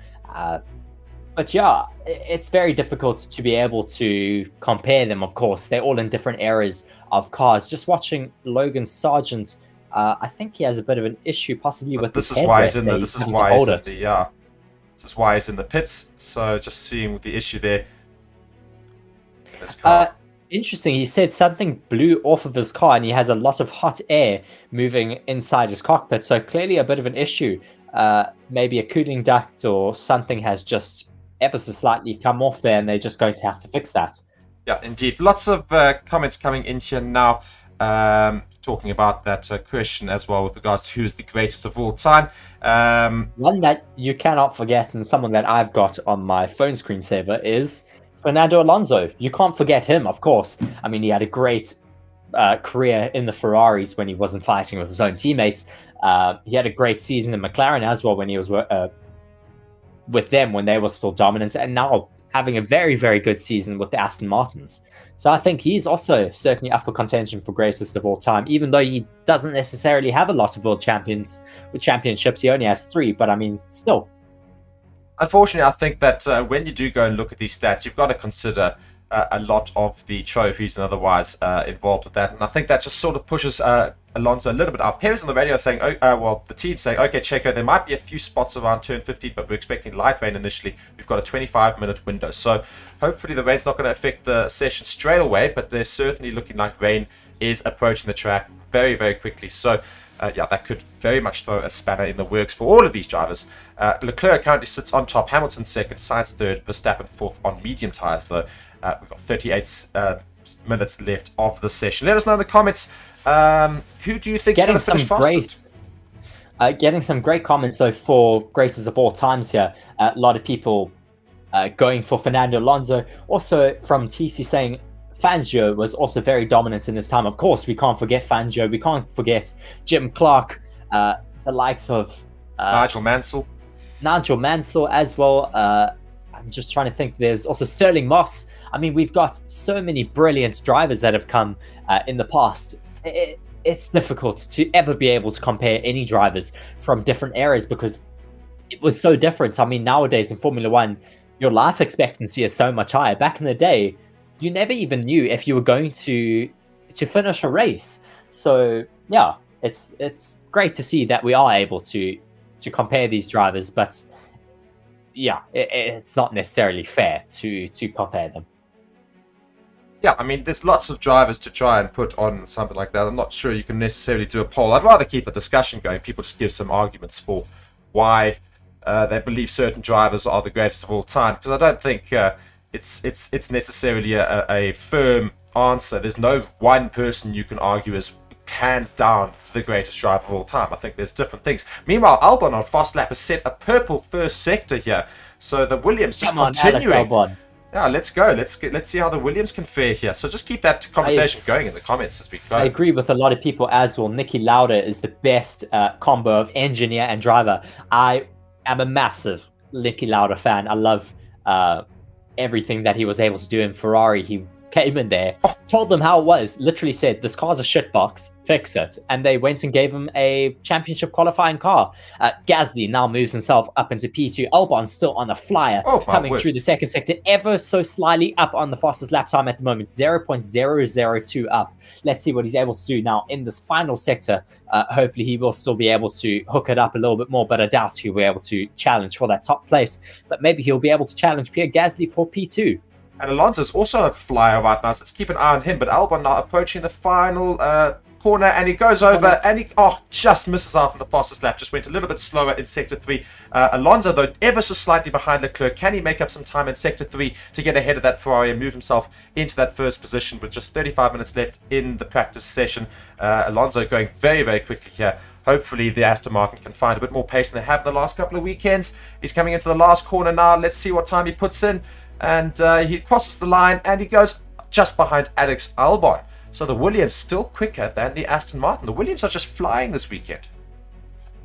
But yeah, it's very difficult to be able to compare them, of course. They're all in different eras of cars. Just watching Logan Sargent, I think he has a bit of an issue possibly with this his is why he's headrest in there. the this is He's why having he's to in hold it. the this is why he's in the pits. So just seeing the issue there. This car. Interesting. He said something blew off of his car and he has a lot of hot air moving inside his cockpit. So clearly a bit of an issue. Maybe a cooling duct or something has just ever so slightly come off there and they're just going to have to fix that. Yeah, indeed. Lots of comments coming in here now, talking about that question as well with regards to who is the greatest of all time. One that you cannot forget and someone that I've got on my phone screensaver is Fernando Alonso. You can't forget him, of course. I mean, he had a great career in the Ferraris when he wasn't fighting with his own teammates. He had a great season in McLaren as well when he was with them when they were still dominant, and now having a very, very good season with the Aston Martins. So I think he's also certainly up for contention for greatest of all time, even though he doesn't necessarily have a lot of world championships. He only has 3, but I mean, still. Unfortunately, I think that when you do go and look at these stats, you've got to consider a lot of the trophies and otherwise involved with that. And I think that just sort of pushes Alonso a little bit up. Perez on the radio saying, the team saying, okay, Checo, there might be a few spots around turn 15, but we're expecting light rain initially. We've got a 25-minute window. So hopefully the rain's not going to affect the session straight away, but they're certainly looking like rain is approaching the track very, very quickly. So that could very much throw a spanner in the works for all of these drivers. Leclerc currently sits on top, Hamilton second, Sainz third, Verstappen fourth on medium tyres though. We've got 38 minutes left of the session. Let us know in the comments, who do you think is going to finish fastest? Getting some great comments though for greatest of all times here. A lot of people going for Fernando Alonso. Also from TC saying Fangio was also very dominant in this time. Of course, we can't forget Fangio. We can't forget Jim Clark, the likes of Nigel Mansell as well. I'm just trying to think. There's also Sterling Moss. I mean, we've got so many brilliant drivers that have come in the past. It's difficult to ever be able to compare any drivers from different eras because it was so different. I mean, nowadays in Formula One, your life expectancy is so much higher. Back in the day, you never even knew if you were going to finish a race. So yeah, it's great to see that we are able to compare these drivers, but yeah, it's not necessarily fair to compare them. Yeah, I mean, there's lots of drivers to try and put on something like that. I'm not sure you can necessarily do a poll. I'd rather keep a discussion going. People just give some arguments for why they believe certain drivers are the greatest of all time. Because I don't think it's necessarily a firm answer. There's no one person you can argue as hands down the greatest driver of all time. I think there's different things. Meanwhile, Albon on fast lap has set a purple first sector here, so the Williams just continuing. Alex Albon. Yeah, let's go. Let's see how the Williams can fare here. So just keep that conversation going in the comments as we go. I agree with a lot of people as well. Niki Lauda is the best combo of engineer and driver. I am a massive Niki Lauda fan. I love everything that he was able to do in Ferrari. He came in there, told them how it was, literally said, this car's a shitbox, fix it. And they went and gave him a championship qualifying car. Gasly now moves himself up into P2. Albon's still on the flyer, coming through the second sector, ever so slightly up on the fastest lap time at the moment, 0.002 up. Let's see what he's able to do now in this final sector. Hopefully he will still be able to hook it up a little bit more, but I doubt he'll be able to challenge for that top place. But maybe he'll be able to challenge Pierre Gasly for P2. And Alonso's also on flyer right now, so let's keep an eye on him. But Albon now approaching the final corner, and he goes over, and he just misses out on the fastest lap. Just went a little bit slower in Sector 3. Alonso, though, ever so slightly behind Leclerc. Can he make up some time in Sector 3 to get ahead of that Ferrari and move himself into that first position with just 35 minutes left in the practice session? Alonso going very, very quickly here. Hopefully the Aston Martin can find a bit more pace than they have the last couple of weekends. He's coming into the last corner now. Let's see what time he puts in. And he crosses the line, and he goes just behind Alex Albon. So the Williams still quicker than the Aston Martin. The Williams are just flying this weekend.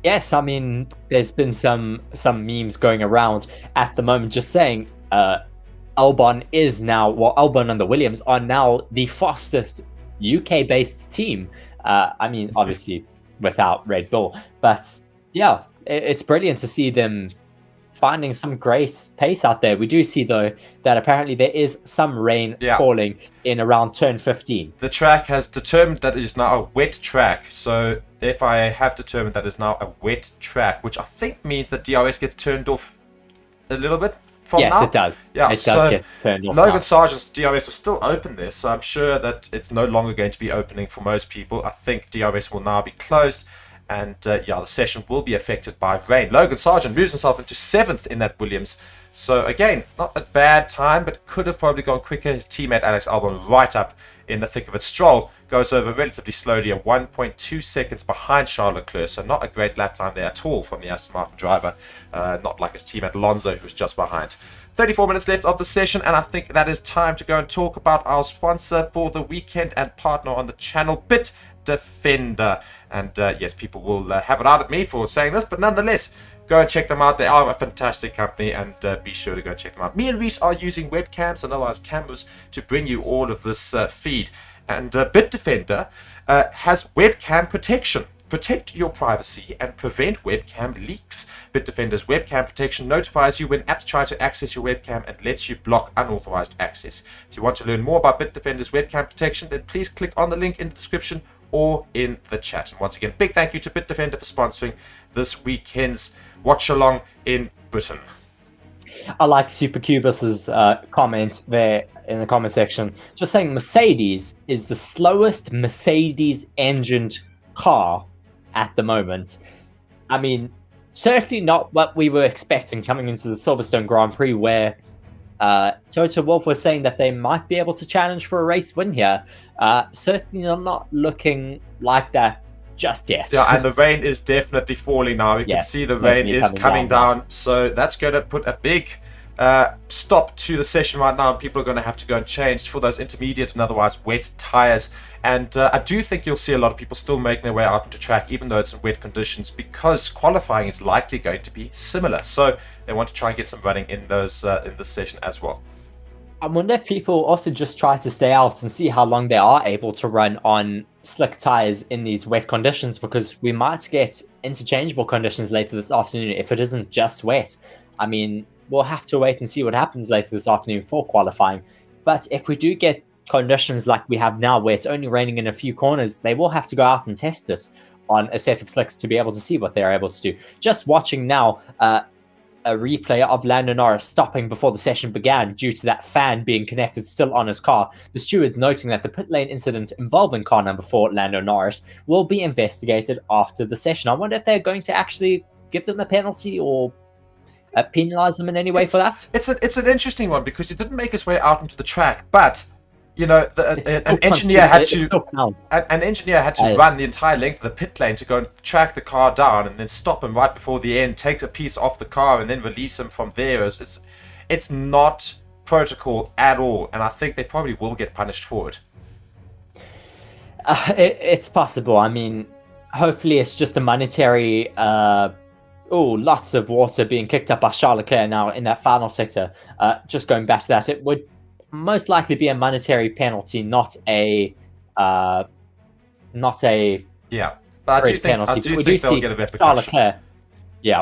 Yes, I mean, there's been some memes going around at the moment just saying Albon and the Williams are now the fastest UK-based team. I mean, obviously without Red Bull. But yeah, it's brilliant to see them finding some great pace out there. We do see, though, that apparently there is some rain falling in around turn 15. The track has determined that it is now a wet track. So the FIA have determined that it is now a wet track, which I think means that DRS gets turned off a little bit from now. Yes, it does. Yeah, it does get turned off. Logan Sargent's DRS was still open there, so I'm sure that it's no longer going to be opening for most people. I think DRS will now be closed. And the session will be affected by rain. Logan Sargent moves himself into 7th in that Williams. So again, not a bad time, but could have probably gone quicker. His teammate Alex Albon right up in the thick of it. Stroll goes over relatively slowly at 1.2 seconds behind Charles Leclerc. So not a great lap time there at all from the Aston Martin driver. Not like his teammate Alonso, who was just behind. 34 minutes left of the session, and I think that is time to go and talk about our sponsor for the weekend and partner on the channel, Bitdefender. And yes, people will have it out at me for saying this, but nonetheless, go and check them out. They are a fantastic company, and be sure to go check them out. Me and Reese are using webcams and otherwise cameras to bring you all of this feed. And Bitdefender has webcam protection. Protect your privacy and prevent webcam leaks. Bitdefender's webcam protection notifies you when apps try to access your webcam and lets you block unauthorized access. If you want to learn more about Bitdefender's webcam protection, then please click on the link in the description or in the chat. And once again, big thank you to Bitdefender for sponsoring this weekend's Watchalong in Britain. I like Supercubus's comment there in the comment section, just saying Mercedes is the slowest Mercedes engined car at the moment. I mean, certainly not what we were expecting coming into the Silverstone Grand Prix, where Toto Wolff was saying that they might be able to challenge for a race win here. Certainly not looking like that just yet. Yeah, and the rain is definitely falling now. You can see the rain is coming down. So that's going to put a big stop to the session right now. People are going to have to go and change for those intermediate and otherwise wet tires. And I do think you'll see a lot of people still making their way out into track, even though it's in wet conditions, because qualifying is likely going to be similar. So they want to try and get some running in those in this session as well. I wonder if people also just try to stay out and see how long they are able to run on slick tires in these wet conditions, because we might get interchangeable conditions later this afternoon if it isn't just wet. I mean, we'll have to wait and see what happens later this afternoon for qualifying. But if we do get conditions like we have now, where it's only raining in a few corners, they will have to go out and test it on a set of slicks to be able to see what they're able to do. Just watching now, a replay of Lando Norris stopping before the session began due to that fan being connected still on his car. The stewards noting that the pit lane incident involving car number 4, Lando Norris, will be investigated after the session. I wonder if they're going to actually give them a penalty, or penalise him in any way for that? It's an interesting one because he didn't make his way out into the track, but you know, an engineer had to run the entire length of the pit lane to go and track the car down and then stop him right before the end, take a piece off the car and then release him from there. It's not protocol at all, and I think they probably will get punished for it. It's possible. I mean, hopefully it's just a monetary... lots of water being kicked up by Charles Leclerc now in that final sector. Just going back to that, it would most likely be a monetary penalty, not a yeah. But I do think they'll get a repercussion.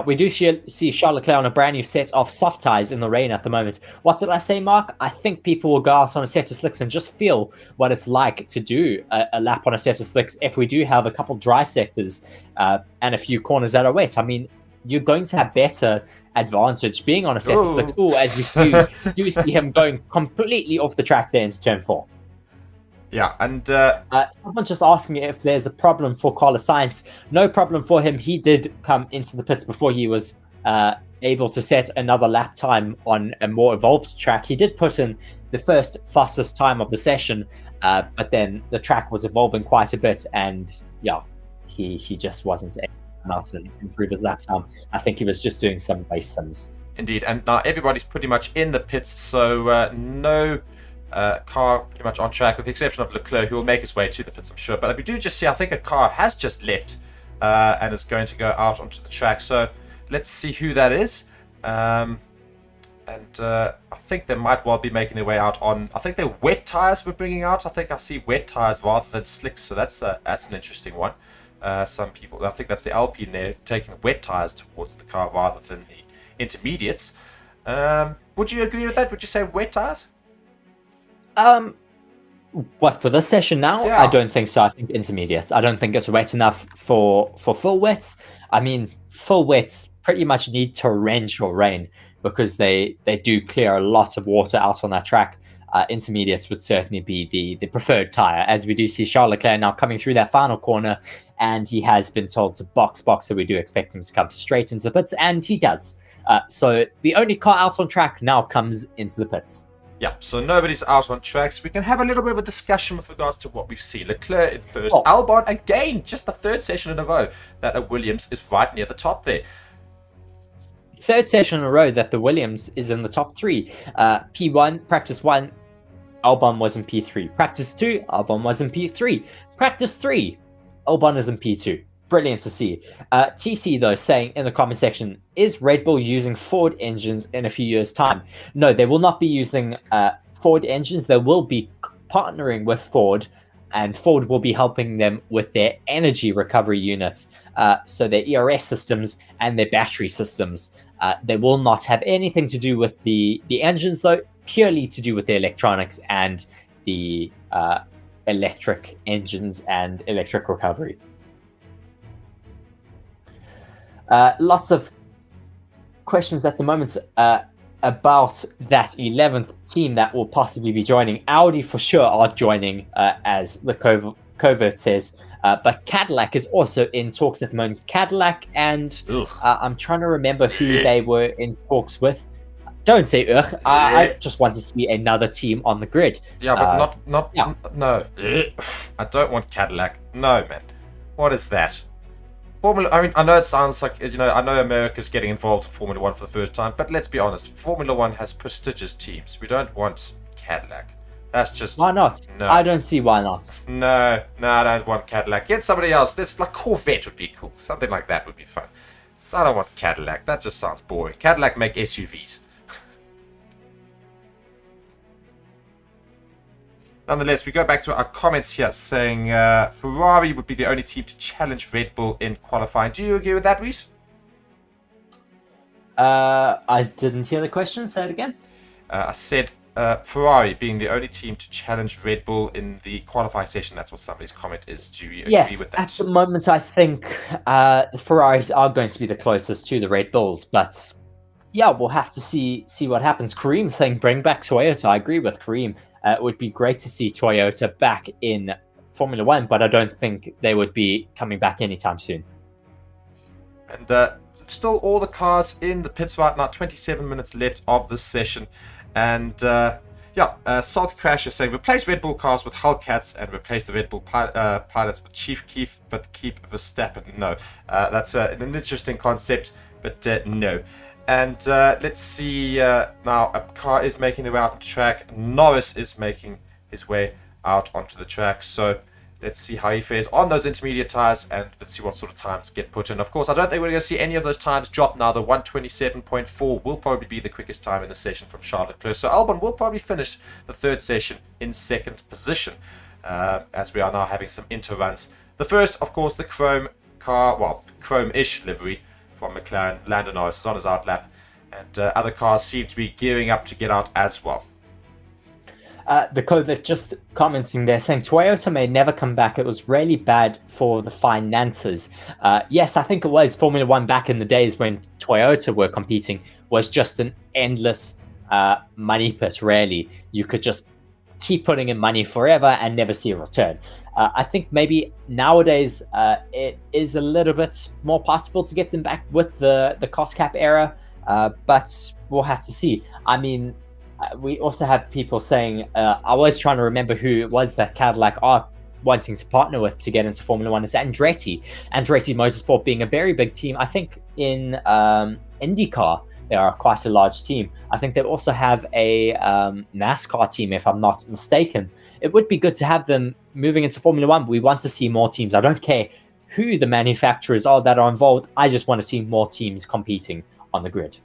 We do see Charles Leclerc on a brand new set of soft tyres in the rain at the moment. What did I say, Mark? I think people will go out on a set of slicks and just feel what it's like to do a lap on a set of slicks if we do have a couple dry sectors and a few corners that are wet. I mean, you're going to have better advantage being on a set of slicks. As we do see him going completely off the track there into turn 4. Yeah, and someone just asking if there's a problem for Carlos Sainz. No problem for him. He did come into the pits before he was able to set another lap time on a more evolved track. He did put in the first fastest time of the session, but then the track was evolving quite a bit, and yeah, he just wasn't able to come out and improve his lap time. I think he was just doing some base sims. Indeed, and now everybody's pretty much in the pits, so no car pretty much on track, with the exception of Leclerc, who will make his way to the pits, I'm sure. But we do just see, I think a car has just left and is going to go out onto the track. So let's see who that is. I think they might well be making their way out on, I think they're wet tires we're bringing out. I think I see wet tires rather than slicks, so that's an interesting one. Some people, I think that's the Alpine there, taking wet tires towards the car rather than the intermediates. Would you agree with that? Would you say wet tires? What, for this session now? Yeah. I don't think so. I think intermediates. I don't think it's wet enough for full wets. I mean, full wets pretty much need torrential rain because they do clear a lot of water out on that track. Intermediates would certainly be the preferred tyre, as we do see Charles Leclerc now coming through that final corner, and he has been told to box, so we do expect him to come straight into the pits, and he does. So the only car out on track now comes into the pits. Yeah, so nobody's out on tracks. We can have a little bit of a discussion with regards to what we've seen. Leclerc in first. Albon, again, just the third session in a row that a Williams is right near the top there. Third session in a row that the Williams is in the top 3. P1, practice 1, Albon was in P3. Practice 2, Albon was in P3. Practice 3, Albon is in P2. Brilliant to see. TC, though, saying in the comment section, is Red Bull using Ford engines in a few years' time? No, they will not be using Ford engines. They will be partnering with Ford, and Ford will be helping them with their energy recovery units, so their ERS systems and their battery systems. They will not have anything to do with the engines, though, purely to do with the electronics and the electric engines and electric recovery. Lots of questions at the moment about that 11th team that will possibly be joining. Audi for sure are joining, as the covert says, but Cadillac is also in talks at the moment. Cadillac and I'm trying to remember who they were in talks with. Don't say ugh. I just want to see another team on the grid. Yeah, but no. I don't want Cadillac. No, man. What is that? I mean, I know it sounds like, I know America's getting involved in Formula 1 for the first time, but let's be honest, Formula 1 has prestigious teams. We don't want Cadillac. That's just... Why not? No. I don't see why not. No, I don't want Cadillac. Get somebody else. This, like, Corvette would be cool. Something like that would be fun. I don't want Cadillac. That just sounds boring. Cadillac make SUVs. Nonetheless, we go back to our comments here saying Ferrari would be the only team to challenge Red Bull in qualifying. Do you agree with that, Reese? I didn't hear the question. Say it again. I said Ferrari being the only team to challenge Red Bull in the qualifying session. That's what somebody's comment is. Do you agree with that? At the moment, I think the Ferraris are going to be the closest to the Red Bulls, but yeah, we'll have to see what happens. Kareem saying bring back Toyota. I agree with Kareem. It would be great to see Toyota back in Formula 1, but I don't think they would be coming back anytime soon. And still all the cars in the pits right now. 27 minutes left of this session. And Salt Crash is saying, replace Red Bull cars with Hellcats and replace the Red Bull pilots with Chief Keef, but keep Verstappen. No, that's an interesting concept, but no. And let's see, now a car is making their way out on the track. Norris is making his way out onto the track. So let's see how he fares on those intermediate tires, and let's see what sort of times get put in. Of course, I don't think we're going to see any of those times drop now. The 1:27.4 will probably be the quickest time in the session from Charles Leclerc. So Albon will probably finish the third session in second position, as we are now having some inter-runs. The first, of course, the Chrome car, well, Chrome-ish livery from McLaren. Lando Norris is on his outlap, and other cars seem to be gearing up to get out as well. The COVID just commenting there saying Toyota may never come back. It was really bad for the finances. Yes, I think it was. Formula One back in the days when Toyota were competing was just an endless money pit, really. You could just keep putting in money forever and never see a return. I think maybe nowadays it is a little bit more possible to get them back with the cost cap era, but we'll have to see. I mean, we also have people saying, I was trying to remember who it was that Cadillac are wanting to partner with to get into Formula One. It's Andretti Motorsport being a very big team. I think in IndyCar, they are quite a large team. I think they also have a NASCAR team, if I'm not mistaken. It would be good to have them moving into Formula One, but we want to see more teams. I don't care who the manufacturers are that are involved. I just want to see more teams competing on the grid.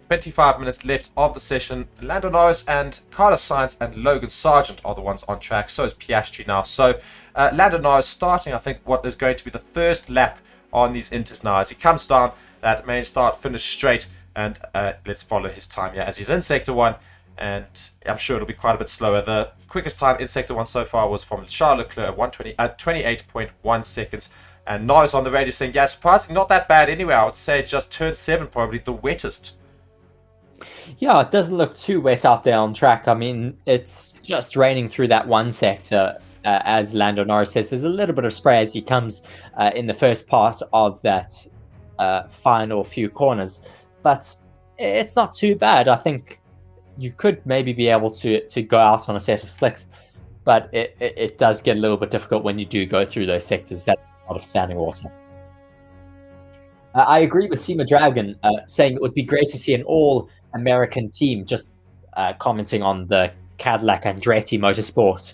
25 minutes left of the session. Lando Norris and Carlos Sainz and Logan Sargent are the ones on track. So is Piastri now. So Lando Norris starting, I think, what is going to be the first lap on these inters now. As he comes down that main start, finish straight. And let's follow his time here as he's in Sector 1. And I'm sure it'll be quite a bit slower. The quickest time in Sector 1 so far was from Charles Leclerc at 28.1 seconds. And Norris on the radio saying, yeah, surprisingly not that bad anyway. I would say just turn 7, probably the wettest. Yeah, it doesn't look too wet out there on track. I mean, it's just raining through that one sector. As Lando Norris says, there's a little bit of spray as he comes in the first part of that final few corners. But it's not too bad. I think you could maybe be able to go out on a set of slicks. But it does get a little bit difficult when you do go through those sectors that are a lot of standing water. I agree with Seema Dragon saying it would be great to see an all-American team, just commenting on the Cadillac Andretti Motorsport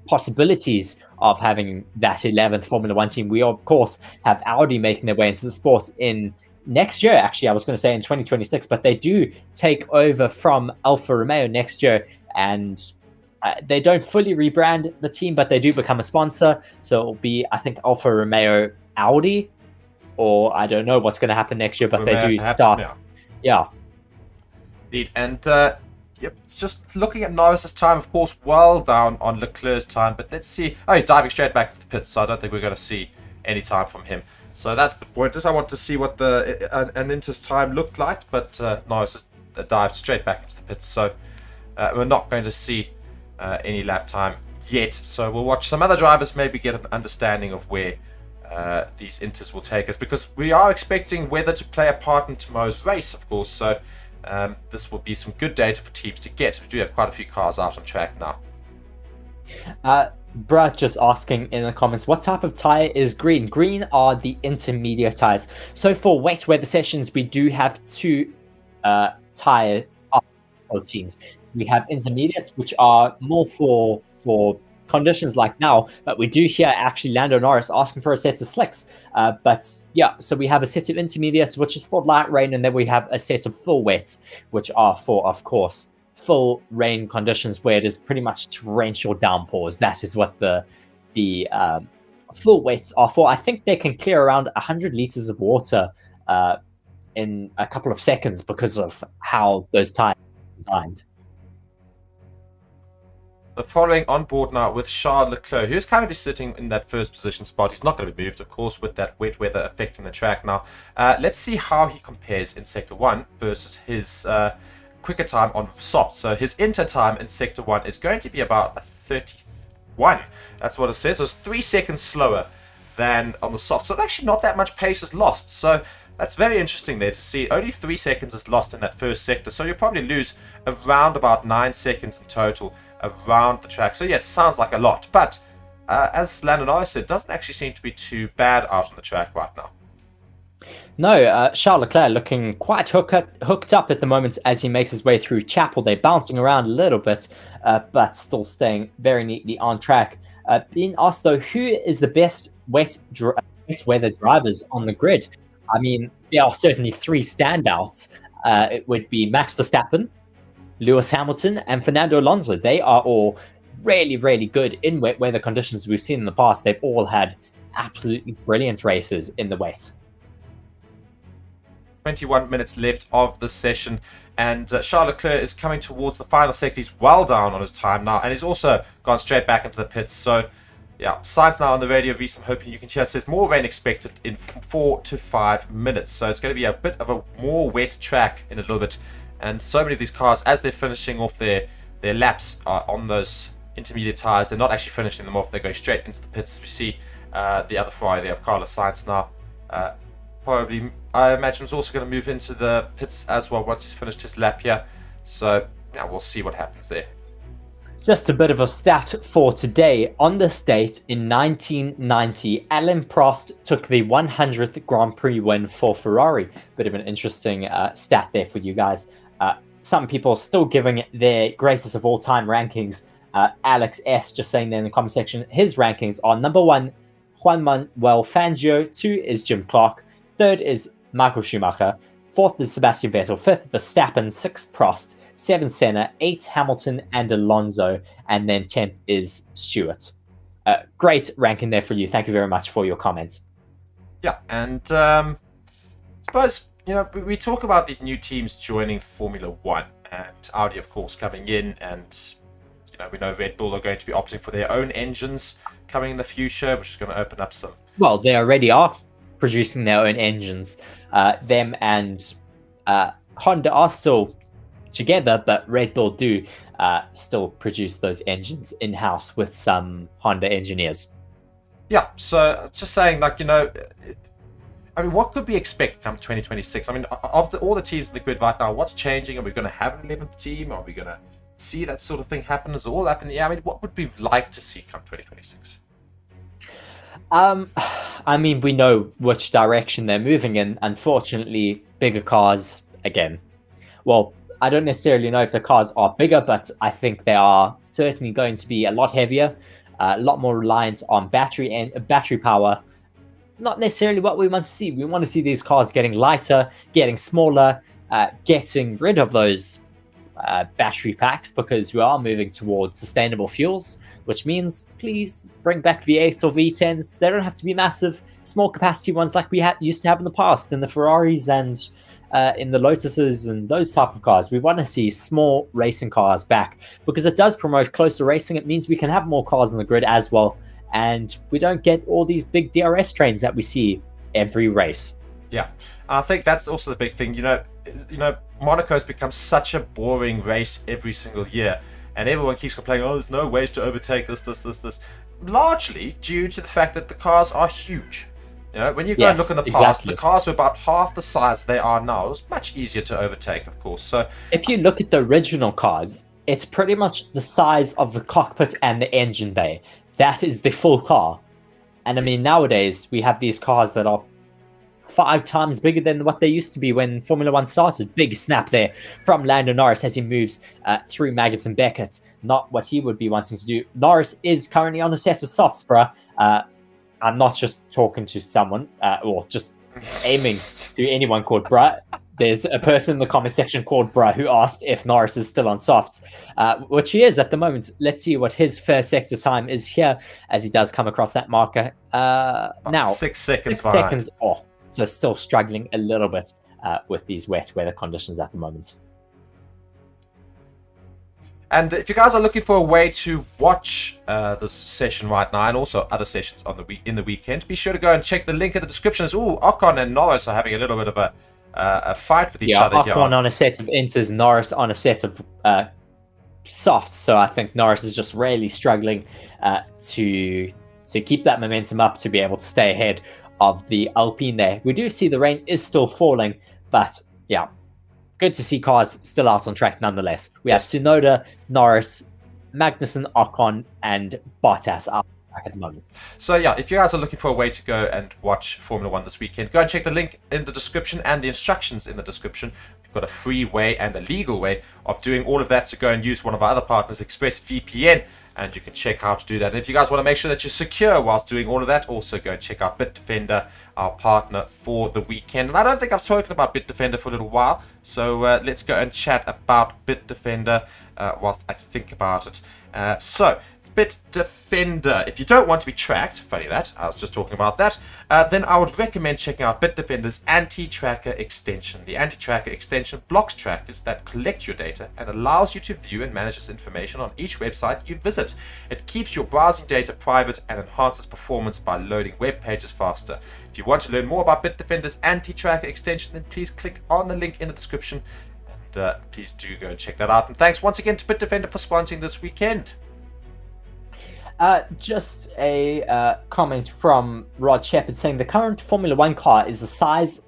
possibilities of having that 11th Formula One team. We, of course, have Audi making their way into the sport in next year. Actually, I was going to say in 2026, but they do take over from Alfa Romeo next year, and they don't fully rebrand the team, but they do become a sponsor. So it'll be, I think, Alfa Romeo Audi, or I don't know what's going to happen next year, but they do start. Yeah. Indeed. And yep, it's just looking at Norris's time, of course, well down on Leclerc's time. But let's see. Oh, he's diving straight back into the pits, so I don't think we're going to see any time from him. So that's pointless. I want to see what an Inter's time looked like, but Norris has dived straight back into the pits. So we're not going to see any lap time yet. So we'll watch some other drivers, maybe get an understanding of where these Inters will take us, because we are expecting weather to play a part in tomorrow's race, of course. So this will be some good data for teams to get. We do have quite a few cars out on track now. Brad just asking in the comments, what type of tyre is green? Green are the intermediate tyres. So for wet weather sessions, we do have two tyre teams. We have intermediates, which are more for conditions like now, but we do hear actually Lando Norris asking for a set of slicks. But yeah, so we have a set of intermediates, which is for light rain, and then we have a set of full wets, which are for, of course, full rain conditions where it is pretty much torrential downpours. That is what the full wets are for. I think they can clear around 100 liters of water in a couple of seconds because of how those tires are designed. The following on board now with Charles Leclerc, who's currently sitting in that first position spot. He's not going to be moved, of course, with that wet weather affecting the track now. Let's see how he compares in Sector 1 versus his quicker time on soft. So his inter time in Sector 1 is going to be about a 31. That's what it says. So it's 3 seconds slower than on the soft. So actually not that much pace is lost. So that's very interesting there to see. Only 3 seconds is lost in that first sector, so you'll probably lose around about 9 seconds in total around the track. So yes, sounds like a lot, but as Lando Norris said, doesn't actually seem to be too bad out on the track right now. No, Charles Leclerc looking quite hooked up at the moment as he makes his way through Chapel. They're bouncing around a little bit, but still staying very neatly on track. Being asked, though, who is the best wet weather drivers on the grid? I mean, there are certainly 3 standouts. It would be Max Verstappen, Lewis Hamilton, and Fernando Alonso. They are all really, really good in wet weather conditions we've seen in the past. They've all had absolutely brilliant races in the wet. 21 minutes left of the session, and Charles Leclerc is coming towards the final sector. He's well down on his time now, and he's also gone straight back into the pits. So, yeah, Sainz now on the radio, Reese, I'm hoping you can hear, says more rain expected in 4 to 5 minutes. So it's going to be a bit of a more wet track in a little bit, and so many of these cars, as they're finishing off their laps on those intermediate tyres, they're not actually finishing them off. They're going straight into the pits. As we see the other Ferrari there of Carlos Sainz now. Probably, I imagine, is also going to move into the pits as well once he's finished his lap here. So, yeah, we'll see what happens there. Just a bit of a stat for today. On this date in 1990, Alain Prost took the 100th Grand Prix win for Ferrari. Bit of an interesting stat there for you guys. Some people still giving their greatest of all time rankings. Alex S. just saying there in the comment section, his rankings are number 1, Juan Manuel Fangio, 2 is Jim Clark, 3rd is Michael Schumacher, 4th is Sebastian Vettel, 5th Verstappen, 6th Prost, 7th Senna, 8th Hamilton and Alonso, and then 10th is Stewart. Great ranking there for you. Thank you very much for your comment. Yeah, and I suppose, you know, we talk about these new teams joining Formula One, and Audi, of course, coming in, and you know, we know Red Bull are going to be opting for their own engines coming in the future, which is going to open up some. Well, they already are producing their own engines. Them and Honda are still together, but Red Bull do still produce those engines in-house with some Honda engineers. Yeah, so just saying, like, you know, I mean, what could we expect come 2026? I mean, of all the teams in the grid right now, what's changing? Are we going to have an 11th team? Are we going to see that sort of thing happen? Is it all up in the air? I mean, what would we like to see come 2026? I mean, we know which direction they're moving in. Unfortunately, bigger cars, again. Well, I don't necessarily know if the cars are bigger, but I think they are certainly going to be a lot heavier, a lot more reliant on battery and battery power. Not necessarily what we want to see. We want to see these cars getting lighter, getting smaller, getting rid of those battery packs, because we are moving towards sustainable fuels, which means please bring back V8s or V10s. They don't have to be massive, small capacity ones like we used to have in the past in the Ferraris and in the Lotuses and those type of cars. We want to see small racing cars back, because it does promote closer racing. It means we can have more cars on the grid as well, and we don't get all these big DRS trains that we see every race. Yeah, I think that's also the big thing. You know, Monaco's become such a boring race every single year, and everyone keeps complaining, oh, there's no ways to overtake this. Largely due to the fact that the cars are huge. You know, when you go and look in the past, the cars were about half the size they are now. It was much easier to overtake, of course. So if you look at the original cars, it's pretty much the size of the cockpit and the engine bay. That is the full car. And I mean, nowadays, we have these cars that are 5 times bigger than what they used to be when Formula One started. Big snap there from Lando Norris as he moves through Maggots and Beckett. Not what he would be wanting to do. Norris is currently on a set of softs, bruh. I'm not just talking to someone or just aiming to anyone called bruh. There's a person in the comment section called bruh who asked if Norris is still on softs, which he is at the moment. Let's see what his first sector time is here as he does come across that marker. Now, 6 seconds 6 seconds off. So still struggling a little bit with these wet weather conditions at the moment. And if you guys are looking for a way to watch this session right now, and also other sessions on in the weekend, be sure to go and check the link in the description. Ooh, Ocon and Norris are having a little bit of a fight with each other here. Ocon on a set of inters, Norris on a set of softs. So I think Norris is just really struggling to keep that momentum up to be able to stay ahead of the Alpine there. We do see the rain is still falling, but yeah, good to see cars still out on track nonetheless. We have Tsunoda, Norris, Magnussen, Ocon, and Bottas out on track at the moment. So yeah, if you guys are looking for a way to go and watch Formula 1 this weekend, go and check the link in the description and the instructions in the description. We've got a free way and a legal way of doing all of that, so go and use one of our other partners, ExpressVPN, and you can check how to do that. And if you guys want to make sure that you're secure whilst doing all of that, also go and check out Bitdefender, our partner for the weekend. And I don't think I've spoken about Bitdefender for a little while, so let's go and chat about Bitdefender whilst I think about it. So, Bitdefender, if you don't want to be tracked, funny that, I was just talking about that, then I would recommend checking out Bitdefender's anti-tracker extension. The anti-tracker extension blocks trackers that collect your data and allows you to view and manage this information on each website you visit. It keeps your browsing data private and enhances performance by loading web pages faster. If you want to learn more about Bitdefender's anti-tracker extension, then please click on the link in the description, and please do go and check that out. And thanks once again to Bitdefender for sponsoring this weekend. Just a comment from Rod Shepard saying the current Formula 1 car is the size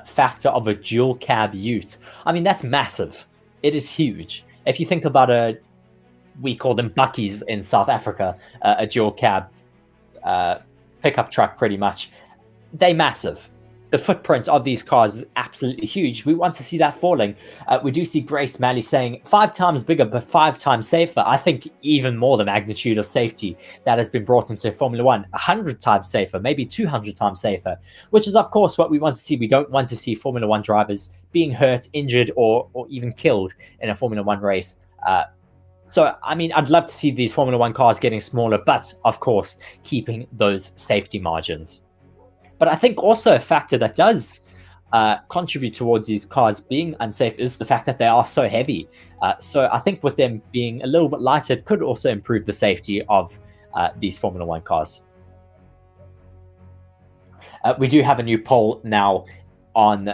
factor of a dual cab ute. I mean, that's massive. It is huge. If you think about we call them buckies in South Africa, a dual cab pickup truck pretty much. They're massive. The footprint of these cars is absolutely huge. We want to see that falling. We do see Grace Malley saying 5 times bigger, but 5 times safer. I think even more the magnitude of safety that has been brought into Formula 1. 100 times safer, maybe 200 times safer, which is, of course, what we want to see. We don't want to see Formula 1 drivers being hurt, injured, or even killed in a Formula 1 race. So, I mean, I'd love to see these Formula 1 cars getting smaller, but, of course, keeping those safety margins. But I think also a factor that does contribute towards these cars being unsafe is the fact that they are so heavy. So I think with them being a little bit lighter, it could also improve the safety of these Formula 1 cars. We do have a new poll now on,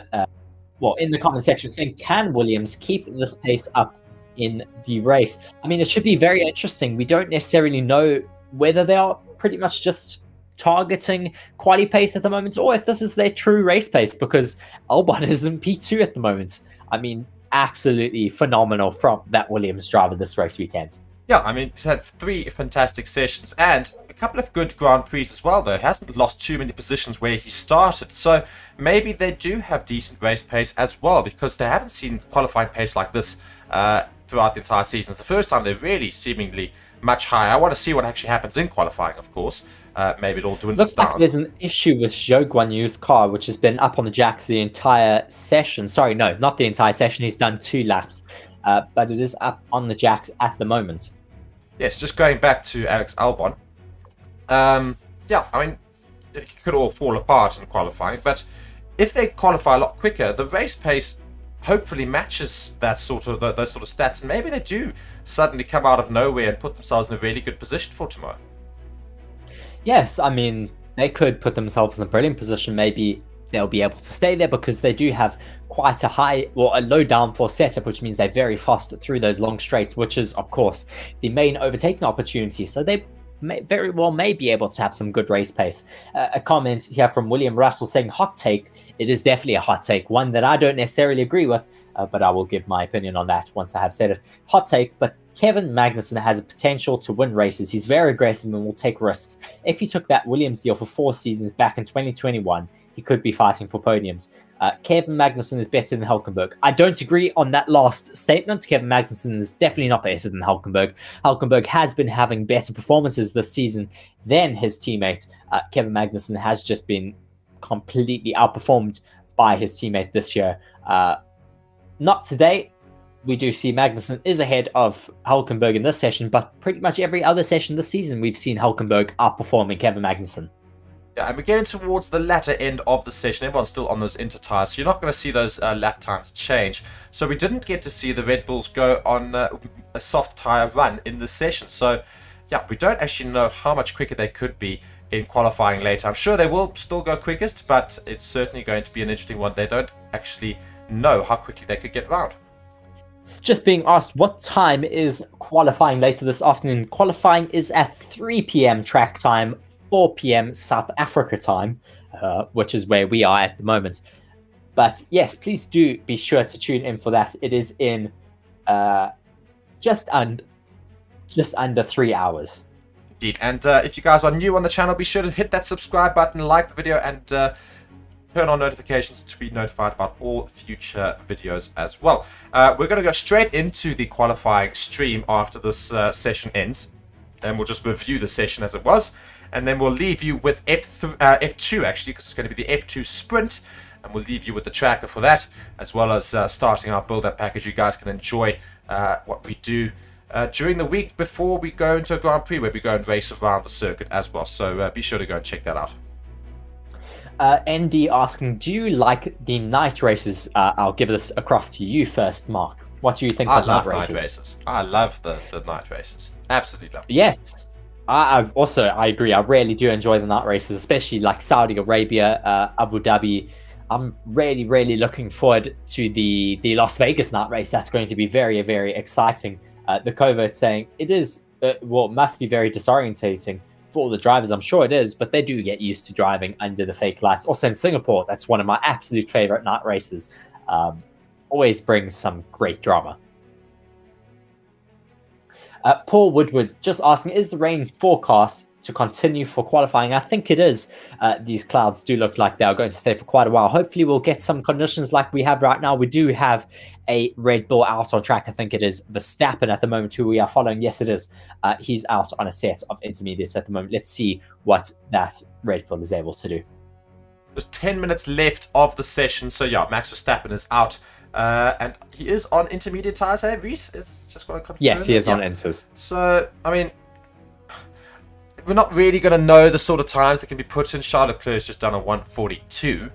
in the comment section saying, can Williams keep this pace up in the race? I mean, it should be very interesting. We don't necessarily know whether they are pretty much just targeting quali pace at the moment, or if this is their true race pace, because Albon is in P2 at the moment. I mean, absolutely phenomenal from that Williams driver this race weekend. Yeah, I mean, he's had 3 fantastic sessions and a couple of good Grand Prix as well, though. He hasn't lost too many positions where he started, so maybe they do have decent race pace as well, because they haven't seen qualifying pace like this throughout the entire season. It's the first time they're really seemingly much higher. I want to see what actually happens in qualifying, of course. Maybe it all dwindles Looks down. like there's an issue with Zhou Guanyu's car, which has been up on the jacks the entire session. Sorry, no, not the entire session. He's done 2 laps, but it is up on the jacks at the moment. Yes, just going back to Alex Albon. Yeah, I mean, it could all fall apart in qualifying, but if they qualify a lot quicker, the race pace hopefully matches that sort of those sort of stats, and maybe they do suddenly come out of nowhere and put themselves in a really good position for tomorrow. Yes, I mean, they could put themselves in a brilliant position. Maybe they'll be able to stay there because they do have quite a a low downforce setup, which means they're very fast through those long straights, which is, of course, the main overtaking opportunity. So they very well may be able to have some good race pace. A comment here from William Russell saying, hot take. It is definitely a hot take, one that I don't necessarily agree with, but I will give my opinion on that once I have said it. Hot take, but Kevin Magnussen has a potential to win races. He's very aggressive and will take risks. If he took that Williams deal for 4 seasons back in 2021, he could be fighting for podiums. Kevin Magnussen is better than Hülkenberg. I don't agree on that last statement. Kevin Magnussen is definitely not better than Hülkenberg. Hülkenberg has been having better performances this season than his teammate. Kevin Magnussen has just been completely outperformed by his teammate this year. Not today. We do see Magnussen is ahead of Hülkenberg in this session, but pretty much every other session this season, we've seen Hülkenberg outperforming Kevin Magnussen. Yeah, and we're getting towards the latter end of the session. Everyone's still on those inter-tires, so you're not going to see those lap times change. So we didn't get to see the Red Bulls go on a soft tyre run in this session. So, yeah, we don't actually know how much quicker they could be in qualifying later. I'm sure they will still go quickest, but it's certainly going to be an interesting one. They don't actually know how quickly they could get round. Just being asked, what time is qualifying later this afternoon? Qualifying is at 3 p.m. track time 4 p.m. South Africa time, which is where we are at the moment. But yes, please do be sure to tune in for that. It is in just under 3 hours. Indeed. And if you guys are new on the channel, be sure to hit that subscribe button, like the video, and turn on notifications to be notified about all future videos as well. We're going to go straight into the qualifying stream after this session ends. And we'll just review the session as it was. And then we'll leave you with F2, actually, because it's going to be the F2 sprint. And we'll leave you with the tracker for that, as well as starting our build-up package. You guys can enjoy what we do during the week before we go into a Grand Prix, where we go and race around the circuit as well. So be sure to go and check that out. ND asking, do you like the night races? I'll give this across to you first, Mark. What do you think of night races? I love the night races. Absolutely love them. Yes. I agree. I really do enjoy the night races, especially like Saudi Arabia, Abu Dhabi. I'm really, really looking forward to the Las Vegas night race. That's going to be very, very exciting. The covert saying it is, must be very disorientating for all the drivers. I'm sure it is, but they do get used to driving under the fake lights. Also in Singapore, that's one of my absolute favorite night races. Always brings some great drama. Paul Woodward just asking, is the rain forecast to continue for qualifying? I think it is. These clouds do look like they are going to stay for quite a while. Hopefully we'll get some conditions like we have right now. We do have a Red Bull out on track. I think it is Verstappen at the moment who we are following. Yes, it is. He's out on a set of intermediates at the moment. Let's see what that Red Bull is able to do. There's 10 minutes left of the session. So yeah, Max Verstappen is out. And he is on intermediate tires, eh? Reese is just going to confirm. Yes, he is on inters. So, I mean, we're not really going to know the sort of times that can be put in. Charles Leclerc's just done a 1:42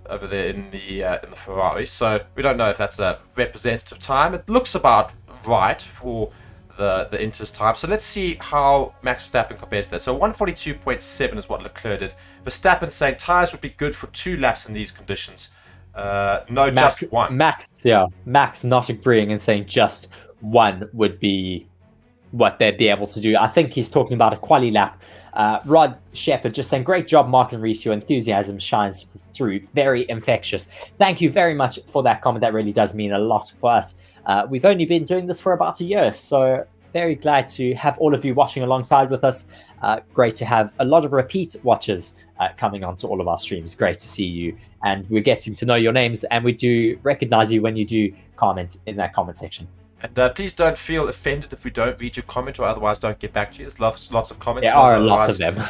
over there in the Ferrari. So we don't know if that's a representative time. It looks about right for the inters time. So let's see how Max Verstappen compares to that. So 1:42.7 is what Leclerc did. Verstappen saying tires would be good for 2 laps in these conditions. Just one. Max not agreeing and saying just one would be what they'd be able to do. I think he's talking about a quali lap. Rod Shepard just saying, great job, Mark and Reese. Your enthusiasm shines through. Very infectious. Thank you very much for that comment. That really does mean a lot for us. We've only been doing this for about a year, so very glad to have all of you watching alongside with us. Great to have a lot of repeat watchers coming onto all of our streams. Great to see you, and we're getting to know your names, and we do recognize you when you do comment in that comment section. And please don't feel offended if we don't read your comment, or otherwise don't get back to you. There's lots of comments. There are lots of them.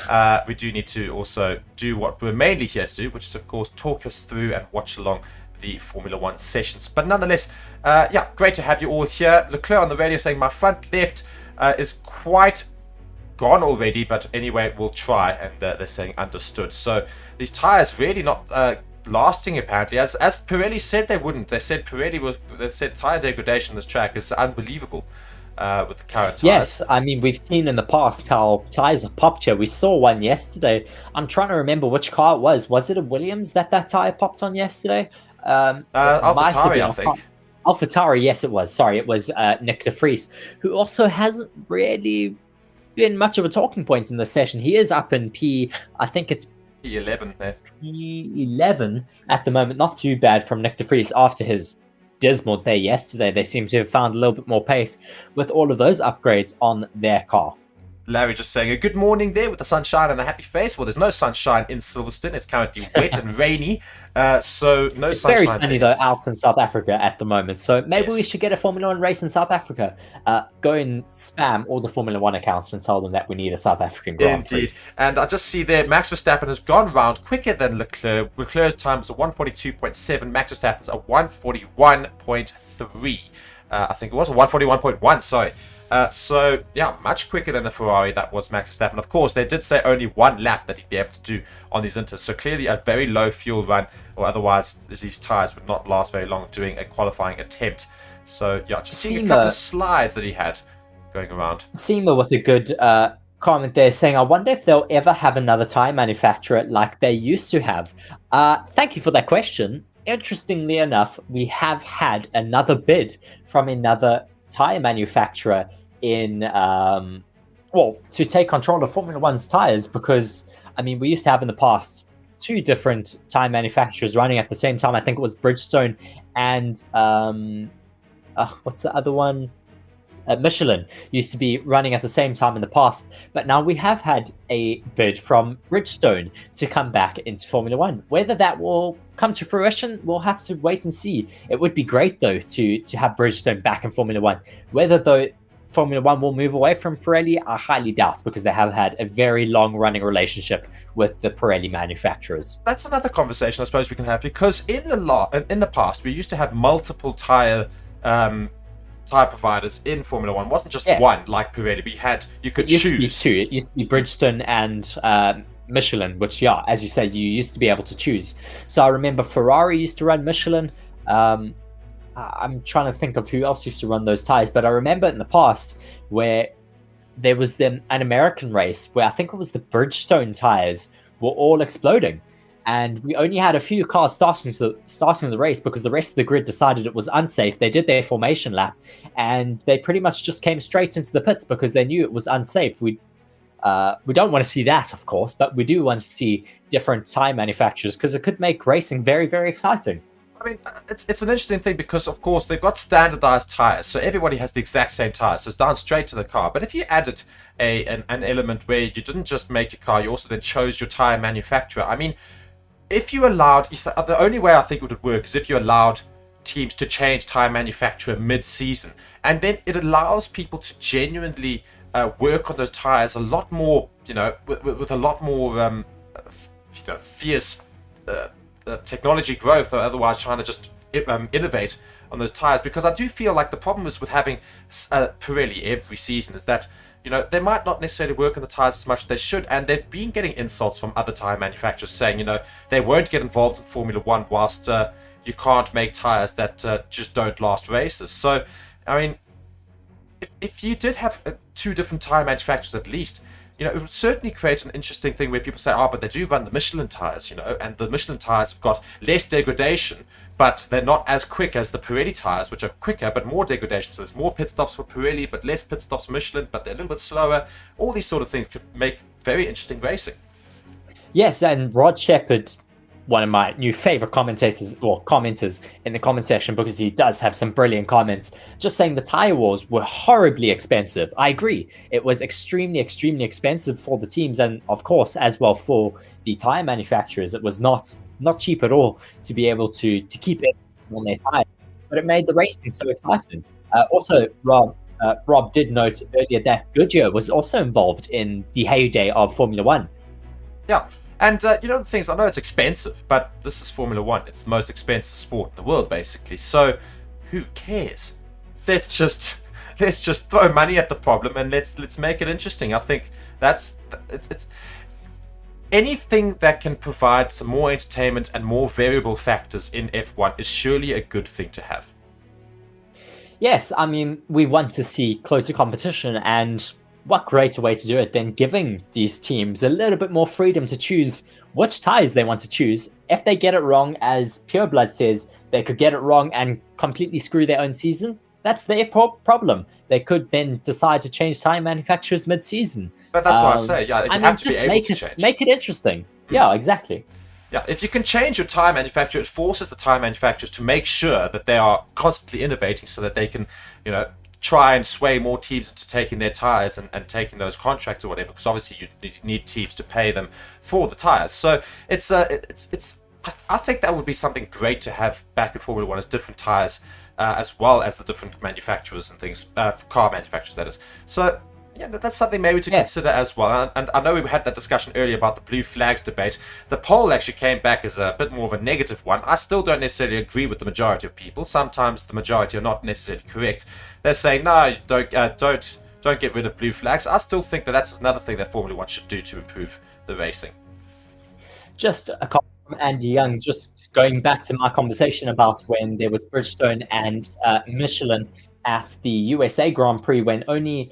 We do need to also do what we're mainly here to do, which is, of course, talk us through and watch along the Formula 1 sessions. But nonetheless, yeah, great to have you all here. Leclerc on the radio saying, my front left is quite gone already, but anyway, we'll try. And they're saying understood. So these tires really not lasting, apparently, as Pirelli said they wouldn't. They said they said tire degradation on this track is unbelievable with the current tires. Yes, I mean, we've seen in the past how tires have popped here. We saw one yesterday. I'm trying to remember which car it was. Was it a Williams that tire popped on yesterday? AlphaTauri, I think. AlphaTauri, yes, it was. Sorry, it was Nick de Vries, who also hasn't really been much of a talking point in this session. He is up in I think it's P11 there. P11 at the moment. Not too bad from Nick de Vries after his dismal day yesterday. They seem to have found a little bit more pace with all of those upgrades on their car. Larry just saying a good morning there with the sunshine and a happy face. Well, there's no sunshine in Silverstone. It's currently wet and rainy. So no it's sunshine. Very sunny though out in South Africa at the moment. So maybe we should get a Formula 1 race in South Africa. Go and spam all the Formula 1 accounts and tell them that we need a South African Grand Prix. Indeed. And I just see there Max Verstappen has gone round quicker than Leclerc. Leclerc's time is a 1:42.7. Max Verstappen's a 1:41.3. I think it was a 1:41.1. Sorry. So, yeah, much quicker than the Ferrari that was Max Verstappen. Of course, they did say only 1 lap that he'd be able to do on these inters. So, clearly a very low fuel run, or otherwise these tyres would not last very long during a qualifying attempt. So, yeah, just seeing a couple of slides that he had going around. Seema with a good comment there saying, I wonder if they'll ever have another tyre manufacturer like they used to have. Thank you for that question. Interestingly enough, we have had another bid from another tyre manufacturer in to take control of Formula One's tires, because I mean we used to have in the past 2 different tire manufacturers running at the same time. I think it was Bridgestone and what's the other one? Michelin used to be running at the same time in the past, but now we have had a bid from Bridgestone to come back into Formula One. Whether that will come to fruition, we'll have to wait and see. It would be great though to have Bridgestone back in Formula One. Whether though Formula One will move away from Pirelli, I highly doubt, because they have had a very long running relationship with the Pirelli manufacturers. That's another conversation I suppose we can have, because in the past we used to have multiple tire providers in Formula One. It wasn't just one like Pirelli, you could choose. It used to be 2. It used to be Bridgestone and Michelin, which, yeah, as you said, you used to be able to choose. So I remember Ferrari used to run Michelin. I'm trying to think of who else used to run those tires, but I remember in the past where there was an American race where I think it was the Bridgestone tires were all exploding, and we only had a few cars starting the race because the rest of the grid decided it was unsafe. They did their formation lap, and they pretty much just came straight into the pits because they knew it was unsafe. We don't want to see that, of course, but we do want to see different tire manufacturers because it could make racing very, very exciting. I mean, it's an interesting thing because, of course, they've got standardized tires, so everybody has the exact same tires, so it's down straight to the car. But if you added an element where you didn't just make your car, you also then chose your tire manufacturer. I mean, if you allowed, the only way I think it would work is if you allowed teams to change tire manufacturer mid-season, and then it allows people to genuinely work on those tires a lot more, with a lot more fierce technology growth, or otherwise trying to just innovate on those tires. Because I do feel like the problem is with having Pirelli every season is that they might not necessarily work on the tires as much as they should, and they've been getting insults from other tire manufacturers saying they won't get involved in Formula One whilst you can't make tires that just don't last races. So I mean, if you did have 2 different tire manufacturers at least, it would certainly create an interesting thing where people say, but they do run the Michelin tires, and the Michelin tires have got less degradation, but they're not as quick as the Pirelli tires, which are quicker but more degradation. So there's more pit stops for Pirelli, but less pit stops for Michelin, but they're a little bit slower. All these sort of things could make very interesting racing. Yes, and Rod Shepherd, one of my new favorite commenters in the comment section, because he does have some brilliant comments, just saying the tire wars were horribly expensive. I agree. It was extremely, extremely expensive for the teams, and of course as well for the tire manufacturers. It was not cheap at all to be able to keep it on their tires, but it made the racing so exciting. Also, Rob did note earlier that Goodyear was also involved in the heyday of Formula One. Yeah. And, the things, I know it's expensive, but this is Formula One. It's the most expensive sport in the world, basically. So, who cares? Let's just throw money at the problem and let's make it interesting. I think it's anything that can provide some more entertainment and more variable factors in F1 is surely a good thing to have. Yes, I mean, we want to see closer competition, and what greater way to do it than giving these teams a little bit more freedom to choose which tires they want to choose. If they get it wrong, as Pureblood says, they could get it wrong and completely screw their own season. That's their problem. They could then decide to change tire manufacturers mid-season. But that's what I say, yeah, you have to be able to change. Make it interesting. Yeah, exactly. Yeah, if you can change your tire manufacturer, it forces the tire manufacturers to make sure that they are constantly innovating so that they can, try and sway more teams into taking their tires and taking those contracts or whatever, because obviously you need teams to pay them for the tires. So it's I think that would be something great to have back in Formula One, as different tires as well as the different manufacturers and things, car manufacturers that is. So yeah, that's something maybe to consider as well. And I know we had that discussion earlier about the blue flags debate. The poll actually came back as a bit more of a negative one. I still don't necessarily agree with the majority of people. Sometimes the majority are not necessarily correct. They're saying, no, don't get rid of blue flags. I still think that that's another thing that Formula One should do to improve the racing. Just a comment from Andy Young, just going back to my conversation about when there was Bridgestone and Michelin at the USA Grand Prix, when only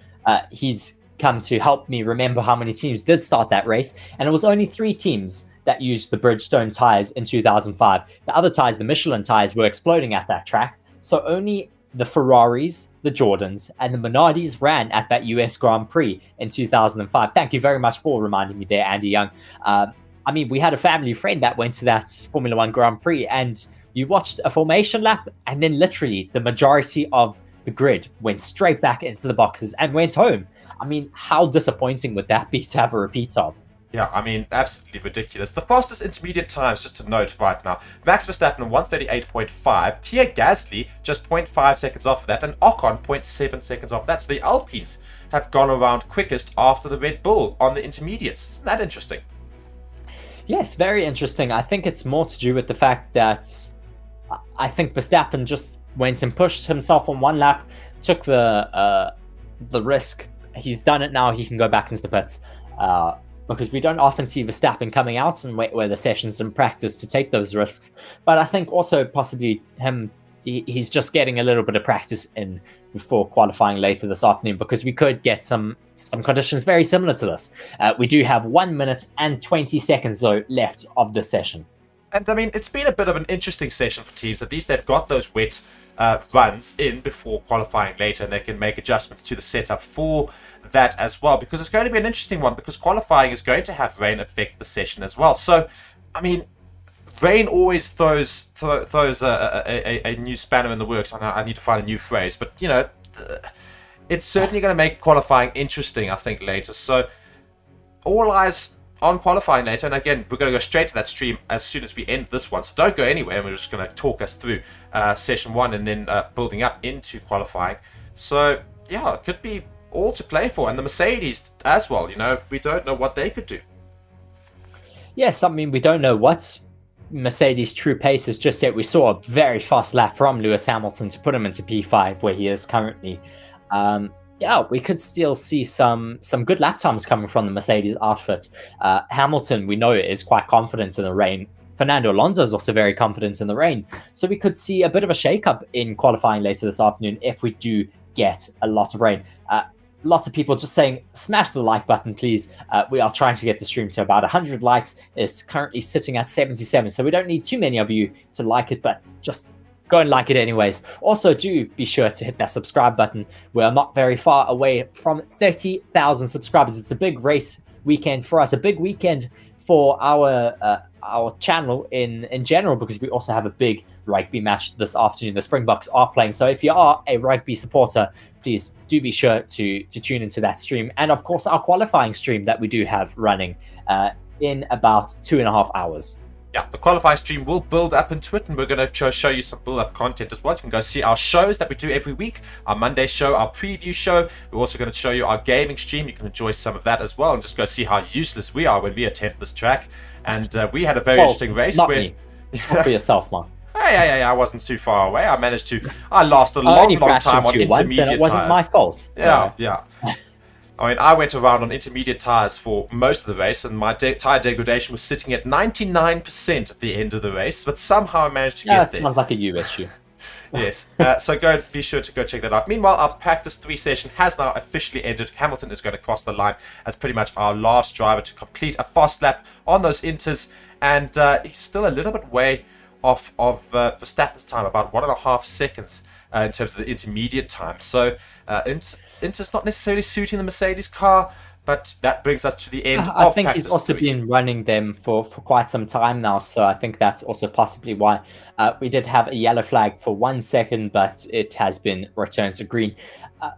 he's come to help me remember how many teams did start that race, and it was only 3 teams that used the Bridgestone tires in 2005. The other tires, the Michelin tires, were exploding at that track, so only the Ferraris, the Jordans, and the Minardis ran at that US Grand Prix in 2005. Thank you very much for reminding me there, Andy Young. I mean, we had a family friend that went to that Formula One Grand Prix, and you watched a formation lap, and then literally the majority of the grid went straight back into the boxes and went home. I mean, how disappointing would that be to have a repeat of? Yeah, I mean, absolutely ridiculous. The fastest intermediate times, just to note right now, Max Verstappen 138.5, Pierre Gasly just 0.5 seconds off that, and Ocon 0.7 seconds off that. So the Alpines have gone around quickest after the Red Bull on the intermediates. Isn't that interesting? Yes, very interesting. I think it's more to do with the fact that I think Verstappen just went and pushed himself on one lap, took the risk. He's done it now. He can go back into the pits. Because we don't often see Verstappen coming out and where the sessions in practice to take those risks. But I think also possibly he's just getting a little bit of practice in before qualifying later this afternoon, because we could get some conditions very similar to this. We do have 1 minute and 20 seconds though left of the session. And I mean, it's been a bit of an interesting session for teams. At least they've got those wet runs in before qualifying later, and they can make adjustments to the setup for that as well, because it's going to be an interesting one, because qualifying is going to have rain affect the session as well. So, I mean, rain always throws a new spanner in the works. I need to find a new phrase, but, you know, it's certainly going to make qualifying interesting, I think, later. So, all eyes on qualifying later, and again, we're going to go straight to that stream as soon as we end this one, so don't go anywhere. We're just going to talk us through session 1 and then building up into qualifying. So, yeah, it could be all to play for, and the Mercedes as well. You know, we don't know what they could do. Yes, I mean, we don't know what Mercedes' true pace is just yet. We saw a very fast lap from Lewis Hamilton to put him into P5 where he is currently. Yeah, we could still see some good lap times coming from the Mercedes outfit. Hamilton, we know, is quite confident in the rain. Fernando Alonso is also very confident in the rain. So we could see a bit of a shake-up in qualifying later this afternoon if we do get a lot of rain. Lots of people just saying, smash the like button, please. We are trying to get the stream to about 100 likes. It's currently sitting at 77, so we don't need too many of you to like it, but just go and like it anyways. Also, do be sure to hit that subscribe button. We're not very far away from 30,000 subscribers. It's a big race weekend for us, a big weekend for our channel in general, because we also have a big rugby match this afternoon. The Springboks are playing, so if you are a rugby supporter, please do be sure to tune into that stream, and of course our qualifying stream that we do have running in about 2.5 hours. Yeah, the qualifying stream will build up into it, and we're going to show you some build-up content as well. You can go see our shows that we do every week, our Monday show, our preview show. We're also going to show you our gaming stream. You can enjoy some of that as well, and just go see how useless we are when we attempt this track. And we had a very interesting race. Not me. Not for yourself, Mark. Hey, I wasn't too far away. I lost a long time on intermediate tires. It wasn't my fault. Yeah. I mean, I went around on intermediate tires for most of the race, and my tire degradation was sitting at 99% at the end of the race, but somehow I managed to get there. Sounds like a you issue. Yes. So be sure to go check that out. Meanwhile, our practice 3 session has now officially ended. Hamilton is going to cross the line as pretty much our last driver to complete a fast lap on those inters, and he's still a little bit way off of Verstappen's time, about 1.5 seconds in terms of the intermediate time. So Inter's not necessarily suiting the Mercedes car, but that brings us to the end of I think practice he's also 3. been running them for quite some time now, so I think that's also possibly why. We did have a yellow flag for 1 second, but it has been returned to green.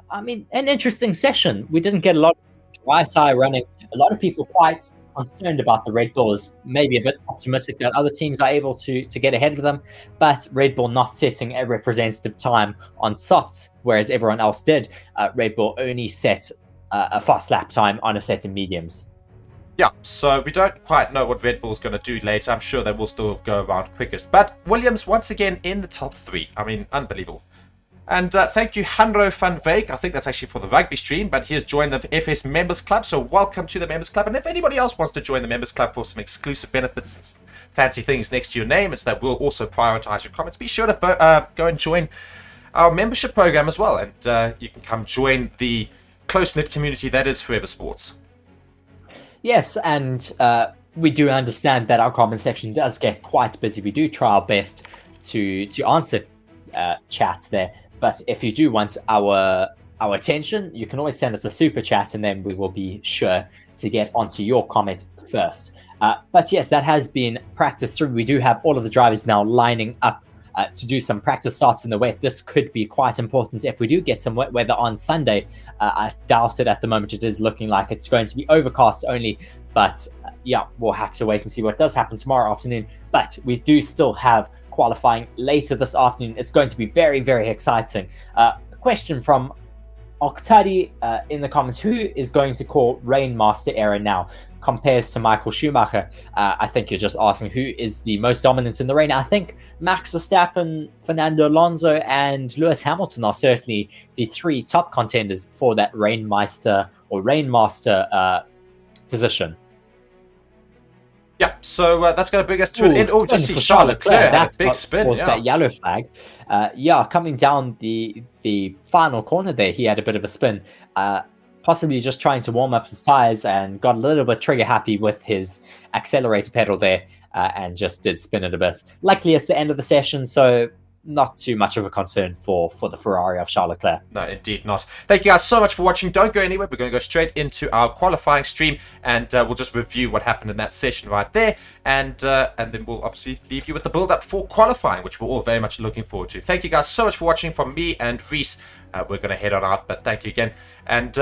I mean, an interesting session. We didn't get a lot of dry tire running. A lot of people quite concerned about the Red Bulls, maybe a bit optimistic that other teams are able to get ahead of them, but Red Bull not setting a representative time on softs, whereas everyone else did. Red Bull only set a fast lap time on a set of mediums. Yeah, so we don't quite know what Red Bull's going to do later. I'm sure they will still go around quickest, but Williams once again in the top 3. I mean, unbelievable. And thank you, Hanro van Veek. I think that's actually for the rugby stream, but he has joined the FS Members Club, so welcome to the Members Club. And if anybody else wants to join the Members Club for some exclusive benefits and fancy things next to your name, it's that we'll also prioritize your comments. Be sure to go and join our membership program as well, and you can come join the close-knit community that is Forever Sports. Yes, and we do understand that our comment section does get quite busy. We do try our best to answer chats there. But if you do want our attention, you can always send us a super chat, and then we will be sure to get onto your comment first. But yes, that has been practice through. We do have all of the drivers now lining up to do some practice starts in the wet. This could be quite important if we do get some wet weather on Sunday. I doubt it at the moment. It is looking like it's going to be overcast only, but yeah, we'll have to wait and see what does happen tomorrow afternoon. But we do still have qualifying later this afternoon. It's going to be very, very exciting. A question from Oktari in the comments: who is going to call Rainmaster era now compares to Michael Schumacher? I think you're just asking who is the most dominant in the rain. I think Max Verstappen, Fernando Alonso, and Lewis Hamilton are certainly the three top contenders for that Rainmaster position. Yeah, so that's going to bring us to an end. Oh, just see Charles Leclerc had a big spin. Yeah, that yellow flag. Coming down the final corner there, he had a bit of a spin. Possibly just trying to warm up his tires and got a little bit trigger happy with his accelerator pedal there, and just did spin it a bit. Luckily, it's the end of the session, so not too much of a concern for the Ferrari of Charles Leclerc. No, indeed not. Thank you guys so much for watching. Don't go anywhere. We're going to go straight into our qualifying stream, and we'll just review what happened in that session right there, and then we'll obviously leave you with the build-up for qualifying, which we're all very much looking forward to. Thank you guys so much for watching. From me and Reese, we're going to head on out, but thank you again, and